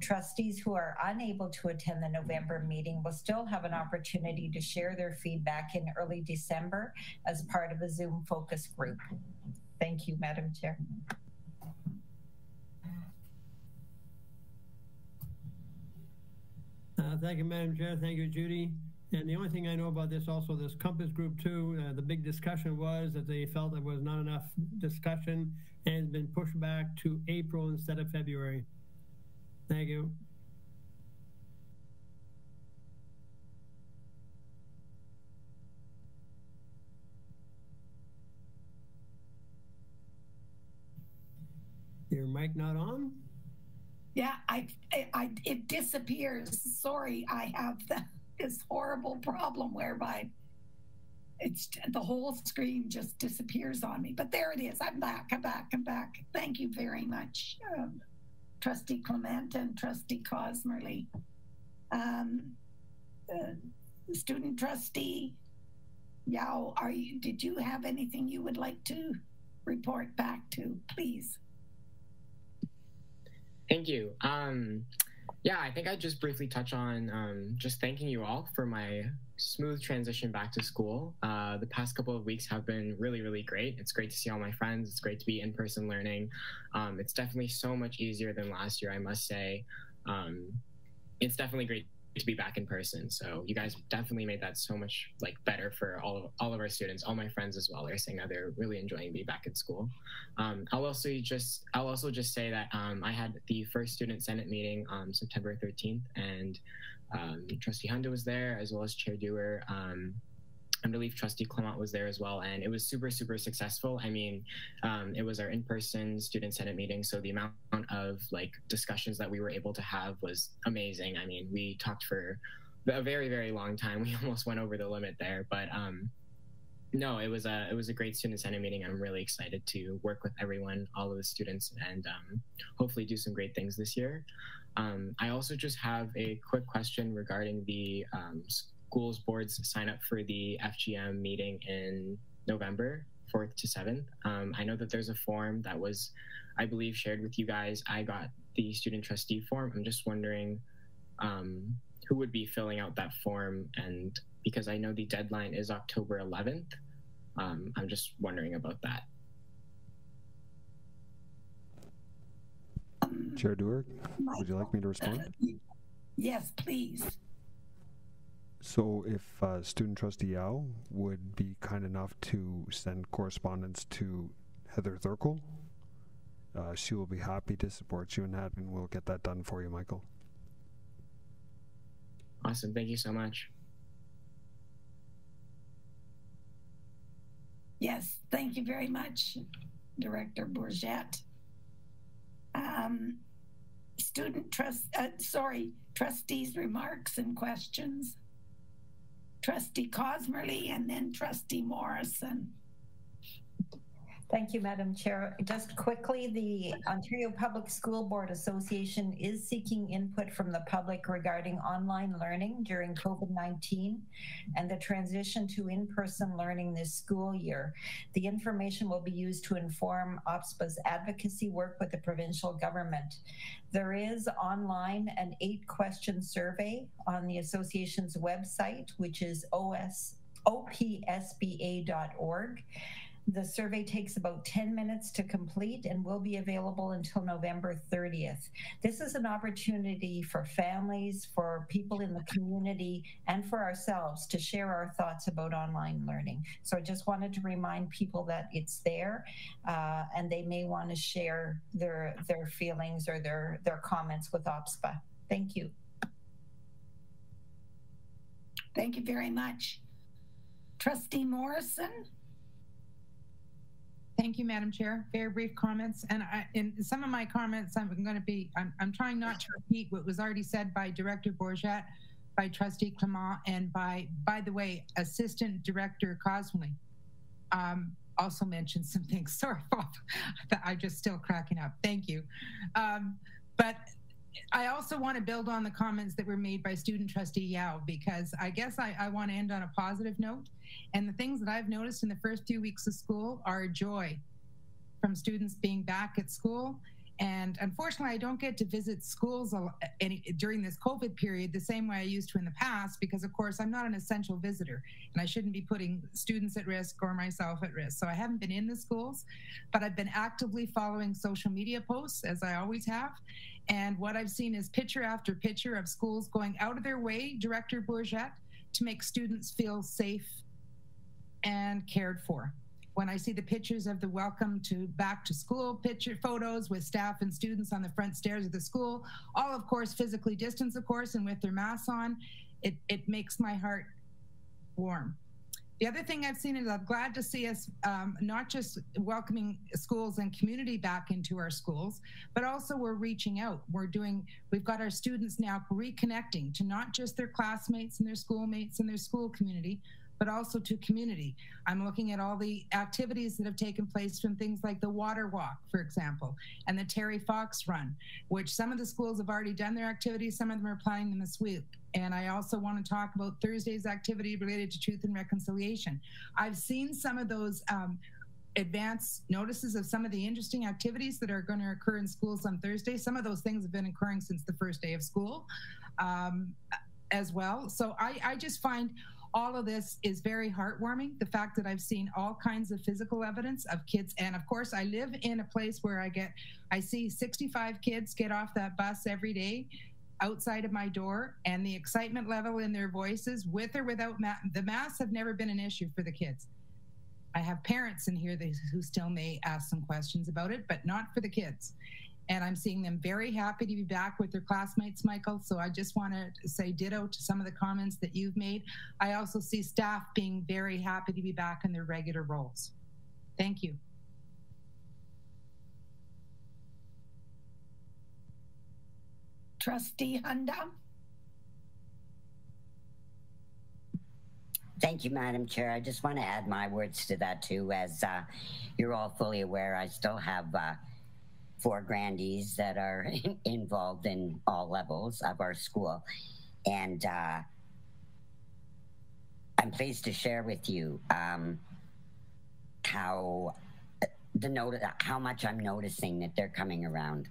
Trustees who are unable to attend the November meeting will still have an opportunity to share their feedback in early December as part of a Zoom focus group. Thank you, Madam Chair. Thank you, Madam Chair. Thank you, Judy. And the only thing I know about this also, this Compass Group 2, the big discussion was that they felt there was not enough discussion and has been pushed back to April instead of February. Thank you. Your mic not on? Yeah, it disappears. Sorry, I have this horrible problem whereby it's the whole screen just disappears on me. But there it is. I'm back. Thank you very much, Trustee Clement and Trustee Cosmerly. Student Trustee Yao, did you have anything you would like to report back to, please? Thank you. Yeah, I think I'd just briefly touch on just thanking you all for my smooth transition back to school. The past couple of weeks have been really, really great. It's great to see all my friends. It's great to be in-person learning. It's definitely so much easier than last year, I must say. It's definitely great to be back in person. So you guys definitely made that so much better for all of our students. All my friends as well are saying that they're really enjoying being back in school. I'll also just say that I had the first student senate meeting on September 13th, and Trustee Hunda was there, as well as Chair Dewar. I believe Trustee Clement was there as well, and it was super, super successful. I mean, it was our in-person student senate meeting, so the amount of discussions that we were able to have was amazing. I mean, we talked for a very, very long time. We almost went over the limit there, but no, it was a great student senate meeting, and I'm really excited to work with everyone, all of the students, and hopefully do some great things this year. I also just have a quick question regarding the schools boards sign up for the FGM meeting in November 4th to 7th. I know that there's a form that was, I believe, shared with you guys. I got the student trustee form. I'm just wondering who would be filling out that form, and because I know the deadline is October 11th, I'm just wondering about that. Chair Dewar, would you like me to respond? Yes, please. So if Student Trustee Yao would be kind enough to send correspondence to Heather Thurkel, she will be happy to support you in that, and we'll get that done for you, Michael. Awesome. Thank you so much. Yes, thank you very much, Director Bourget. Trustees' remarks and questions. Trustee Cosmerly and then Trustee Morrison. Thank you, Madam Chair. Just quickly, the Ontario Public School Board Association is seeking input from the public regarding online learning during COVID-19 and the transition to in-person learning this school year. The information will be used to inform OPSPA's advocacy work with the provincial government. There is online an 8-question survey on the association's website, which is opsba.org. The survey takes about 10 minutes to complete and will be available until November 30th. This is an opportunity for families, for people in the community, and for ourselves to share our thoughts about online learning. So I just wanted to remind people that it's there, and they may want to share their feelings or their comments with OPSPA. Thank you. Thank you very much. Trustee Morrison? Thank you, Madam Chair. Very brief comments. And in some of my comments, I'm trying not to repeat what was already said by Director Bourget, by Trustee Clement, and by the way, Assistant Director Cosmley also mentioned some things. Sorry, I'm just still cracking up. Thank you. But I also want to build on the comments that were made by Student Trustee Yao, because I guess I want to end on a positive note. And the things that I've noticed in the first few weeks of school are joy from students being back at school. And unfortunately, I don't get to visit schools during this COVID period the same way I used to in the past, because of course I'm not an essential visitor and I shouldn't be putting students at risk or myself at risk. So I haven't been in the schools, but I've been actively following social media posts, as I always have. And what I've seen is picture after picture of schools going out of their way, Director Bourget, to make students feel safe and cared for. When I see the pictures of the welcome to back to school picture photos with staff and students on the front stairs of the school, all of course physically distanced, of course, and with their masks on, it makes my heart warm. The other thing I've seen is I'm glad to see us not just welcoming schools and community back into our schools, but also we're reaching out. We've got our students now reconnecting to not just their classmates and their schoolmates and their school community, but also to community. I'm looking at all the activities that have taken place from things like the Water Walk, for example, and the Terry Fox Run, which some of the schools have already done their activities, some of them are planning them this week. And I also want to talk about Thursday's activity related to Truth and Reconciliation. I've seen some of those advance notices of some of the interesting activities that are going to occur in schools on Thursday. Some of those things have been occurring since the first day of school as well. So I just find all of this is very heartwarming. The fact that I've seen all kinds of physical evidence of kids. And of course, I live in a place where I see 65 kids get off that bus every day outside of my door, and the excitement level in their voices, with or without the masks, have never been an issue for the kids. I have parents in here who still may ask some questions about it, but not for the kids. And I'm seeing them very happy to be back with their classmates, Michael. So I just want to say ditto to some of the comments that you've made. I also see staff being very happy to be back in their regular roles. Thank you. Trustee Hunda. Thank you, Madam Chair. I just want to add my words to that too. As you're all fully aware, I still have 4 grandees that are involved in all levels of our school. And I'm pleased to share with you how much I'm noticing that they're coming around.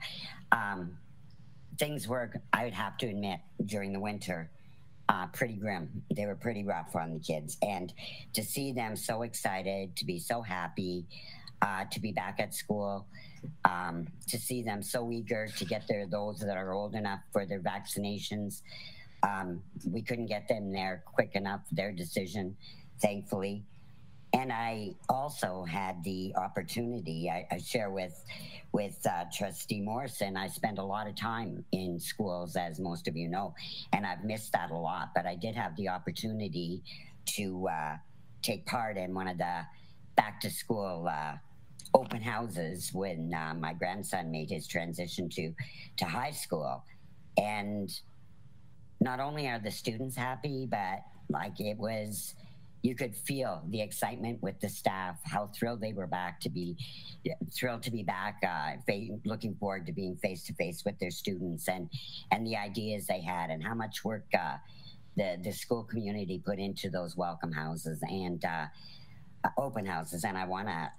Things were, I would have to admit, during the winter, pretty grim. They were pretty rough on the kids. And to see them so excited, to be so happy, to be back at school, to see them so eager to get those that are old enough for their vaccinations. We couldn't get them there quick enough, their decision, thankfully. And I also had the opportunity, I share with Trustee Morrison, I spend a lot of time in schools, as most of you know, and I've missed that a lot, but I did have the opportunity to take part in one of the back to school open houses when my grandson made his transition to high school. And not only are the students happy, but like it was, you could feel the excitement with the staff, how thrilled they were back to be back, looking forward to being face to face with their students, and the ideas they had, and how much work the school community put into those welcome houses and open houses. And I want to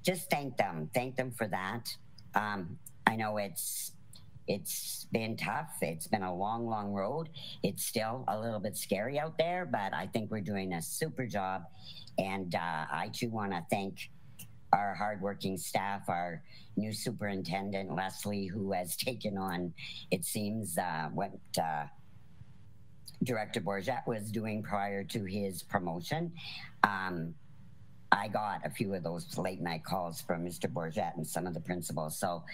just thank them for that. I know it's been tough. It's been a long, long road. It's still a little bit scary out there, but I think we're doing a super job. And I too want to thank our hardworking staff, our new superintendent, Leslie, who has taken on, it seems, what Director Bourget was doing prior to his promotion. I got a few of those late night calls from Mr. Bourget and some of the principals. So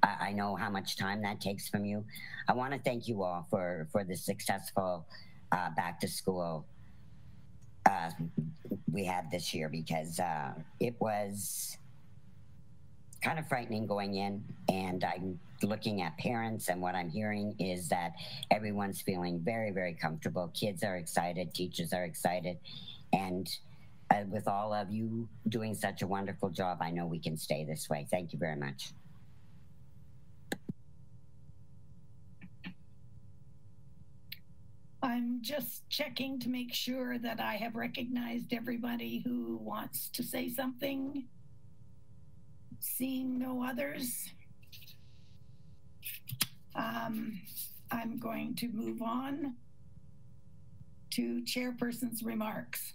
I know how much time that takes from you. I want to thank you all for the successful back to school we had this year, because it was kind of frightening going in, and I'm looking at parents, and what I'm hearing is that everyone's feeling very, very comfortable. Kids are excited, teachers are excited, and with all of you doing such a wonderful job, I know we can stay this way. Thank you very much. I'm just checking to make sure that I have recognized everybody who wants to say something. Seeing no others, I'm going to move on to chairperson's remarks.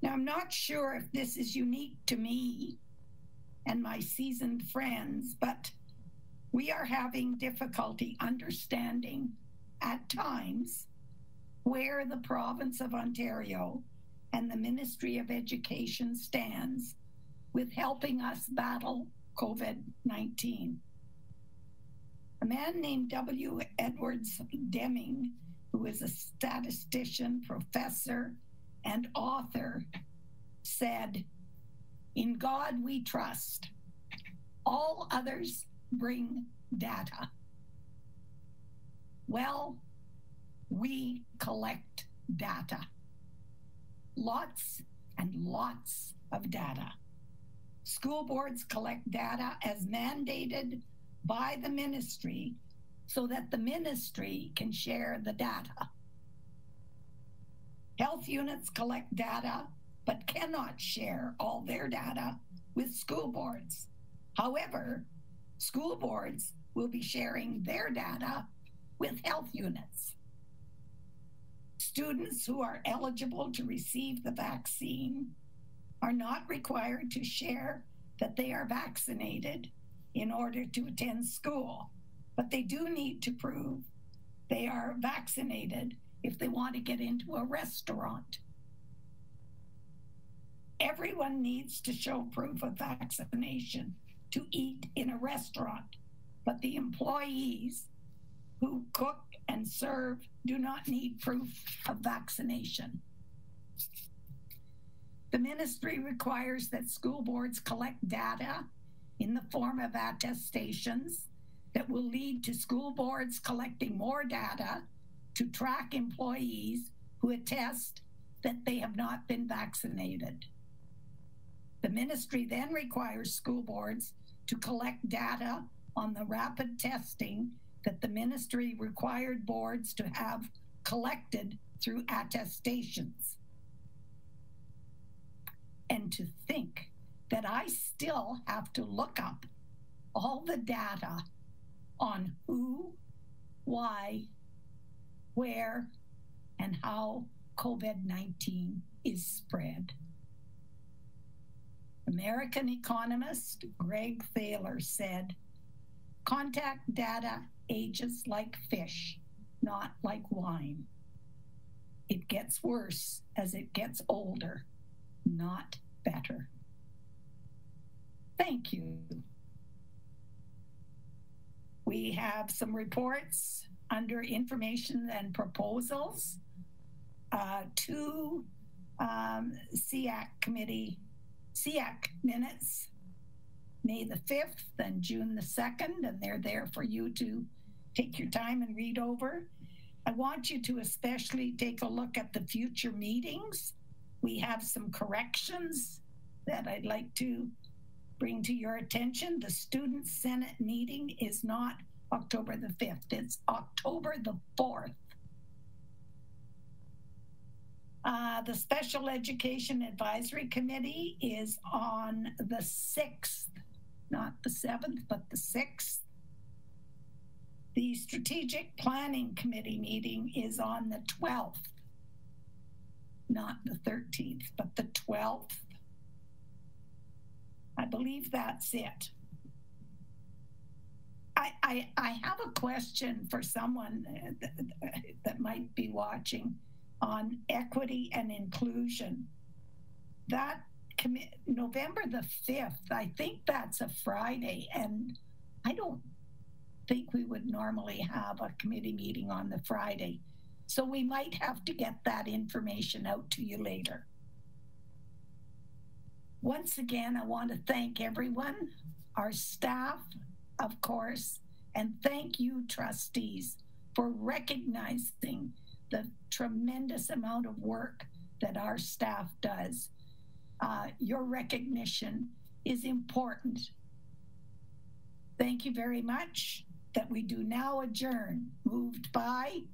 Now, I'm not sure if this is unique to me and my seasoned friends, but we are having difficulty understanding at times where the province of Ontario and the Ministry of Education stands with helping us battle COVID-19. A man named W. Edwards Deming, who is a statistician, professor, and author, said, "In God we trust. All others bring data." Well, we collect data. Lots and lots of data. School boards collect data as mandated by the ministry so that the ministry can share the data. Health units collect data but cannot share all their data with school boards. However, school boards will be sharing their data with health units. Students who are eligible to receive the vaccine are not required to share that they are vaccinated in order to attend school, but they do need to prove they are vaccinated if they want to get into a restaurant. Everyone needs to show proof of vaccination to eat in a restaurant, but the employees who cook and serve do not need proof of vaccination. The ministry requires that school boards collect data in the form of attestations that will lead to school boards collecting more data to track employees who attest that they have not been vaccinated. The ministry then requires school boards to collect data on the rapid testing that the ministry required boards to have collected through attestations. And to think that I still have to look up all the data on who, why, where, and how COVID-19 is spread. American economist Greg Thaler said, "Contact data ages like fish, not like wine. It gets worse as it gets older. not better. Thank you. We have some reports under information and proposals. Two SEAC minutes, May the 5th and June the 2nd, and they're there for you to take your time and read over. I want you to especially take a look at the future meetings. We have some corrections that I'd like to bring to your attention. The Student Senate meeting is not October the 5th, it's October the 4th. The Special Education Advisory Committee is on the 6th, not the 7th, but the 6th. The Strategic Planning Committee meeting is on the 12th, not the 13th, but the 12th. I believe that's it. I have a question for someone that might be watching on equity and inclusion. That November the 5th, I think that's a Friday, and I don't think we would normally have a committee meeting on the Friday. So we might have to get that information out to you later. Once again, I want to thank everyone, our staff, of course, and thank you, trustees, for recognizing the tremendous amount of work that our staff does. Your recognition is important. Thank you very much. That we do now adjourn. Moved by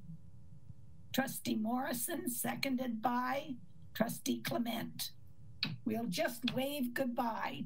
Trustee Morrison, seconded by Trustee Clement. We'll just wave goodbye.